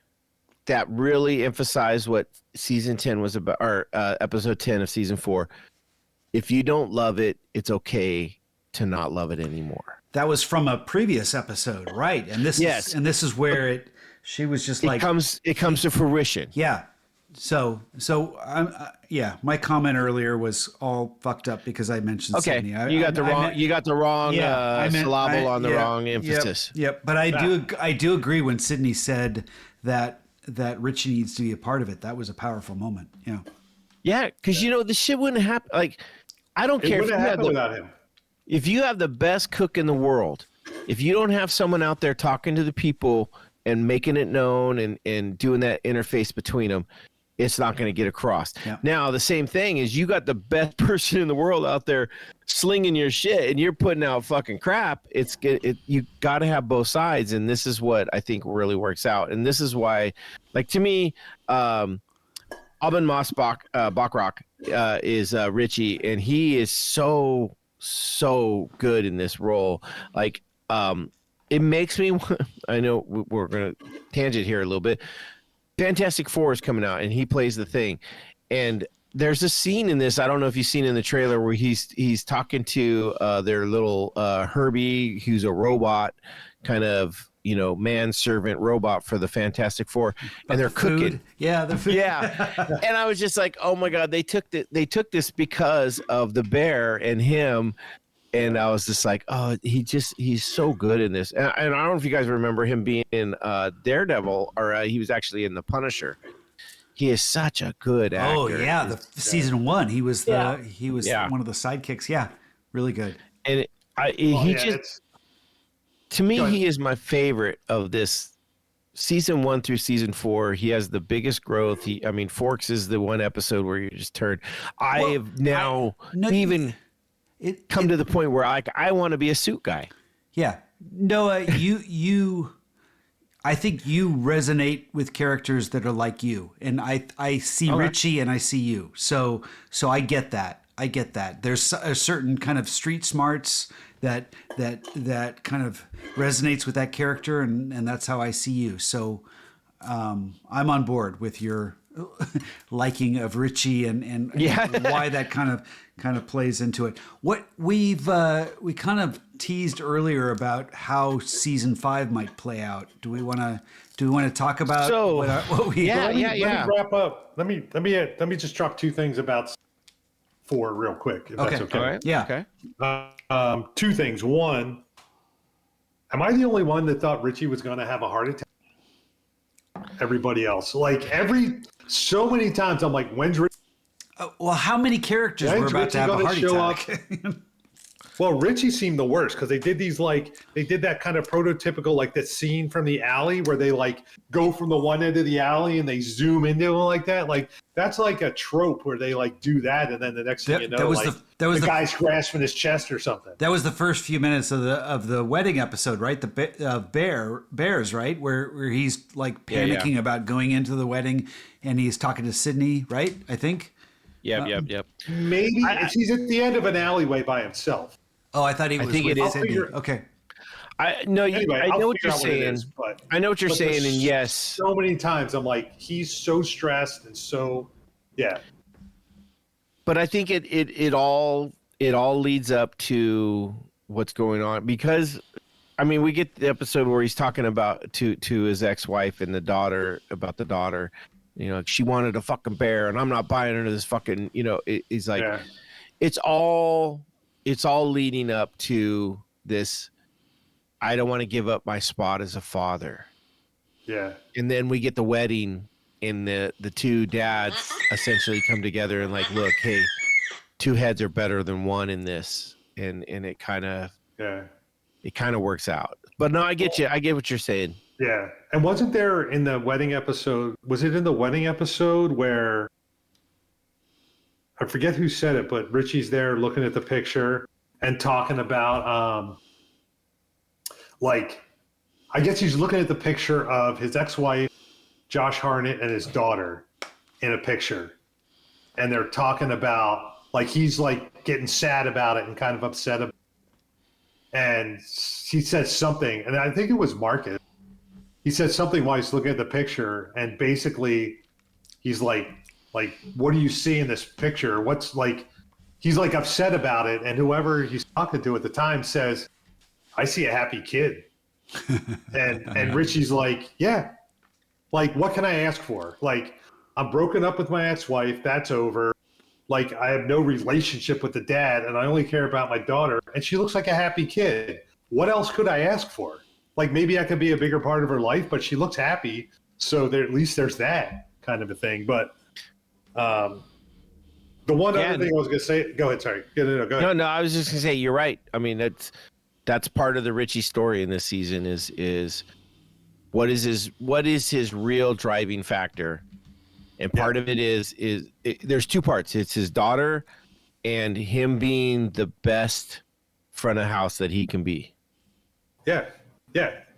that really emphasized what season 10 was about, or episode 10 of season 4. If you don't love it, it's okay to not love it anymore. That was from a previous episode, right? And this is where she was just it comes to fruition. Yeah. So yeah, my comment earlier was all fucked up because I mentioned Okay, Sydney. you got the wrong. You got the wrong syllable on the wrong emphasis. Yep. But I do agree when Sydney said that Richie needs to be a part of it. That was a powerful moment. Yeah. Yeah, because this shit wouldn't happen. Like, I don't It care if wouldn't you have happen without him. if you have the best cook in the world, if you don't have someone out there talking to the people and making it known and doing that interface between them, it's not going to get across. Yeah. Now, the same thing is you got the best person in the world out there slinging your shit and you're putting out fucking crap. You got to have both sides. And this is what I think really works out. And this is why, like, to me, Alban Bachrach is Richie, and he is so good in this role. Like, it makes me. I know we're gonna tangent here a little bit. Fantastic Four is coming out, and he plays the Thing. And there's a scene in this. I don't know if you've seen in the trailer where he's talking to their little Herbie, who's a robot, kind of manservant robot for the Fantastic Four, and they're cooking. Yeah, the food. Yeah, and I was just like, oh my god, they took this because of the bear and him. And I was just like, oh, he's so good in this. And I don't know if you guys remember him being in Daredevil, or he was actually in The Punisher. He is such a good actor. Oh yeah, season 1, he was one of the sidekicks. Yeah, really good. And to me, he is my favorite of this season 1 through season 4. He has the biggest growth. Forks is the one episode where you just turned. I have now come to the point where I want to be a suit guy. Yeah. Noah, I think you resonate with characters that are like you. And I see Richie and I see you. So I get that. There's a certain kind of street smarts that kind of resonates with that character, and that's how I see you. So I'm on board with your liking of Richie and why that kind of plays into it. What we kind of teased earlier about how season 5 might play out. Do we want to talk about what we? Let me wrap up. Let me just drop 2 things about 4 real quick, if that's okay. All right. Yeah. Okay. 2 things. One, am I the only one that thought Richie was going to have a heart attack? Everybody else, so many times, I'm like, when's Richie? Well, how many characters were about to have a heart attack? Well, Richie seemed the worst because they did that kind of prototypical, that scene from the alley where they go from the one end of the alley and they zoom into him like that. That's like a trope where they do that, and then the next thing you know, the guy's grasping his chest or something. That was the first few minutes of the wedding episode, right? The Bears, right, where he's panicking about going into the wedding, and he's talking to Sydney, right? I think. Yep. Maybe he's at the end of an alleyway by himself. Oh, I thought he was. I think it is Sydney. Okay. I know what you're saying. I know what you're saying, and yes, so many times I'm like, he's so stressed and so, yeah. But I think it all leads up to what's going on, because we get the episode where he's talking about to his ex-wife and the daughter, about the daughter. She wanted a fucking bear, and I'm not buying into this fucking. He's like, it's all leading up to this. I don't want to give up my spot as a father. Yeah. And then we get the wedding, and the 2 dads essentially come together and look, hey, 2 heads are better than 1 in this, and it kind of works out. But no, I get you. I get what you're saying. Yeah. And wasn't there in the wedding episode? Was it in the wedding episode where? I forget who said it, but Richie's there looking at the picture and talking about, I guess he's looking at the picture of his ex-wife, Josh Hartnett, and his daughter in a picture. And they're talking about, he's getting sad about it and kind of upset about it. And he says something, and I think it was Marcus. He said something while he's looking at the picture, and basically he's like, what do you see in this picture? What's he's upset about it. And whoever he's talking to at the time says, I see a happy kid. and Richie's like, yeah, what can I ask for? I'm broken up with my ex-wife. That's over. Like, I have no relationship with the dad, and I only care about my daughter, and she looks like a happy kid. What else could I ask for? Like, maybe I could be a bigger part of her life, but she looks happy, so at least there's that kind of a thing. But the one other thing I was going to say, go ahead, sorry. Go ahead. No, I was just going to say, you're right. I mean, that's part of the Richie story in this season is what is his real driving factor? And part of it is there's two parts. It's his daughter and him being the best front of house that he can be. Yeah.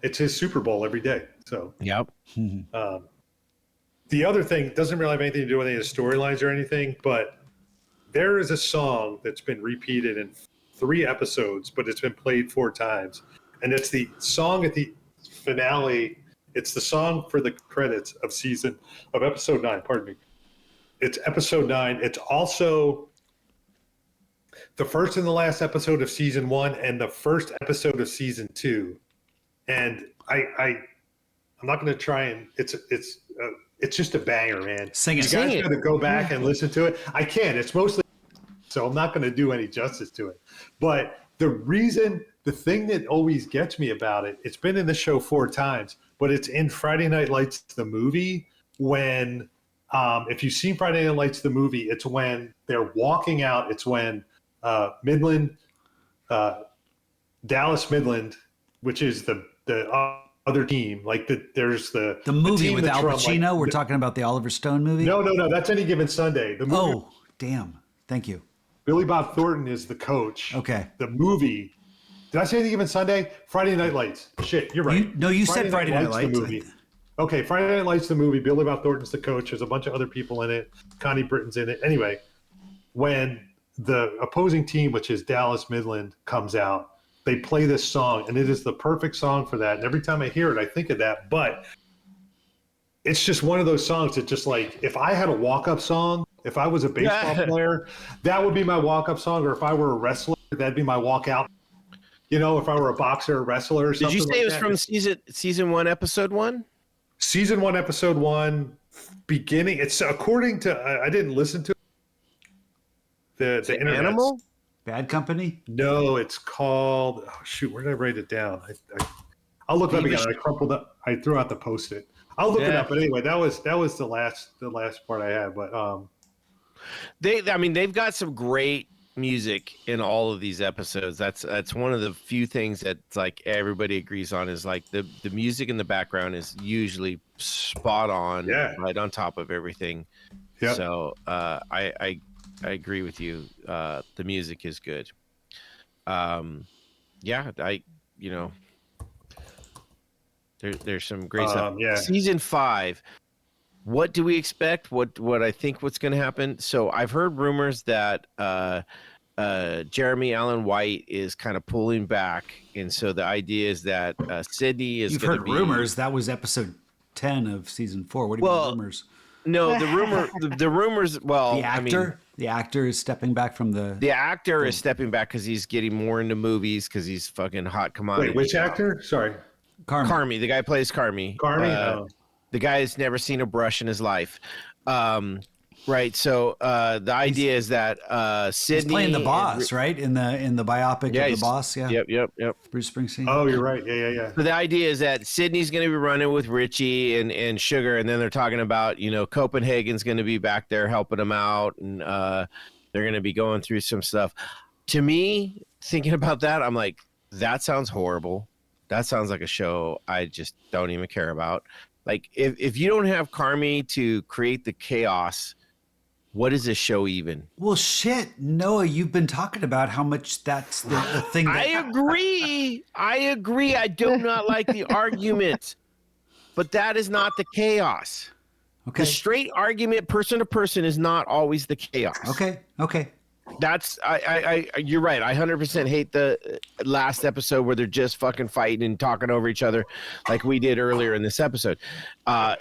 It's his Super Bowl every day. So, yep. The other thing doesn't really have anything to do with any of the storylines or anything, but there is a song that's been repeated in 3 episodes, but it's been played 4 times. And it's the song at the finale. It's the song for the credits of episode 9, pardon me. It's episode 9. It's also the first and the last episode of season 1 and the first episode of season 2. And I'm not going to try and it's just a banger, man. Sing it. You guys got to go back and listen to it. I can't. It's mostly, so I'm not going to do any justice to it. But the thing that always gets me about it, it's been in the show 4 times, but it's in Friday Night Lights, the movie, when, if you've seen Friday Night Lights, the movie, it's when they're walking out. It's when Dallas Midland, which is the other team, like there's the movie with Al from, Pacino. We're talking about the Oliver Stone movie. No, that's Any Given Sunday. The movie. Oh, damn! Thank you. Billy Bob Thornton is the coach. Okay. The movie. Did I say Any Given Sunday? Friday Night Lights. Shit, you're right. You said Friday Night Lights. The movie. Okay, Friday Night Lights, the movie. Billy Bob Thornton's the coach. There's a bunch of other people in it. Connie Britton's in it. Anyway, when the opposing team, which is Dallas Midland, comes out, they play this song, and it is the perfect song for that. And every time I hear it, I think of that. But it's just one of those songs that just like, if I had a walk-up song, if I was a baseball player, that would be my walk-up song. Or if I were a wrestler, that'd be my walk-out. You know, if I were a boxer or wrestler or something. Did you say like it was that. from season 1, episode 1? Season 1, episode 1, beginning. It's according to, I didn't listen to the internet. Animal? Bad Company? No, it's called, oh shoot, where did I write it down? I'll look it up again. I crumpled up, I threw out the Post-it. I'll look it up, but anyway, that was the last part I had. But they've got some great music in all of these episodes. That's one of the few things that's like everybody agrees on, is like the music in the background is usually spot on, right on top of everything. Yeah. So I agree with you. The music is good. There's some great stuff. Season 5. What do we expect? What I think what's going to happen? So I've heard rumors that Jeremy Allen White is kind of pulling back, and so the idea is that Sydney is. You've heard rumors. That was episode 10 of season 4. What do you mean rumors? No, the rumors. Well, the actor is stepping back from the. The actor is stepping back because he's getting more into movies because he's fucking hot commodity. Wait, which actor? Sorry, Carmy. The guy plays Carmy. The guy has never seen a brush in his life. Right. So the idea is that Sydney. He's playing the boss, right? In the biopic of the boss. Yeah. Yep. Bruce Springsteen. Oh, you're right. Yeah. So the idea is that Sydney's going to be running with Richie and Sugar, and then they're talking about, Copenhagen's going to be back there helping them out, and they're going to be going through some stuff. To me, thinking about that, I'm like, that sounds horrible. That sounds like a show I just don't even care about. Like, if you don't have Carmy to create the chaos, what is this show even? Well, shit, Noah, you've been talking about how much that's the thing. That... I agree. I do not like the argument, but that is not the chaos. Okay. The straight argument, person to person, is not always the chaos. Okay. That's you're right. I 100% hate the last episode where they're just fucking fighting and talking over each other like we did earlier in this episode. I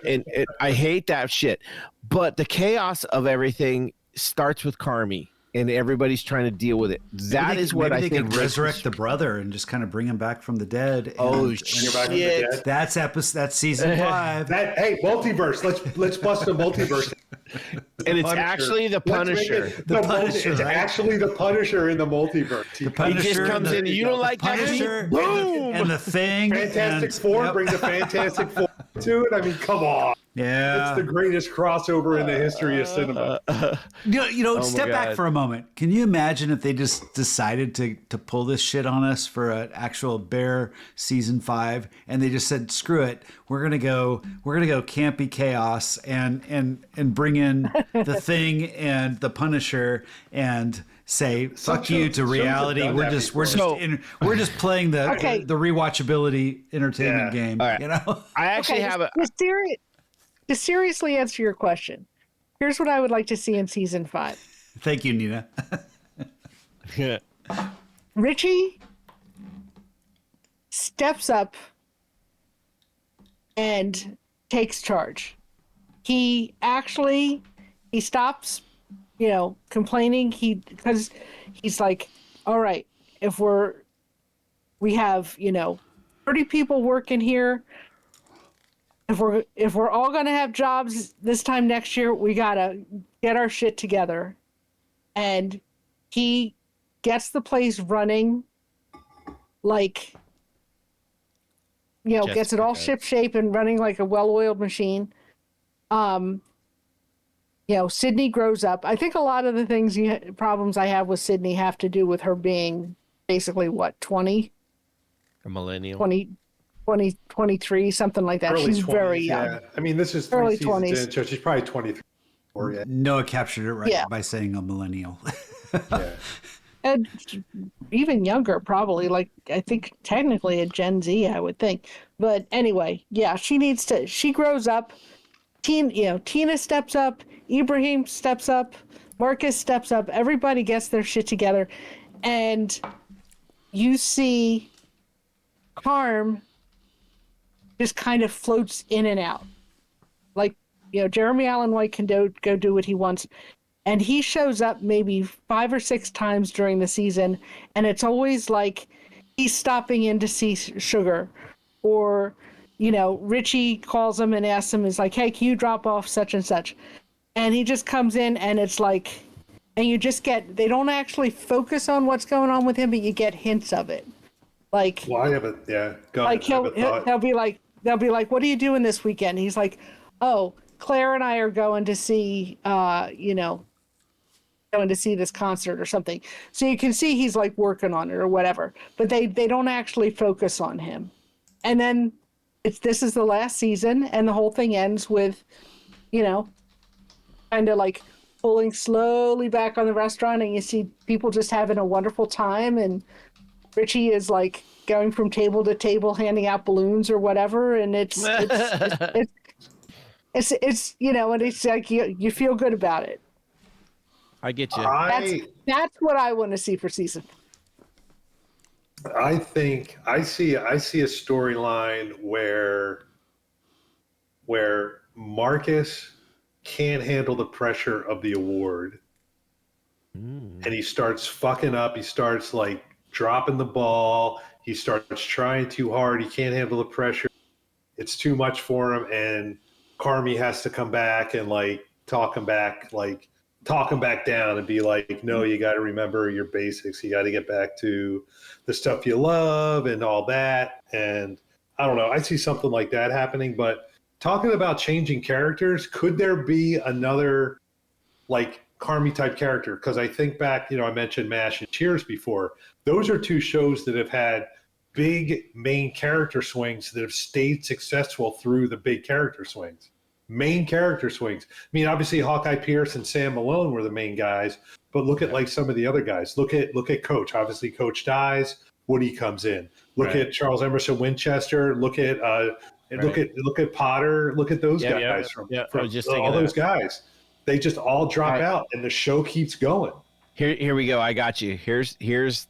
hate that shit. But the chaos of everything starts with Carmy. and everybody's trying to deal with it. That is what I maybe they think could resurrect the brother and just kind of bring him back from the dead. Oh and shit! That's season 5. Hey, multiverse. Let's bust the multiverse. And it's actually the Punisher. It's actually the Punisher in the multiverse. The Punisher, he just comes in. You don't like Punisher, that? Boom! And the Thing. Fantastic Four. Bring the Fantastic Four to it. I mean, come on. Yeah, It's the greatest crossover in the history of cinema. Step back for a moment. Can you imagine if they just decided to pull this shit on us for an actual Bear season 5, and they just said, "Screw it, we're gonna go campy chaos and bring in the Thing and the Punisher and say fuck you to reality. We're just playing the rewatchability entertainment game. Right. You know, I actually have a. To seriously answer your question, here's what I would like to see in season 5. Thank you, Nina. Richie steps up and takes charge. He stops, complaining. Because he's like, all right, if we have 30 people working here. If we're all gonna have jobs this time next year, we gotta get our shit together. And he gets the place running, gets it all ship-shape and running like a well-oiled machine. Sydney grows up. I think a lot of the problems I have with Sydney have to do with her being basically 20? A millennial. 23, something like that. Early She's 20s, very young. Yeah. I mean, this is Early 3 seasons 20s. in, so she's probably 23. Noah captured it right by saying a millennial. Yeah. And even younger, probably. Like, I think technically a Gen Z, I would think. But anyway, yeah, she grows up. Tina steps up. Ibrahim steps up. Marcus steps up. Everybody gets their shit together. And you see Carm just kind of floats in and out. Like, Jeremy Allen White can go do what he wants. And he shows up maybe 5 or 6 times during the season. And it's always like he's stopping in to see Sugar. Or, Richie calls him and asks him, is like, hey, can you drop off such and such? And he just comes in and it's like, and you just they don't actually focus on what's going on with him, but you get hints of it. Like, Well, I haven't. Yeah. Like he'll be like, they'll be like, what are you doing this weekend? He's like, oh, Claire and I are going to see, going to see this concert or something. So you can see he's like working on it or whatever, but they don't actually focus on him. And then this is the last season and the whole thing ends with, kind of like pulling slowly back on the restaurant and you see people just having a wonderful time. And Richie is like going from table to table, handing out balloons or whatever. And it's and it's like you feel good about it. I get you. That's what I want to see for season. I think I see a storyline where Marcus can't handle the pressure of the award, and he starts fucking up. He starts like dropping the ball. He starts trying too hard. He can't handle the pressure. It's too much for him, and Carmi has to come back and like talk him back down and be like, no, you got to remember your basics. You got to get back to the stuff you love and all that. And I don't know. I see something like that happening. But talking about changing characters, could there be another like Carmi type character? Because I think back, I mentioned MASH and Cheers before. Those are 2 shows that have had big main character swings that have stayed successful through the big character swings. Main character swings. I mean, obviously Hawkeye Pierce and Sam Malone were the main guys, but look at like some of the other guys. Look at Coach. Obviously Coach dies, Woody comes in. Look at Charles Emerson Winchester. Look at Potter. Look at those guys from all those guys. They just all drop out and the show keeps going. Here we go. I got you. Here's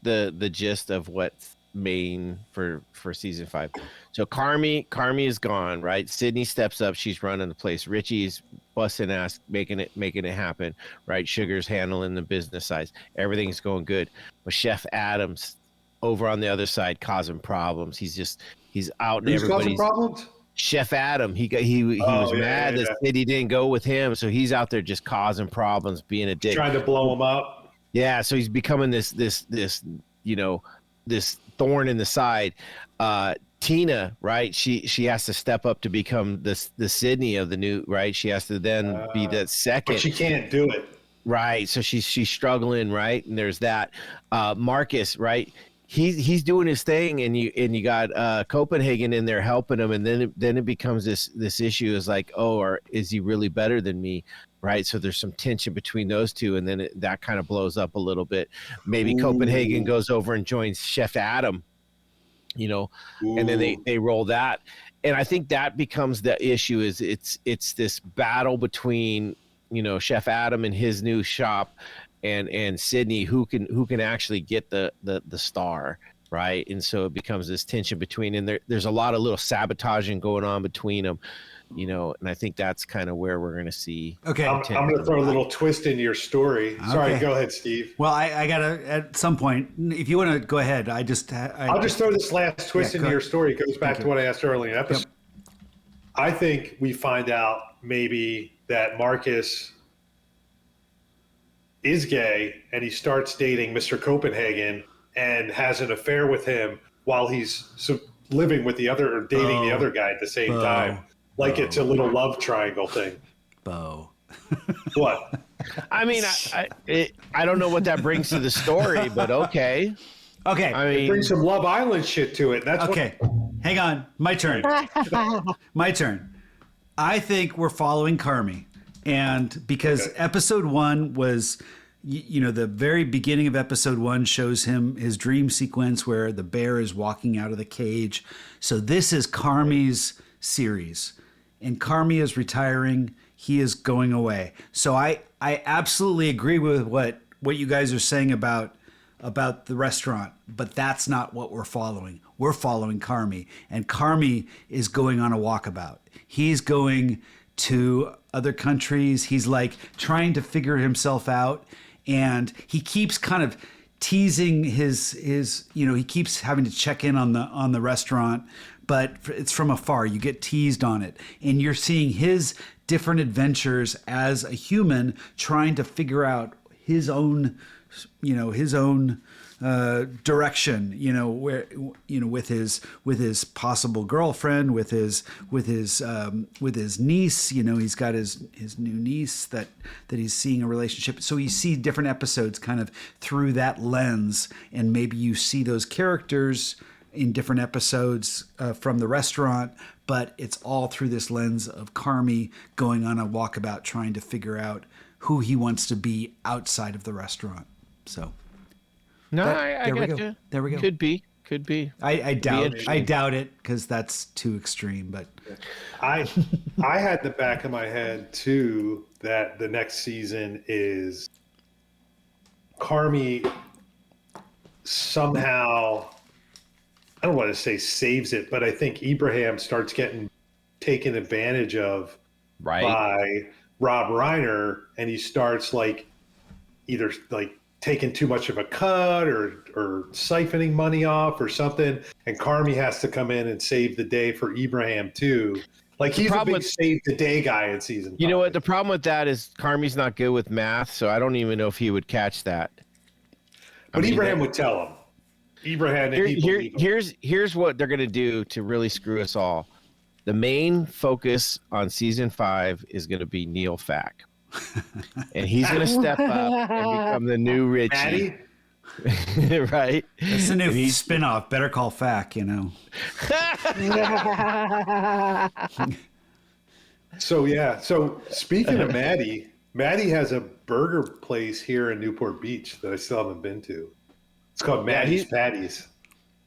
the gist of what's main for season 5. So Carmi is gone, right? Sydney steps up. She's running the place. Richie's busting ass, making it happen, right? Sugar's handling the business side, everything's going good, but Chef Adams over on the other side causing problems. He's out in Who's causing everybody's. problems? Chef Adam, he was mad that City didn't go with him, so he's out there just causing problems, being a dick, Trying to blow him up. Yeah, so he's becoming this this thorn in the side. Tina, right? She has to step up to become the Sydney of the new, right? She has to then be that second. But she can't do it. Right. So she's struggling, right? And there's that. Marcus, right? He's doing his thing, and you got Copenhagen in there helping him, and then it becomes this issue is like, oh, or is he really better than me? Right. So there's some tension between those two, and then that kind of blows up a little bit. Maybe Copenhagen goes over and joins Chef Adam, and then they roll that. And I think that becomes the issue is it's this battle between, Chef Adam and his new shop and Sydney, who can actually get the star, right? And so it becomes this tension between, and there's a lot of little sabotaging going on between them, and I think that's kind of where we're going to see. Okay. I'm going to throw a little twist into your story. Sorry, Okay. Go ahead, Steve. Well, I gotta at some point. If you want to go ahead, I'll just throw this last twist into your story. It goes back to what I asked earlier in the episode. Yep. I think we find out maybe that Marcus is gay and he starts dating Mr. Copenhagen and has an affair with him while he's living with the other or dating the other guy at the same time. Like it's a little love triangle thing. Bo. What? I mean, I don't know what that brings to the story, but okay. Okay. I mean, bring some Love Island shit to it. That's okay. Hang on. My turn. My turn. I think we're following Carmi. And because episode 1 was, the very beginning of episode 1 shows him his dream sequence where the bear is walking out of the cage. So this is Carmi's series. And Carmi is retiring. He is going away. So I absolutely agree with what you guys are saying about the restaurant, but that's not what we're following. We're following Carmi, and Carmi is going on a walkabout. He's going to other countries. He's like trying to figure himself out, and he keeps kind of teasing his he keeps having to check in on the restaurant, but it's from afar. You get teased on it, and you're seeing his different adventures as a human trying to figure out his own direction, where, with his possible girlfriend, with his niece, he's got his new niece that he's seeing a relationship. So you see different episodes kind of through that lens, and maybe you see those characters in different episodes from the restaurant, but it's all through this lens of Carmi going on a walkabout, trying to figure out who he wants to be outside of the restaurant. So, no, I got you. There we go. Could be. I doubt it because that's too extreme. But I had the back of my head too that the next season is Carmi somehow, I don't want to say saves it, but I think Ibrahim starts getting taken advantage of by Rob Reiner, and he starts either taking too much of a cut or siphoning money off or something, and Carmi has to come in and save the day for Ibrahim too. He's a big save the day guy in season 5. You know what? The problem with that is Carmi's not good with math, so I don't even know if he would catch that. But Ibrahim would tell him. Ibrahim, here's what they're gonna do to really screw us all. The main focus on season 5 is gonna be Neil Fack. And he's going to step up and become the new Richie. Right? It's a new spin-off. Better Call Fack, So speaking of Maddie has a burger place here in Newport Beach that I still haven't been to. It's called Maddie's Patties.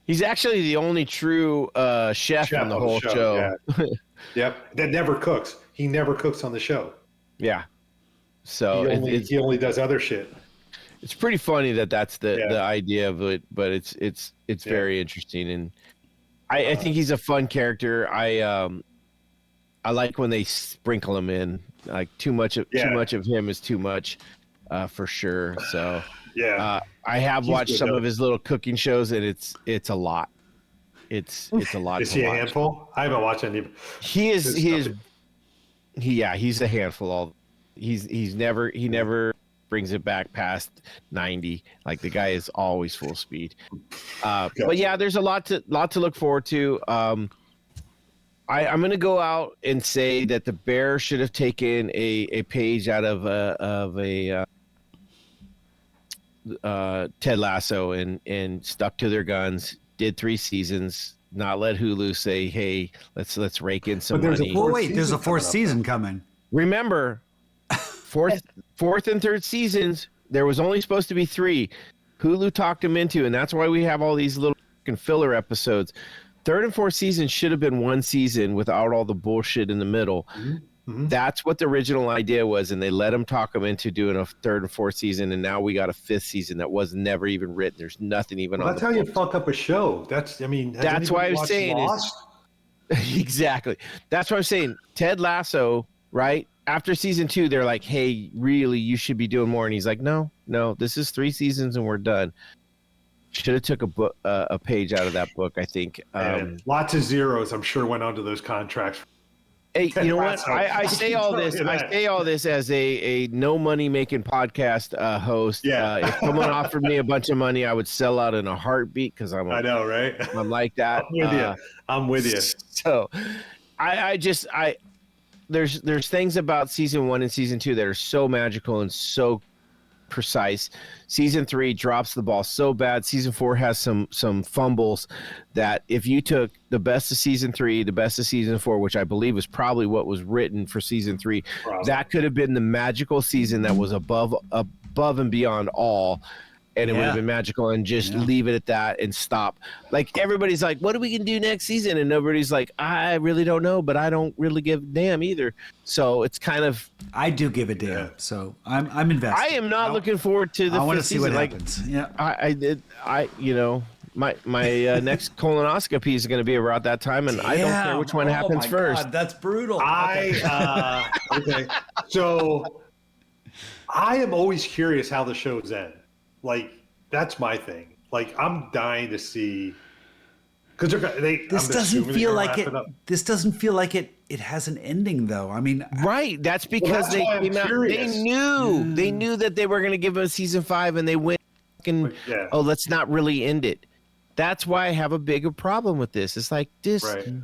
He's actually the only true chef on the whole show. Yeah. Yep. That never cooks. He never cooks on the show. Yeah. So he only does other shit. It's pretty funny that's the idea of it, but it's very interesting, and I think he's a fun character. I like when they sprinkle him in, Like too much of him is too much, for sure. So I have watched some of his little cooking shows, and it's a lot. It's a lot. Is he a handful? I haven't watched any. He's a handful. He never brings it back past 90. Like the guy is always full speed. But yeah, there's a lot to look forward to. I'm going to go out and say that the Bear should have taken a page out of a Ted Lasso and stuck to their guns. Did 3 seasons. Not let Hulu say, "Hey, let's rake in some money." There's a 4th season coming. Remember, fourth and third seasons, there was only supposed to be 3. Hulu talked them into, and that's why we have all these little filler episodes. 3rd and 4th season should have been 1 season without all the bullshit in the middle. Mm-hmm. That's what the original idea was, and they let them talk them into doing a 3rd and 4th season, and now we got a 5th season that was never even written. There's nothing even on. That's how you fuck up a show. That's why I was saying exactly. That's what I'm saying. Ted Lasso, right? After season 2, they're like, "Hey, really, you should be doing more." And he's like, "No, this is 3 seasons and we're done." Should have took a page out of that book, I think. Lots of zeros, I'm sure, went onto those contracts. Hey, you know what? I say all this. I say all this as a no money making podcast host. Yeah. If someone offered me a bunch of money, I would sell out in a heartbeat because I know, right? I'm like that. I'm with you. So, there's things about season 1 and season 2 that are so magical and so precise. Season 3 drops the ball so bad. Season 4 has some fumbles that if you took the best of season 3, the best of season 4, which I believe was probably what was written for season 3, that could have been the magical season that was above and beyond all. And it would have been magical, and just leave it at that and stop. Like everybody's like, what are we going to do next season? And nobody's like, I really don't know, but I don't really give a damn either. So it's kind of. I do give a damn. So I'm invested. I am not looking forward to the 5th season. I want to see what happens. Yeah. My next colonoscopy is going to be around that time, and I don't care which one happens first. God, that's brutal. Okay. So I am always curious how the shows end. Like, that's my thing. Like, I'm dying to see, because this doesn't feel like it. This doesn't feel like it has an ending, though. I mean, right? That's because they came out. They knew that they were going to give us season 5, and they went and let's not really end it. That's why I have a bigger problem with this. It's like this. Right.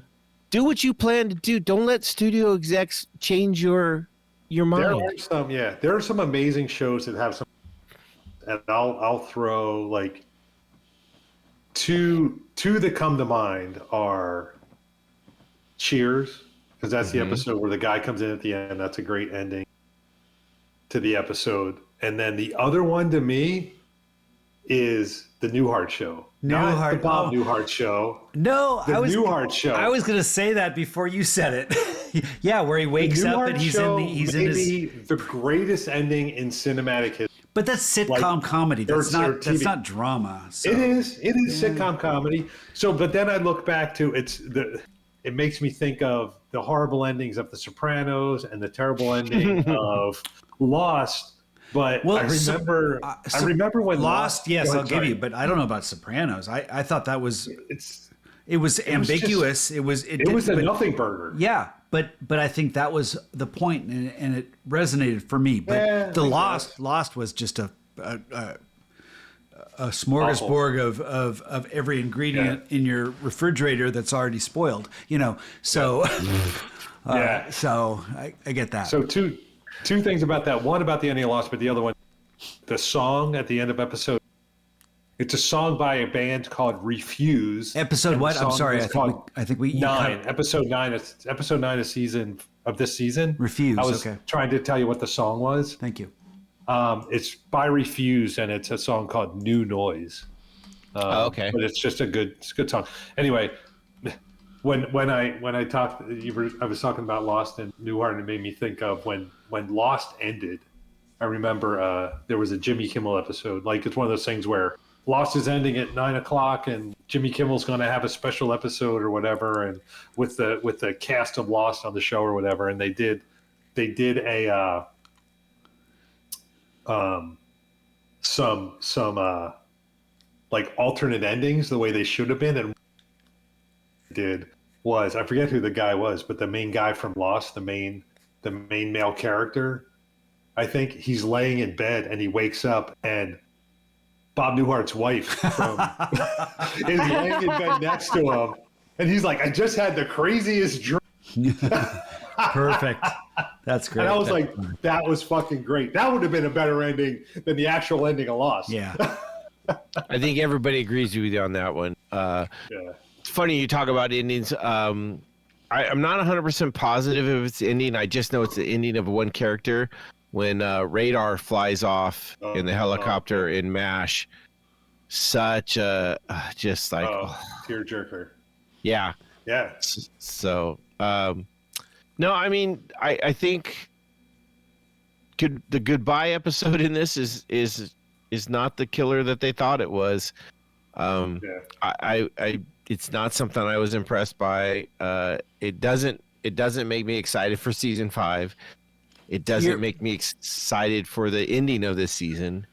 Do what you plan to do. Don't let studio execs change your mind. There are some amazing shows that have some. And I'll throw like two that come to mind are Cheers, because that's the episode where the guy comes in at the end. That's a great ending to the episode. And then the other one to me is the Newhart Show. The Bob Newhart Show. No, Newhart Show. I was going to say that before you said it. Yeah, where he wakes up and he's in the greatest ending in cinematic history. But that's sitcom comedy. That's not drama. So. It is sitcom comedy. So, but then I look back to it makes me think of the horrible endings of The Sopranos and the terrible ending of Lost. But I remember when Lost. Yes, I'll give you. But I don't know about Sopranos. I thought that was it was ambiguous. It was a nothing burger. Yeah. But I think that was the point, and it resonated for me. But Lost was just a smorgasbord of every ingredient in your refrigerator that's already spoiled. So so I get that. So two things about that. One about the ending of Lost, but the other one, the song at the end of episode. It's a song by a band called Refuse. Episode what? I'm sorry. I think we 9. Episode 9. It's episode 9 of this season. Refuse. I was trying to tell you what the song was. Thank you. It's by Refuse, and it's a song called New Noise. Okay. But it's just a good song. Anyway, when I talked, I was talking about Lost and Newhart, and it made me think of when Lost ended. I remember there was a Jimmy Kimmel episode. Like, it's one of those things where Lost is ending at 9:00, and Jimmy Kimmel's going to have a special episode or whatever, and with the cast of Lost on the show or whatever. And they did they did a some like alternate endings the way they should have been, and did was I forget who the guy was, but the main guy from Lost, the main male character, I think he's laying in bed and he wakes up and Bob Newhart's wife from is laying in bed next to him, and he's like, I just had the craziest dream. Perfect. That's great. And I was like, that was fucking great. That would have been a better ending than the actual ending of Lost. Yeah. I think everybody agrees with you on that one. Yeah. It's funny you talk about endings. I'm not 100% positive if it's the ending. I just know it's the ending of one character when Radar flies off in the helicopter in MASH. Such a just like tearjerker. Yeah. Yeah. So no, I mean I think the goodbye episode in this is not the killer that they thought it was. I it's not something I was impressed by. It doesn't make me excited for season 5. It doesn't make me excited for the ending of this season.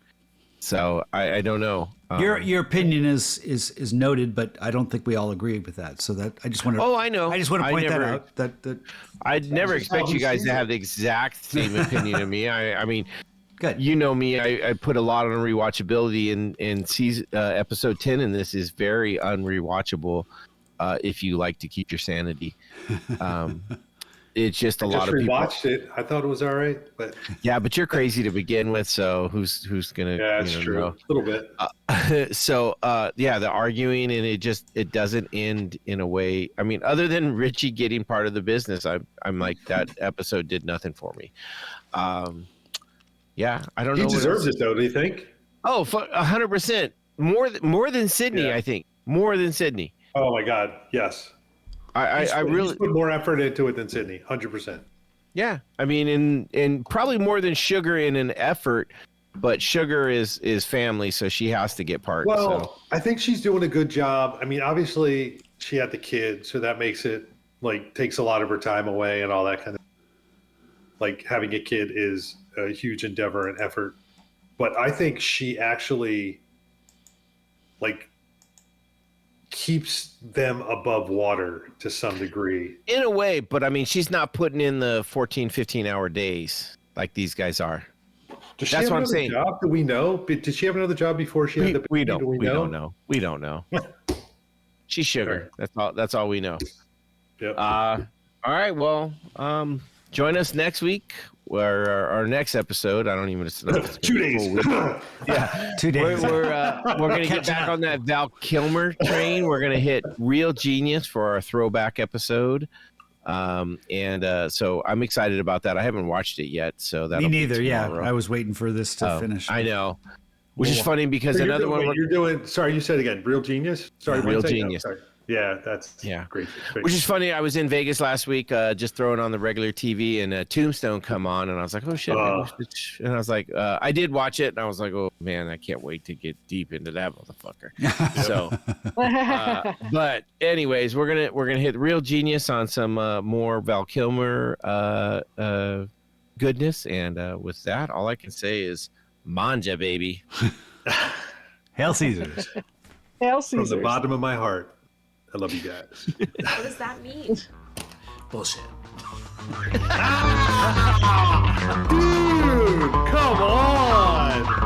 So I don't know. Your opinion is noted, but I don't think we all agree with that. So that I just want to. Oh, I know. I just want to point that out. That I'd never expect you guys to have the exact same opinion of me. I mean, good. You know me. I put a lot on rewatchability, and season episode 10 in this is very unrewatchable. If you like to keep your sanity, it's just a lot of people watched it. I thought it was all right, but yeah, but you're crazy to begin with. So who's gonna? Yeah, that's true. Know? A little bit. Yeah, the arguing, and it doesn't end in a way. I mean, other than Richie getting part of the business, I'm like, that episode did nothing for me. Yeah, I don't know. He deserves it though. Do you think? Oh, 100%. More than Sydney, I think. More than Sydney. Oh my God, yes. I really put more effort into it than Sydney, 100%. Yeah, I mean, and probably more than Sugar in an effort, but Sugar is family, so she has to get part. Well, so. I think she's doing a good job. I mean, obviously she had the kid, so that makes it like takes a lot of her time away and all that kind of. Like having a kid is a huge endeavor and effort, but I think she actually like keeps them above water to some degree. In a way, but I mean, she's not putting in the 14, 15-hour days like these guys are. Does she have what I'm another saying. Job? Do we know? Did she have another job before she had the baby? We don't know. We don't know. She's Sugar. Right. That's all we know. Yep. All right. Well, join us next week. Where our next episode, I don't even know. 2 days. Yeah, 2 days. We're gonna get back on that Val Kilmer train. We're gonna hit Real Genius for our throwback episode, so I'm excited about that. I haven't watched it yet, so that me neither. Yeah, I was waiting for this to finish. I know, which is funny because so another one you're doing. Sorry, you said again. Real Genius. Sorry, Real Genius. No, sorry. Yeah, that's great. Which is funny. I was in Vegas last week, just throwing on the regular TV, and Tombstone come on, and I was like, "Oh shit!" And I was like, "I did watch it," and I was like, "Oh man, I can't wait to get deep into that motherfucker." So, but anyways, we're gonna hit Real Genius on some more Val Kilmer goodness, and with that, all I can say is, "Manja, baby." Hail Caesars. Hail Caesars. From the bottom of my heart. I love you guys. What does that mean? Bullshit. Dude, come on.